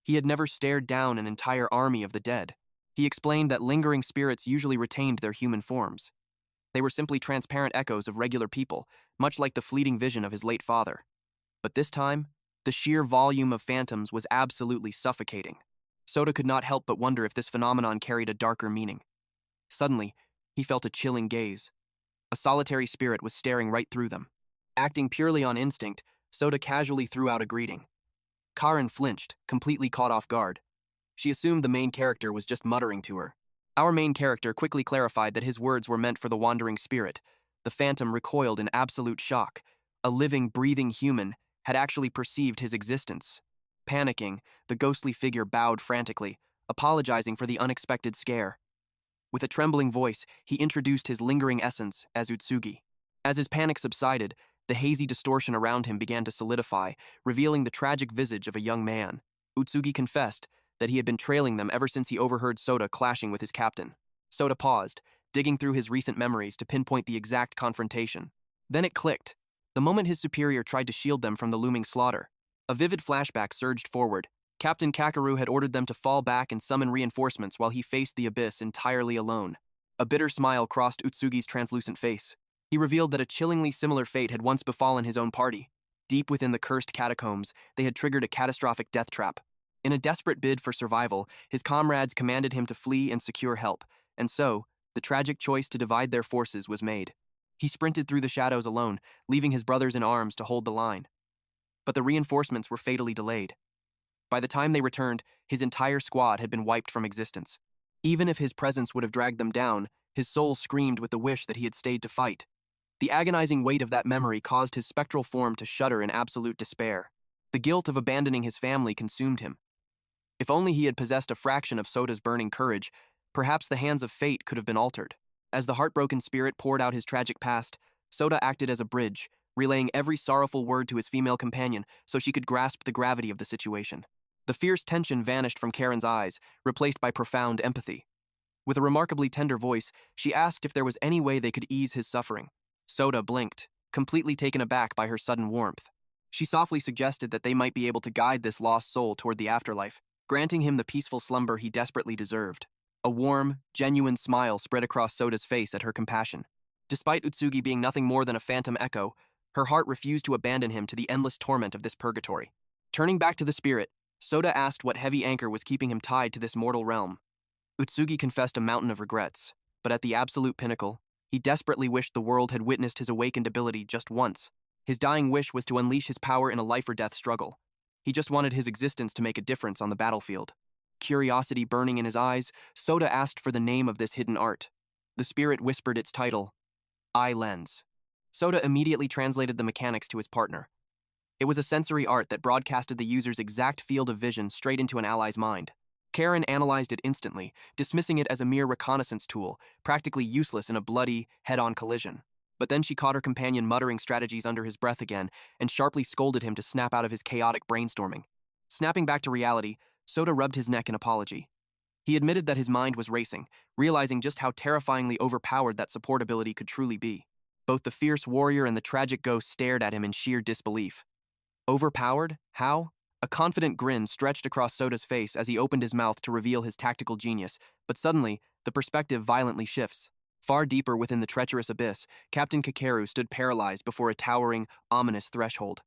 He had never stared down an entire army of the dead. He explained that lingering spirits usually retained their human forms. They were simply transparent echoes of regular people, much like the fleeting vision of his late father. But this time, the sheer volume of phantoms was absolutely suffocating. Soda could not help but wonder if this phenomenon carried a darker meaning. Suddenly, he felt a chilling gaze. A solitary spirit was staring right through them. Acting purely on instinct, Soda casually threw out a greeting. Karen flinched, completely caught off guard. She assumed the main character was just muttering to her. Our main character quickly clarified that his words were meant for the wandering spirit. The phantom recoiled in absolute shock. A living, breathing human had actually perceived his existence. Panicking, the ghostly figure bowed frantically, apologizing for the unexpected scare. With a trembling voice, he introduced his lingering essence as Utsugi. As his panic subsided, the hazy distortion around him began to solidify, revealing the tragic visage of a young man. Utsugi confessed that he had been trailing them ever since he overheard Soda clashing with his captain. Soda paused, digging through his recent memories to pinpoint the exact confrontation. Then it clicked. The moment his superior tried to shield them from the looming slaughter, a vivid flashback surged forward. Captain Kakeru had ordered them to fall back and summon reinforcements while he faced the abyss entirely alone. A bitter smile crossed Utsugi's translucent face. He revealed that a chillingly similar fate had once befallen his own party. Deep within the cursed catacombs, they had triggered a catastrophic death trap. In a desperate bid for survival, his comrades commanded him to flee and secure help, and so, the tragic choice to divide their forces was made. He sprinted through the shadows alone, leaving his brothers in arms to hold the line. But the reinforcements were fatally delayed. By the time they returned, his entire squad had been wiped from existence. Even if his presence would have dragged them down, his soul screamed with the wish that he had stayed to fight. The agonizing weight of that memory caused his spectral form to shudder in absolute despair. The guilt of abandoning his family consumed him. If only he had possessed a fraction of Soda's burning courage, perhaps the hands of fate could have been altered. As the heartbroken spirit poured out his tragic past, Soda acted as a bridge, relaying every sorrowful word to his female companion so she could grasp the gravity of the situation. The fierce tension vanished from Karen's eyes, replaced by profound empathy. With a remarkably tender voice, she asked if there was any way they could ease his suffering. Soda blinked, completely taken aback by her sudden warmth. She softly suggested that they might be able to guide this lost soul toward the afterlife, granting him the peaceful slumber he desperately deserved. A warm, genuine smile spread across Soda's face at her compassion. Despite Utsugi being nothing more than a phantom echo, her heart refused to abandon him to the endless torment of this purgatory. Turning back to the spirit, Soda asked what heavy anchor was keeping him tied to this mortal realm. Utsugi confessed a mountain of regrets, but at the absolute pinnacle, he desperately wished the world had witnessed his awakened ability just once. His dying wish was to unleash his power in a life-or-death struggle. He just wanted his existence to make a difference on the battlefield. Curiosity burning in his eyes, Soda asked for the name of this hidden art. The spirit whispered its title, Eye Lens. Soda immediately translated the mechanics to his partner. It was a sensory art that broadcasted the user's exact field of vision straight into an ally's mind. Karen analyzed it instantly, dismissing it as a mere reconnaissance tool, practically useless in a bloody, head-on collision. But then she caught her companion muttering strategies under his breath again and sharply scolded him to snap out of his chaotic brainstorming. Snapping back to reality, Soda rubbed his neck in apology. He admitted that his mind was racing, realizing just how terrifyingly overpowered that support ability could truly be. Both the fierce warrior and the tragic ghost stared at him in sheer disbelief. Overpowered? How? A confident grin stretched across Soda's face as he opened his mouth to reveal his tactical genius, but suddenly, the perspective violently shifts. Far deeper within the treacherous abyss, Captain Kakeru stood paralyzed before a towering, ominous threshold.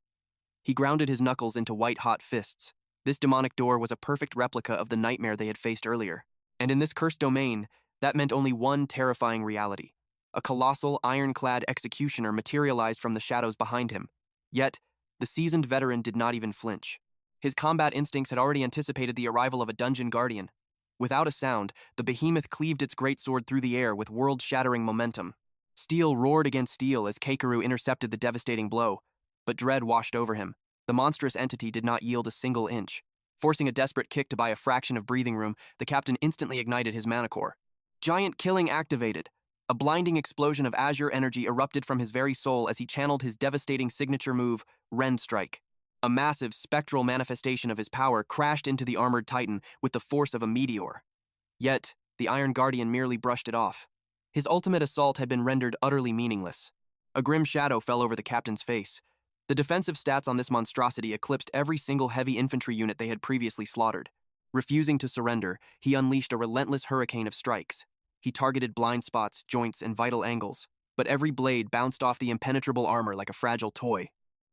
He grounded his knuckles into white-hot fists. This demonic door was a perfect replica of the nightmare they had faced earlier. And in this cursed domain, that meant only one terrifying reality. A colossal, ironclad executioner materialized from the shadows behind him. Yet, the seasoned veteran did not even flinch. His combat instincts had already anticipated the arrival of a dungeon guardian. Without a sound, the behemoth cleaved its greatsword through the air with world-shattering momentum. Steel roared against steel as Kakeru intercepted the devastating blow, but dread washed over him. The monstrous entity did not yield a single inch. Forcing a desperate kick to buy a fraction of breathing room, the captain instantly ignited his mana core. Giant killing activated. A blinding explosion of azure energy erupted from his very soul as he channeled his devastating signature move, Rend Strike. A massive, spectral manifestation of his power crashed into the armored titan with the force of a meteor. Yet, the Iron Guardian merely brushed it off. His ultimate assault had been rendered utterly meaningless. A grim shadow fell over the captain's face. The defensive stats on this monstrosity eclipsed every single heavy infantry unit they had previously slaughtered. Refusing to surrender, he unleashed a relentless hurricane of strikes. He targeted blind spots, joints, and vital angles, but every blade bounced off the impenetrable armor like a fragile toy.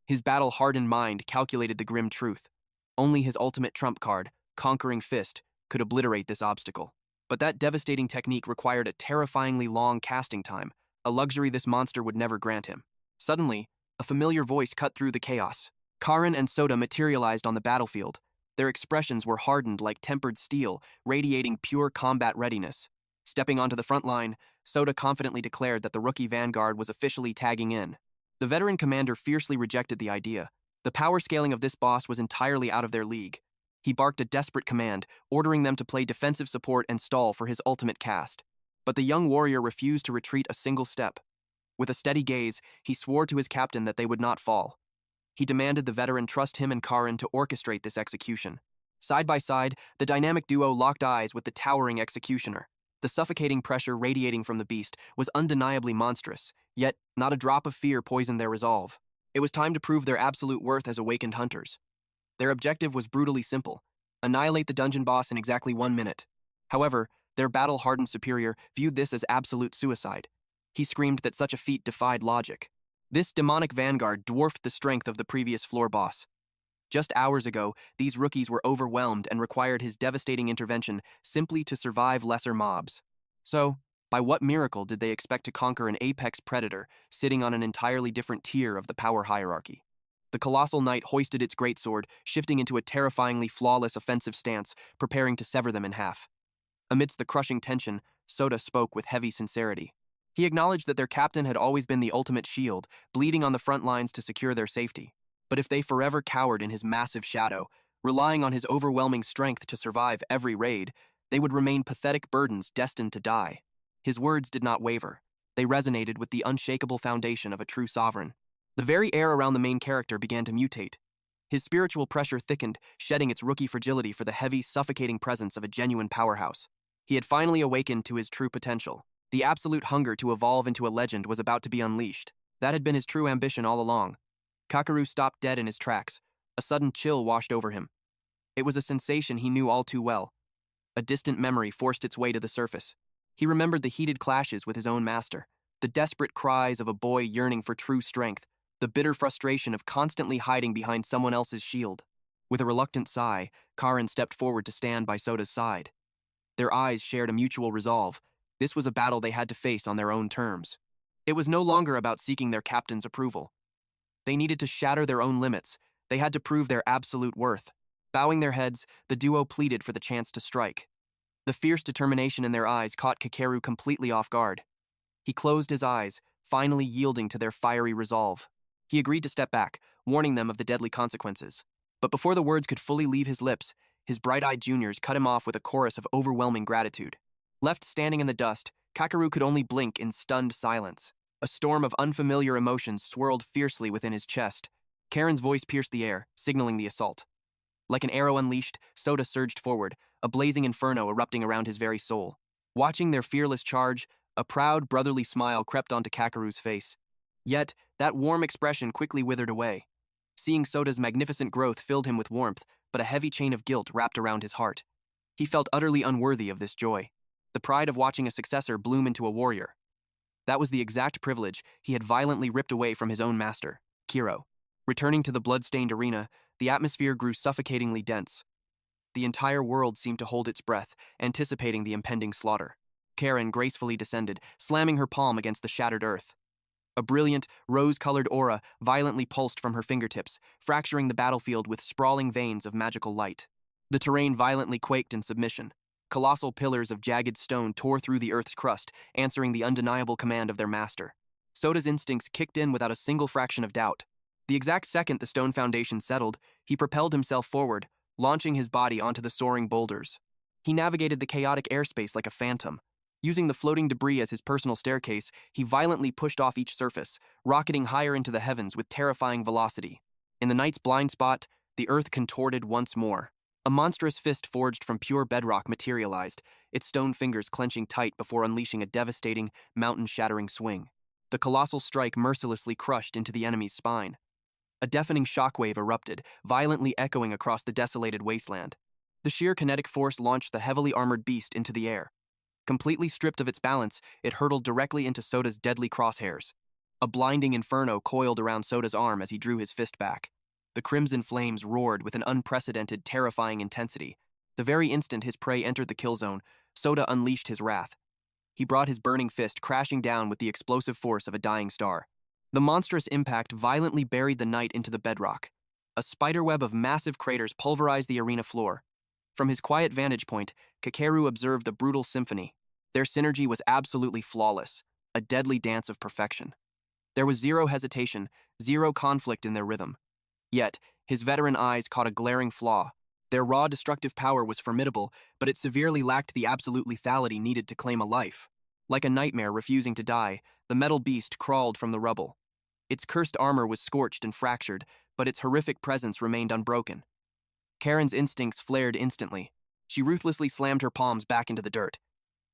His battle-hardened mind calculated the grim truth. Only his ultimate trump card, Conquering Fist, could obliterate this obstacle. But that devastating technique required a terrifyingly long casting time, a luxury this monster would never grant him. Suddenly, a familiar voice cut through the chaos. Karen and Soda materialized on the battlefield. Their expressions were hardened like tempered steel, radiating pure combat readiness. Stepping onto the front line, Soda confidently declared that the rookie vanguard was officially tagging in. The veteran commander fiercely rejected the idea. The power scaling of this boss was entirely out of their league. He barked a desperate command, ordering them to play defensive support and stall for his ultimate cast. But the young warrior refused to retreat a single step. With a steady gaze, he swore to his captain that they would not fall. He demanded the veteran trust him and Karen to orchestrate this execution. Side by side, the dynamic duo locked eyes with the towering executioner. The suffocating pressure radiating from the beast was undeniably monstrous, yet not a drop of fear poisoned their resolve. It was time to prove their absolute worth as awakened hunters. Their objective was brutally simple: annihilate the dungeon boss in exactly 1 minute. However, their battle-hardened superior viewed this as absolute suicide. He screamed that such a feat defied logic. This demonic vanguard dwarfed the strength of the previous floor boss. Just hours ago, these rookies were overwhelmed and required his devastating intervention simply to survive lesser mobs. So, by what miracle did they expect to conquer an apex predator sitting on an entirely different tier of the power hierarchy? The colossal knight hoisted its greatsword, shifting into a terrifyingly flawless offensive stance, preparing to sever them in half. Amidst the crushing tension, Soda spoke with heavy sincerity. He acknowledged that their captain had always been the ultimate shield, bleeding on the front lines to secure their safety. But if they forever cowered in his massive shadow, relying on his overwhelming strength to survive every raid, they would remain pathetic burdens destined to die. His words did not waver. They resonated with the unshakable foundation of a true sovereign. The very air around the main character began to mutate. His spiritual pressure thickened, shedding its rookie fragility for the heavy, suffocating presence of a genuine powerhouse. He had finally awakened to his true potential. The absolute hunger to evolve into a legend was about to be unleashed. That had been his true ambition all along. Kakeru stopped dead in his tracks. A sudden chill washed over him. It was a sensation he knew all too well. A distant memory forced its way to the surface. He remembered the heated clashes with his own master, the desperate cries of a boy yearning for true strength, the bitter frustration of constantly hiding behind someone else's shield. With a reluctant sigh, Karin stepped forward to stand by Soda's side. Their eyes shared a mutual resolve. This was a battle they had to face on their own terms. It was no longer about seeking their captain's approval. They needed to shatter their own limits. They had to prove their absolute worth. Bowing their heads, the duo pleaded for the chance to strike. The fierce determination in their eyes caught Kakeru completely off guard. He closed his eyes, finally yielding to their fiery resolve. He agreed to step back, warning them of the deadly consequences. But before the words could fully leave his lips, his bright-eyed juniors cut him off with a chorus of overwhelming gratitude. Left standing in the dust, Kakeru could only blink in stunned silence. A storm of unfamiliar emotions swirled fiercely within his chest. Karen's voice pierced the air, signaling the assault. Like an arrow unleashed, Soda surged forward, a blazing inferno erupting around his very soul. Watching their fearless charge, a proud, brotherly smile crept onto Kakeru's face. Yet, that warm expression quickly withered away. Seeing Soda's magnificent growth filled him with warmth, but a heavy chain of guilt wrapped around his heart. He felt utterly unworthy of this joy. The pride of watching a successor bloom into a warrior. That was the exact privilege he had violently ripped away from his own master, Kiro. Returning to the blood-stained arena, the atmosphere grew suffocatingly dense. The entire world seemed to hold its breath, anticipating the impending slaughter. Karen gracefully descended, slamming her palm against the shattered earth. A brilliant, rose-colored aura violently pulsed from her fingertips, fracturing the battlefield with sprawling veins of magical light. The terrain violently quaked in submission. Colossal pillars of jagged stone tore through the earth's crust, answering the undeniable command of their master. Soda's instincts kicked in without a single fraction of doubt. The exact second the stone foundation settled, he propelled himself forward, launching his body onto the soaring boulders. He navigated the chaotic airspace like a phantom. Using the floating debris as his personal staircase, he violently pushed off each surface, rocketing higher into the heavens with terrifying velocity. In the night's blind spot, the earth contorted once more. A monstrous fist forged from pure bedrock materialized, its stone fingers clenching tight before unleashing a devastating, mountain-shattering swing. The colossal strike mercilessly crushed into the enemy's spine. A deafening shockwave erupted, violently echoing across the desolated wasteland. The sheer kinetic force launched the heavily armored beast into the air. Completely stripped of its balance, it hurtled directly into Soda's deadly crosshairs. A blinding inferno coiled around Soda's arm as he drew his fist back. The crimson flames roared with an unprecedented, terrifying intensity. The very instant his prey entered the kill zone, Soda unleashed his wrath. He brought his burning fist crashing down with the explosive force of a dying star. The monstrous impact violently buried the knight into the bedrock. A spiderweb of massive craters pulverized the arena floor. From his quiet vantage point, Kakeru observed a brutal symphony. Their synergy was absolutely flawless, a deadly dance of perfection. There was zero hesitation, zero conflict in their rhythm. Yet, his veteran eyes caught a glaring flaw. Their raw destructive power was formidable, but it severely lacked the absolute lethality needed to claim a life. Like a nightmare refusing to die, the metal beast crawled from the rubble. Its cursed armor was scorched and fractured, but its horrific presence remained unbroken. Karen's instincts flared instantly. She ruthlessly slammed her palms back into the dirt.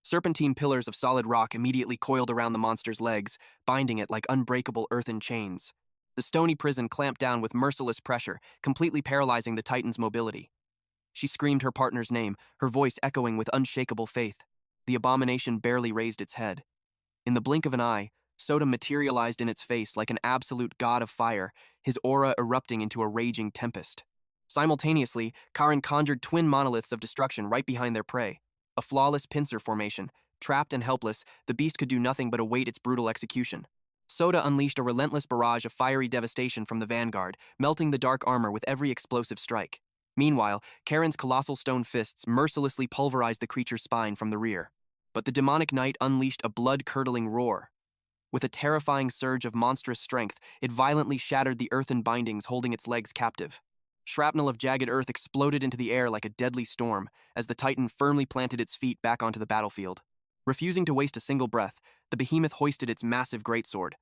Serpentine pillars of solid rock immediately coiled around the monster's legs, binding it like unbreakable earthen chains. The stony prison clamped down with merciless pressure, completely paralyzing the Titan's mobility. She screamed her partner's name, her voice echoing with unshakable faith. The abomination barely raised its head. In the blink of an eye, Soda materialized in its face like an absolute god of fire, his aura erupting into a raging tempest. Simultaneously, Karen conjured twin monoliths of destruction right behind their prey. A flawless pincer formation. Trapped and helpless, the beast could do nothing but await its brutal execution. Soda unleashed a relentless barrage of fiery devastation from the vanguard, melting the dark armor with every explosive strike. Meanwhile, Karen's colossal stone fists mercilessly pulverized the creature's spine from the rear. But the demonic knight unleashed a blood-curdling roar. With a terrifying surge of monstrous strength, it violently shattered the earthen bindings holding its legs captive. Shrapnel of jagged earth exploded into the air like a deadly storm as the titan firmly planted its feet back onto the battlefield. Refusing to waste a single breath, the behemoth hoisted its massive greatsword.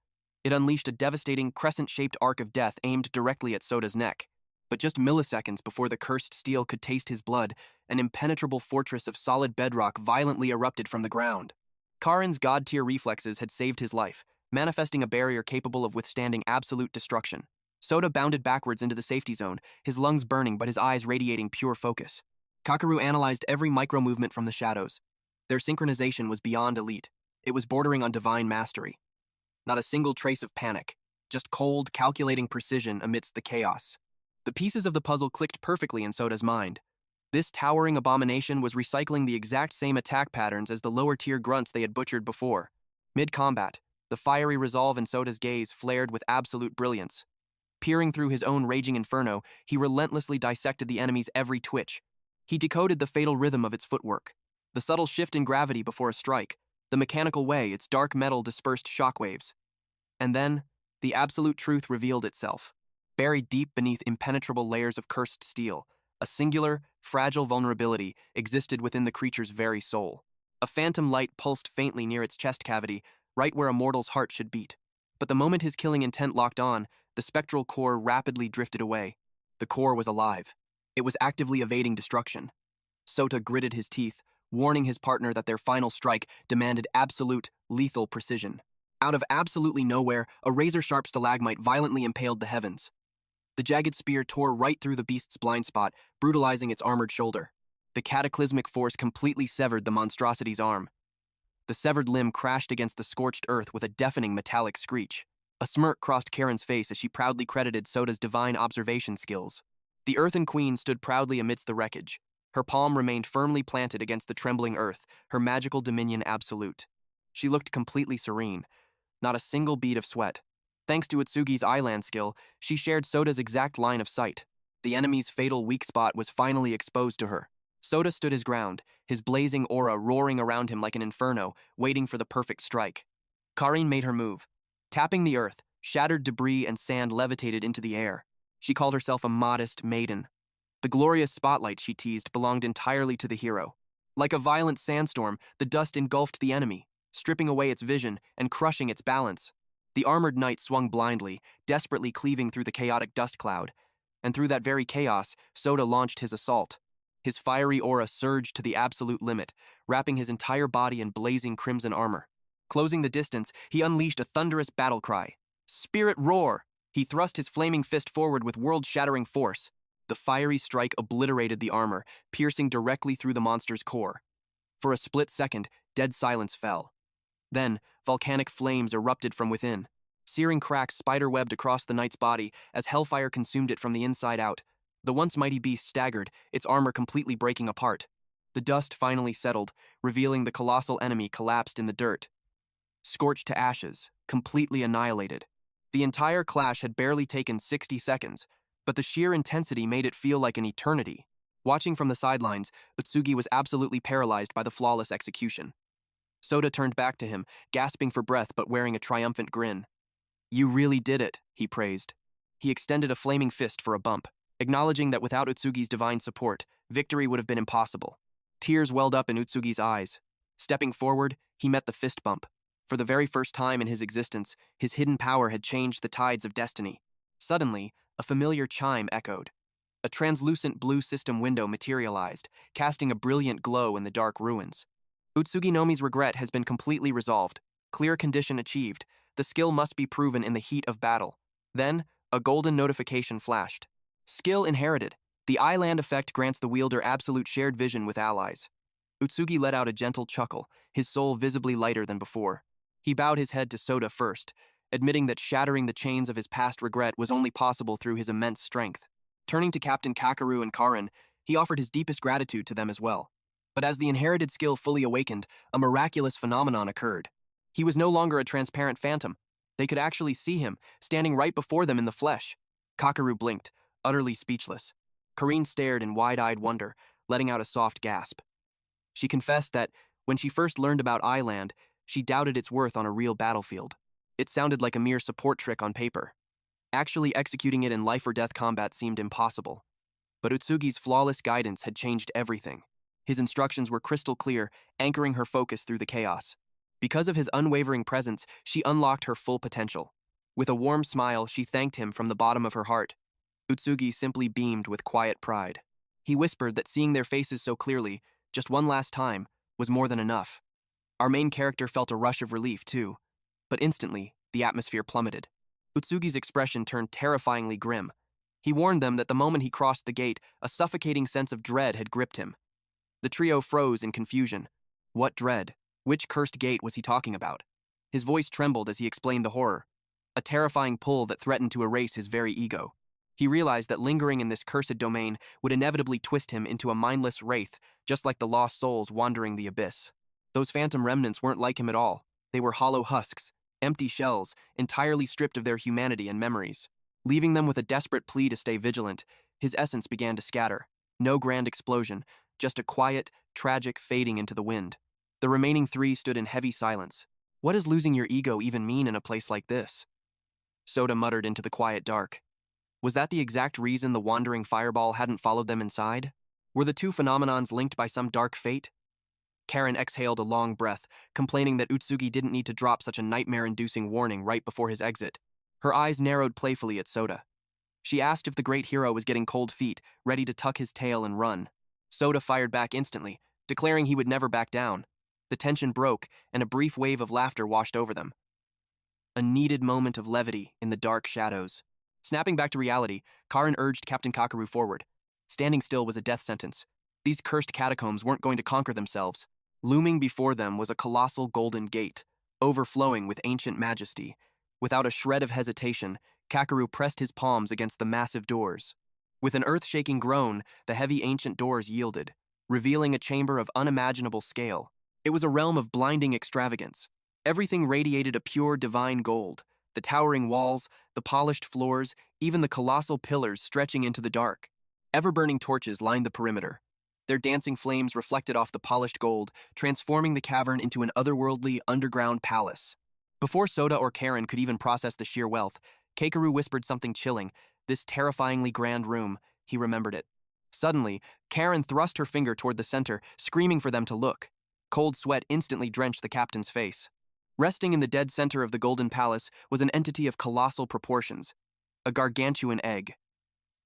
It unleashed a devastating, crescent-shaped arc of death aimed directly at Soda's neck. But just milliseconds before the cursed steel could taste his blood, an impenetrable fortress of solid bedrock violently erupted from the ground. Karen's god-tier reflexes had saved his life, manifesting a barrier capable of withstanding absolute destruction. Soda bounded backwards into the safety zone, his lungs burning but his eyes radiating pure focus. Kakeru analyzed every micro-movement from the shadows. Their synchronization was beyond elite. It was bordering on divine mastery. Not a single trace of panic, just cold, calculating precision amidst the chaos. The pieces of the puzzle clicked perfectly in Soda's mind. This towering abomination was recycling the exact same attack patterns as the lower-tier grunts they had butchered before. Mid-combat, the fiery resolve in Soda's gaze flared with absolute brilliance. Peering through his own raging inferno, he relentlessly dissected the enemy's every twitch. He decoded the fatal rhythm of its footwork, the subtle shift in gravity before a strike, the mechanical way its dark metal dispersed shockwaves. And then, the absolute truth revealed itself. Buried deep beneath impenetrable layers of cursed steel, a singular, fragile vulnerability existed within the creature's very soul. A phantom light pulsed faintly near its chest cavity, right where a mortal's heart should beat. But the moment his killing intent locked on, the spectral core rapidly drifted away. The core was alive. It was actively evading destruction. Sota gritted his teeth, warning his partner that their final strike demanded absolute, lethal precision. Out of absolutely nowhere, a razor-sharp stalagmite violently impaled the heavens. The jagged spear tore right through the beast's blind spot, brutalizing its armored shoulder. The cataclysmic force completely severed the monstrosity's arm. The severed limb crashed against the scorched earth with a deafening metallic screech. A smirk crossed Karen's face as she proudly credited Soda's divine observation skills. The Earthen Queen stood proudly amidst the wreckage. Her palm remained firmly planted against the trembling earth, her magical dominion absolute. She looked completely serene, not a single bead of sweat. Thanks to Utsugi's eyeland skill, she shared Soda's exact line of sight. The enemy's fatal weak spot was finally exposed to her. Soda stood his ground, his blazing aura roaring around him like an inferno, waiting for the perfect strike. Karin made her move. Tapping the earth, shattered debris and sand levitated into the air. She called herself a modest maiden. The glorious spotlight, she teased, belonged entirely to the hero. Like a violent sandstorm, the dust engulfed the enemy, stripping away its vision and crushing its balance. The armored knight swung blindly, desperately cleaving through the chaotic dust cloud. And through that very chaos, Soda launched his assault. His fiery aura surged to the absolute limit, wrapping his entire body in blazing crimson armor. Closing the distance, he unleashed a thunderous battle cry. Spirit roar! He thrust his flaming fist forward with world-shattering force. The fiery strike obliterated the armor, piercing directly through the monster's core. For a split second, dead silence fell. Then, volcanic flames erupted from within. Searing cracks spider-webbed across the knight's body as hellfire consumed it from the inside out. The once mighty beast staggered, its armor completely breaking apart. The dust finally settled, revealing the colossal enemy collapsed in the dirt. Scorched to ashes, completely annihilated. The entire clash had barely taken 60 seconds, but the sheer intensity made it feel like an eternity. Watching from the sidelines, Utsugi was absolutely paralyzed by the flawless execution. Soda turned back to him, gasping for breath but wearing a triumphant grin. You really did it, he praised. He extended a flaming fist for a bump, acknowledging that without Utsugi's divine support, victory would have been impossible. Tears welled up in Utsugi's eyes. Stepping forward, he met the fist bump. For the very first time in his existence, his hidden power had changed the tides of destiny. Suddenly, a familiar chime echoed. A translucent blue system window materialized, casting a brilliant glow in the dark ruins. Utsugi Nomi's regret has been completely resolved. Clear condition achieved. The skill must be proven in the heat of battle. Then, a golden notification flashed. Skill inherited. The Eyeland effect grants the wielder absolute shared vision with allies. Utsugi let out a gentle chuckle, his soul visibly lighter than before. He bowed his head to Soda first, admitting that shattering the chains of his past regret was only possible through his immense strength. Turning to Captain Kakeru and Karin, he offered his deepest gratitude to them as well. But as the inherited skill fully awakened, a miraculous phenomenon occurred. He was no longer a transparent phantom. They could actually see him, standing right before them in the flesh. Kakeru blinked, utterly speechless. Karine stared in wide-eyed wonder, letting out a soft gasp. She confessed that, when she first learned about Island, she doubted its worth on a real battlefield. It sounded like a mere support trick on paper. Actually executing it in life-or-death combat seemed impossible. But Utsugi's flawless guidance had changed everything. His instructions were crystal clear, anchoring her focus through the chaos. Because of his unwavering presence, she unlocked her full potential. With a warm smile, she thanked him from the bottom of her heart. Utsugi simply beamed with quiet pride. He whispered that seeing their faces so clearly, just one last time, was more than enough. Our main character felt a rush of relief, too. But instantly, the atmosphere plummeted. Utsugi's expression turned terrifyingly grim. He warned them that the moment he crossed the gate, a suffocating sense of dread had gripped him. The trio froze in confusion. What dread? Which cursed gate was he talking about? His voice trembled as he explained the horror. A terrifying pull that threatened to erase his very ego. He realized that lingering in this cursed domain would inevitably twist him into a mindless wraith, just like the lost souls wandering the abyss. Those phantom remnants weren't like him at all. They were hollow husks, empty shells, entirely stripped of their humanity and memories. Leaving them with a desperate plea to stay vigilant, his essence began to scatter. No grand explosion, just a quiet, tragic fading into the wind. The remaining three stood in heavy silence. What does losing your ego even mean in a place like this? Soda muttered into the quiet dark. Was that the exact reason the wandering fireball hadn't followed them inside? Were the two phenomenons linked by some dark fate? Karen exhaled a long breath, complaining that Utsugi didn't need to drop such a nightmare-inducing warning right before his exit. Her eyes narrowed playfully at Soda. She asked if the great hero was getting cold feet, ready to tuck his tail and run. Soda fired back instantly, declaring he would never back down. The tension broke, and a brief wave of laughter washed over them. A needed moment of levity in the dark shadows. Snapping back to reality, Karen urged Captain Kakeru forward. Standing still was a death sentence. These cursed catacombs weren't going to conquer themselves. Looming before them was a colossal golden gate, overflowing with ancient majesty. Without a shred of hesitation, Kakeru pressed his palms against the massive doors. With an earth-shaking groan, the heavy ancient doors yielded, revealing a chamber of unimaginable scale. It was a realm of blinding extravagance. Everything radiated a pure divine gold. The towering walls, the polished floors, even the colossal pillars stretching into the dark. Ever-burning torches lined the perimeter. Their dancing flames reflected off the polished gold, transforming the cavern into an otherworldly underground palace. Before Soda or Karen could even process the sheer wealth, Kakeru whispered something chilling. This terrifyingly grand room, he remembered it. Suddenly, Karen thrust her finger toward the center, screaming for them to look. Cold sweat instantly drenched the captain's face. Resting in the dead center of the Golden Palace was an entity of colossal proportions, a gargantuan egg.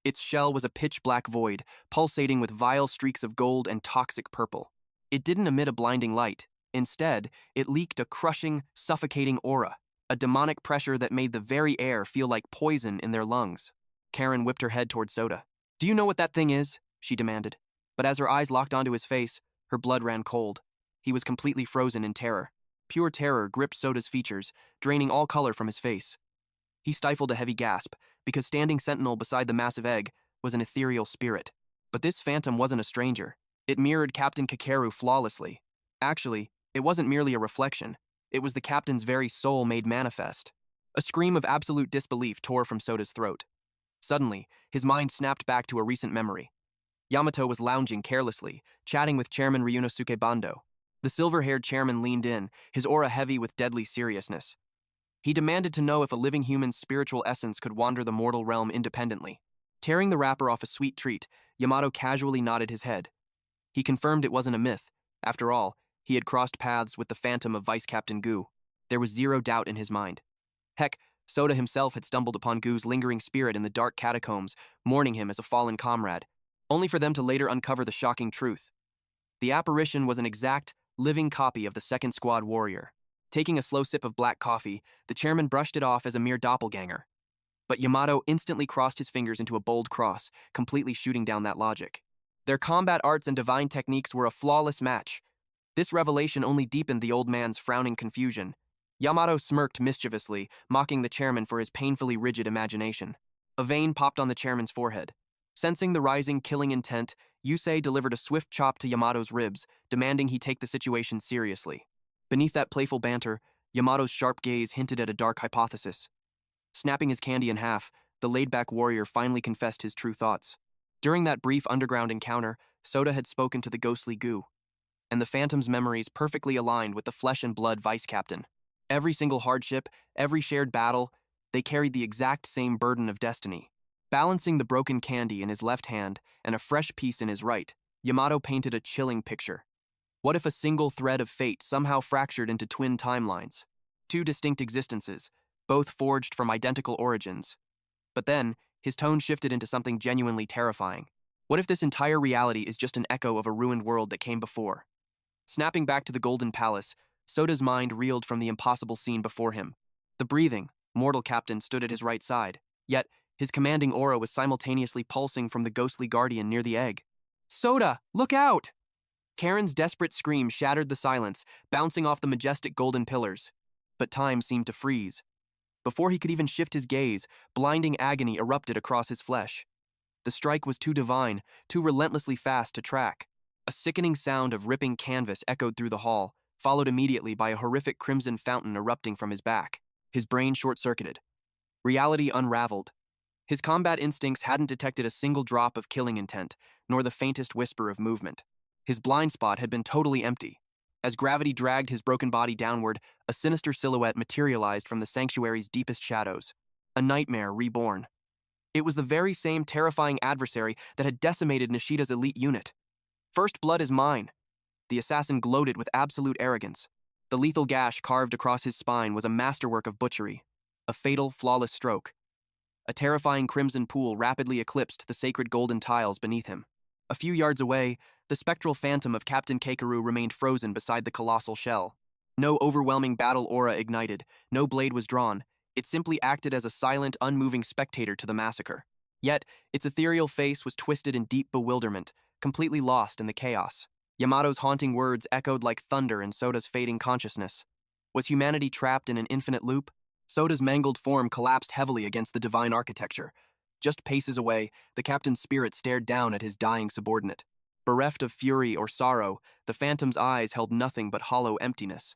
Its shell was a pitch-black void, pulsating with vile streaks of gold and toxic purple. It didn't emit a blinding light. Instead, it leaked a crushing, suffocating aura, a demonic pressure that made the very air feel like poison in their lungs. Karen whipped her head toward Soda. "Do you know what that thing is?" she demanded. But as her eyes locked onto his face, her blood ran cold. He was completely frozen in terror. Pure terror gripped Soda's features, draining all color from his face. He stifled a heavy gasp, because standing sentinel beside the massive egg was an ethereal spirit. But this phantom wasn't a stranger. It mirrored Captain Kakeru flawlessly. Actually, it wasn't merely a reflection. It was the captain's very soul made manifest. A scream of absolute disbelief tore from Soda's throat. Suddenly, his mind snapped back to a recent memory. Yamato was lounging carelessly, chatting with Chairman Ryunosuke Bando. The silver-haired chairman leaned in, his aura heavy with deadly seriousness. He demanded to know if a living human's spiritual essence could wander the mortal realm independently. Tearing the wrapper off a sweet treat, Yamato casually nodded his head. He confirmed it wasn't a myth. After all, he had crossed paths with the phantom of Vice Captain Gu. There was zero doubt in his mind. Heck, Soda himself had stumbled upon Gu's lingering spirit in the dark catacombs, mourning him as a fallen comrade, only for them to later uncover the shocking truth. The apparition was an exact, living copy of the second squad warrior. Taking a slow sip of black coffee, the chairman brushed it off as a mere doppelganger. But Yamato instantly crossed his fingers into a bold cross, completely shooting down that logic. Their combat arts and divine techniques were a flawless match. This revelation only deepened the old man's frowning confusion. Yamato smirked mischievously, mocking the chairman for his painfully rigid imagination. A vein popped on the chairman's forehead. Sensing the rising, killing intent, Yusei delivered a swift chop to Yamato's ribs, demanding he take the situation seriously. Beneath that playful banter, Yamato's sharp gaze hinted at a dark hypothesis. Snapping his candy in half, the laid-back warrior finally confessed his true thoughts. During that brief underground encounter, Soda had spoken to the ghostly goo, and the Phantom's memories perfectly aligned with the flesh and blood vice captain. Every single hardship, every shared battle, they carried the exact same burden of destiny. Balancing the broken candy in his left hand and a fresh piece in his right, Yamato painted a chilling picture. What if a single thread of fate somehow fractured into twin timelines? Two distinct existences, both forged from identical origins. But then, his tone shifted into something genuinely terrifying. What if this entire reality is just an echo of a ruined world that came before? Snapping back to the Golden Palace, Soda's mind reeled from the impossible scene before him. The breathing, mortal captain stood at his right side, yet his commanding aura was simultaneously pulsing from the ghostly guardian near the egg. "Soda, look out!" Karen's desperate scream shattered the silence, bouncing off the majestic golden pillars. But time seemed to freeze. Before he could even shift his gaze, blinding agony erupted across his flesh. The strike was too divine, too relentlessly fast to track. A sickening sound of ripping canvas echoed through the hall, followed immediately by a horrific crimson fountain erupting from his back. His brain short-circuited. Reality unraveled. His combat instincts hadn't detected a single drop of killing intent, nor the faintest whisper of movement. His blind spot had been totally empty. As gravity dragged his broken body downward, a sinister silhouette materialized from the sanctuary's deepest shadows. A nightmare reborn. It was the very same terrifying adversary that had decimated Nishida's elite unit. "First blood is mine." The assassin gloated with absolute arrogance. The lethal gash carved across his spine was a masterwork of butchery. A fatal, flawless stroke. A terrifying crimson pool rapidly eclipsed the sacred golden tiles beneath him. A few yards away, the spectral phantom of Captain Keikaru remained frozen beside the colossal shell. No overwhelming battle aura ignited, no blade was drawn. It simply acted as a silent, unmoving spectator to the massacre. Yet, its ethereal face was twisted in deep bewilderment, completely lost in the chaos. Yamato's haunting words echoed like thunder in Soda's fading consciousness. Was humanity trapped in an infinite loop? Soda's mangled form collapsed heavily against the divine architecture. Just paces away, the captain's spirit stared down at his dying subordinate. Bereft of fury or sorrow, the phantom's eyes held nothing but hollow emptiness.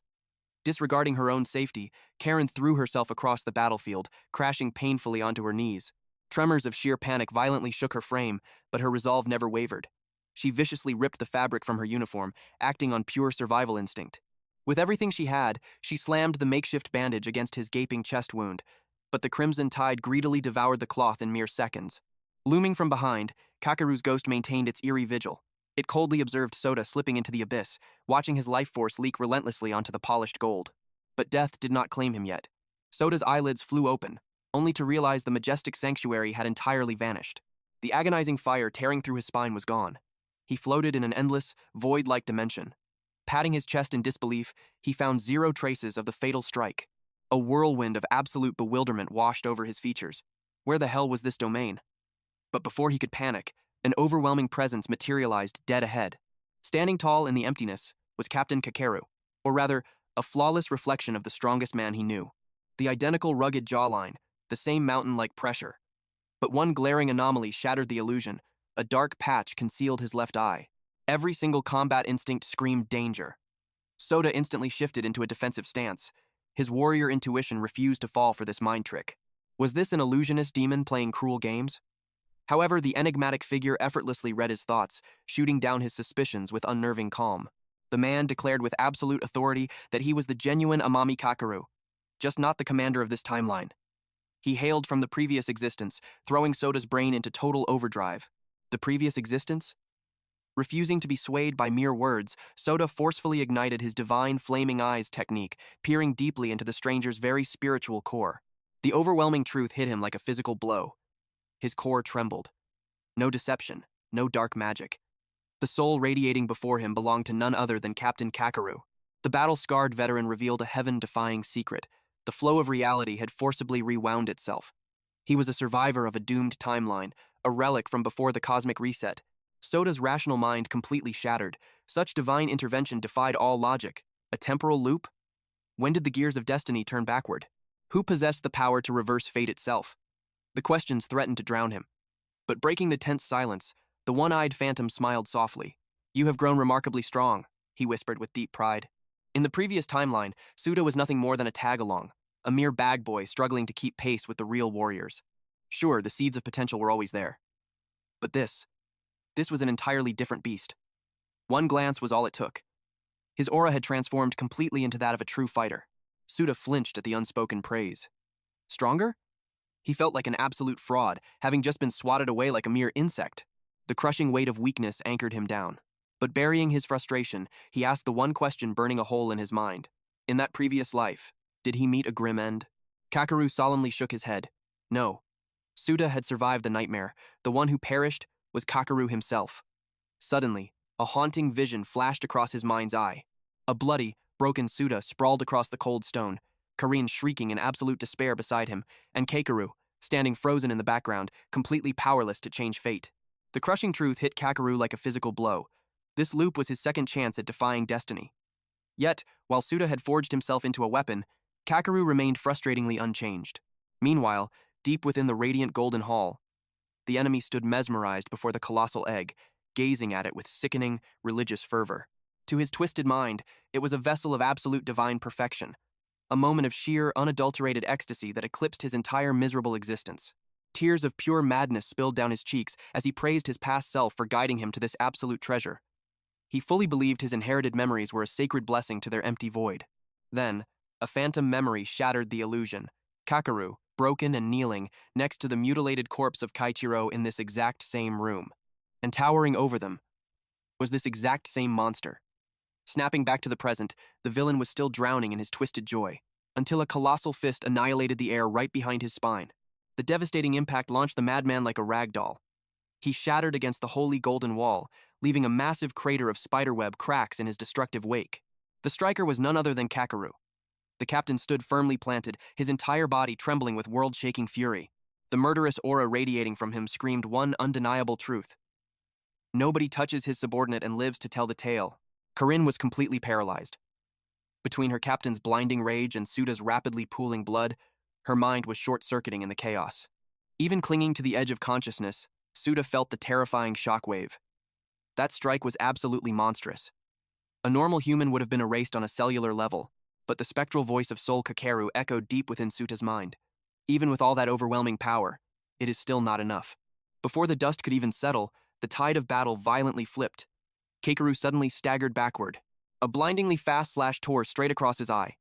Disregarding her own safety, Karen threw herself across the battlefield, crashing painfully onto her knees. Tremors of sheer panic violently shook her frame, but her resolve never wavered. She viciously ripped the fabric from her uniform, acting on pure survival instinct. With everything she had, she slammed the makeshift bandage against his gaping chest wound, but the crimson tide greedily devoured the cloth in mere seconds. Looming from behind, Kakeru's ghost maintained its eerie vigil. It coldly observed Soda slipping into the abyss, watching his life force leak relentlessly onto the polished gold. But death did not claim him yet. Soda's eyelids flew open, only to realize the majestic sanctuary had entirely vanished. The agonizing fire tearing through his spine was gone. He floated in an endless, void-like dimension. Patting his chest in disbelief, he found zero traces of the fatal strike. A whirlwind of absolute bewilderment washed over his features. Where the hell was this domain? But before he could panic, an overwhelming presence materialized dead ahead. Standing tall in the emptiness was Captain Kakeru, or rather, a flawless reflection of the strongest man he knew. The identical rugged jawline, the same mountain-like pressure. But one glaring anomaly shattered the illusion. A dark patch concealed his left eye. Every single combat instinct screamed danger. Soda instantly shifted into a defensive stance. His warrior intuition refused to fall for this mind trick. Was this an illusionist demon playing cruel games? However, the enigmatic figure effortlessly read his thoughts, shooting down his suspicions with unnerving calm. The man declared with absolute authority that he was the genuine Amami Kakeru, just not the commander of this timeline. He hailed from the previous existence, throwing Soda's brain into total overdrive. The previous existence? Refusing to be swayed by mere words, Soda forcefully ignited his divine flaming eyes technique, peering deeply into the stranger's very spiritual core. The overwhelming truth hit him like a physical blow. His core trembled. No deception, no dark magic. The soul radiating before him belonged to none other than Captain Kakeru. The battle-scarred veteran revealed a heaven-defying secret. The flow of reality had forcibly rewound itself. He was a survivor of a doomed timeline, a relic from before the cosmic reset. Soda's rational mind completely shattered. Such divine intervention defied all logic. A temporal loop? When did the gears of destiny turn backward? Who possessed the power to reverse fate itself? The questions threatened to drown him. But breaking the tense silence, the one-eyed phantom smiled softly. "You have grown remarkably strong," he whispered with deep pride. In the previous timeline, Suda was nothing more than a tag-along, a mere bag boy struggling to keep pace with the real warriors. Sure, the seeds of potential were always there. But this, This was an entirely different beast. One glance was all it took. His aura had transformed completely into that of a true fighter. Suda flinched at the unspoken praise. Stronger? He felt like an absolute fraud, having just been swatted away like a mere insect. The crushing weight of weakness anchored him down. But burying his frustration, he asked the one question burning a hole in his mind. In that previous life, did he meet a grim end? Kakeru solemnly shook his head. No. Suda had survived the nightmare. The one who perished was Kakeru himself. Suddenly, a haunting vision flashed across his mind's eye. A bloody, broken Suda sprawled across the cold stone, Karin shrieking in absolute despair beside him, and Kakeru, standing frozen in the background, completely powerless to change fate. The crushing truth hit Kakeru like a physical blow. This loop was his second chance at defying destiny. Yet, while Suda had forged himself into a weapon, Kakeru remained frustratingly unchanged. Meanwhile, deep within the radiant golden hall, the enemy stood mesmerized before the colossal egg, gazing at it with sickening, religious fervor. To his twisted mind, it was a vessel of absolute divine perfection, a moment of sheer, unadulterated ecstasy that eclipsed his entire miserable existence. Tears of pure madness spilled down his cheeks as he praised his past self for guiding him to this absolute treasure. He fully believed his inherited memories were a sacred blessing to their empty void. Then, a phantom memory shattered the illusion. Kakeru, broken and kneeling, next to the mutilated corpse of Kaichiro in this exact same room. And towering over them was this exact same monster. Snapping back to the present, the villain was still drowning in his twisted joy, until a colossal fist annihilated the air right behind his spine. The devastating impact launched the madman like a rag doll. He shattered against the holy golden wall, leaving a massive crater of spiderweb cracks in his destructive wake. The striker was none other than Kakeru. The captain stood firmly planted, his entire body trembling with world-shaking fury. The murderous aura radiating from him screamed one undeniable truth. Nobody touches his subordinate and lives to tell the tale. Karin was completely paralyzed. Between her captain's blinding rage and Suda's rapidly pooling blood, her mind was short-circuiting in the chaos. Even clinging to the edge of consciousness, Suda felt the terrifying shockwave. That strike was absolutely monstrous. A normal human would have been erased on a cellular level, but the spectral voice of Soul Kakeru echoed deep within Suta's mind. Even with all that overwhelming power, it is still not enough. Before the dust could even settle, the tide of battle violently flipped. Kakeru suddenly staggered backward. A blindingly fast slash tore straight across his eye.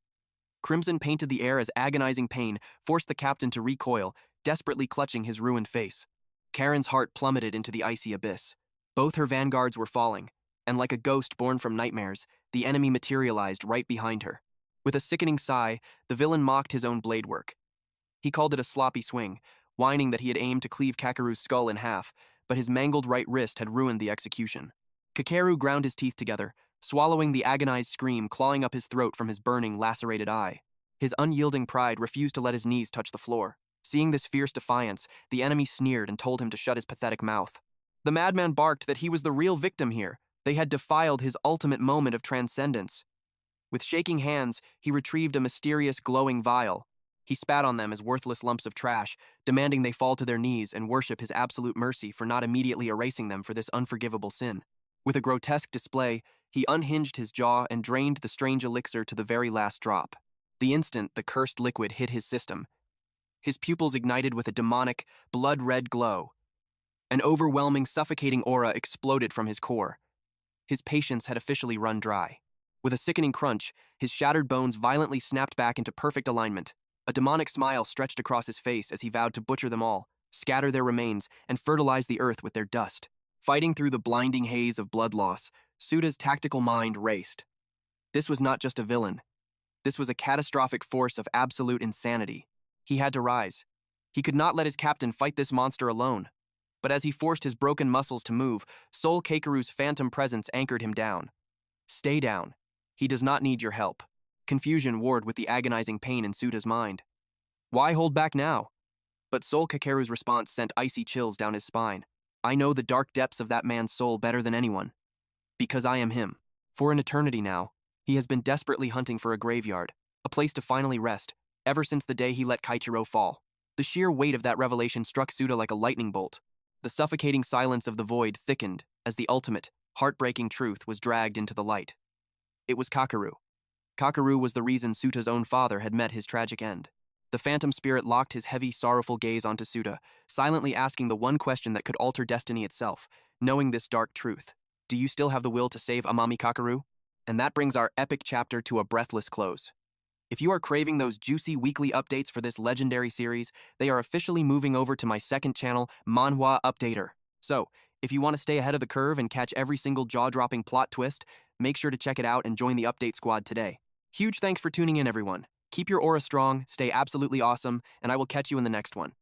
Crimson painted the air as agonizing pain forced the captain to recoil, desperately clutching his ruined face. Karen's heart plummeted into the icy abyss. Both her vanguards were falling, and like a ghost born from nightmares, the enemy materialized right behind her. With a sickening sigh, the villain mocked his own blade work. He called it a sloppy swing, whining that he had aimed to cleave Kakeru's skull in half, but his mangled right wrist had ruined the execution. Kakeru ground his teeth together, swallowing the agonized scream clawing up his throat from his burning, lacerated eye. His unyielding pride refused to let his knees touch the floor. Seeing this fierce defiance, the enemy sneered and told him to shut his pathetic mouth. The madman barked that he was the real victim here. They had defiled his ultimate moment of transcendence. With shaking hands, he retrieved a mysterious glowing vial. He spat on them as worthless lumps of trash, demanding they fall to their knees and worship his absolute mercy for not immediately erasing them for this unforgivable sin. With a grotesque display, he unhinged his jaw and drained the strange elixir to the very last drop. The instant the cursed liquid hit his system, his pupils ignited with a demonic, blood-red glow. An overwhelming, suffocating aura exploded from his core. His patience had officially run dry. With a sickening crunch, his shattered bones violently snapped back into perfect alignment. A demonic smile stretched across his face as he vowed to butcher them all, scatter their remains, and fertilize the earth with their dust. Fighting through the blinding haze of blood loss, Suda's tactical mind raced. This was not just a villain. This was a catastrophic force of absolute insanity. He had to rise. He could not let his captain fight this monster alone. But as he forced his broken muscles to move, Soul Kakeru's phantom presence anchored him down. Stay down. He does not need your help. Confusion warred with the agonizing pain in Suda's mind. Why hold back now? But Soul Kakeru's response sent icy chills down his spine. I know the dark depths of that man's soul better than anyone. Because I am him. For an eternity now, he has been desperately hunting for a graveyard, a place to finally rest, ever since the day he let Kaichiro fall. The sheer weight of that revelation struck Suda like a lightning bolt. The suffocating silence of the void thickened as the ultimate, heartbreaking truth was dragged into the light. It was Kakeru. Kakeru was the reason Suta's own father had met his tragic end. The phantom spirit locked his heavy, sorrowful gaze onto Suda, silently asking the one question that could alter destiny itself. knowing this dark truth. Do you still have the will to save Amami Kakaru? And that brings our epic chapter to a breathless close. If you are craving those juicy weekly updates for this legendary series, they are officially moving over to my second channel, Manhwa Updater. So, if you want to stay ahead of the curve and catch every single jaw-dropping plot twist, make sure to check it out and join the update squad today. Huge thanks for tuning in, everyone. Keep your aura strong, stay absolutely awesome, and I will catch you in the next one.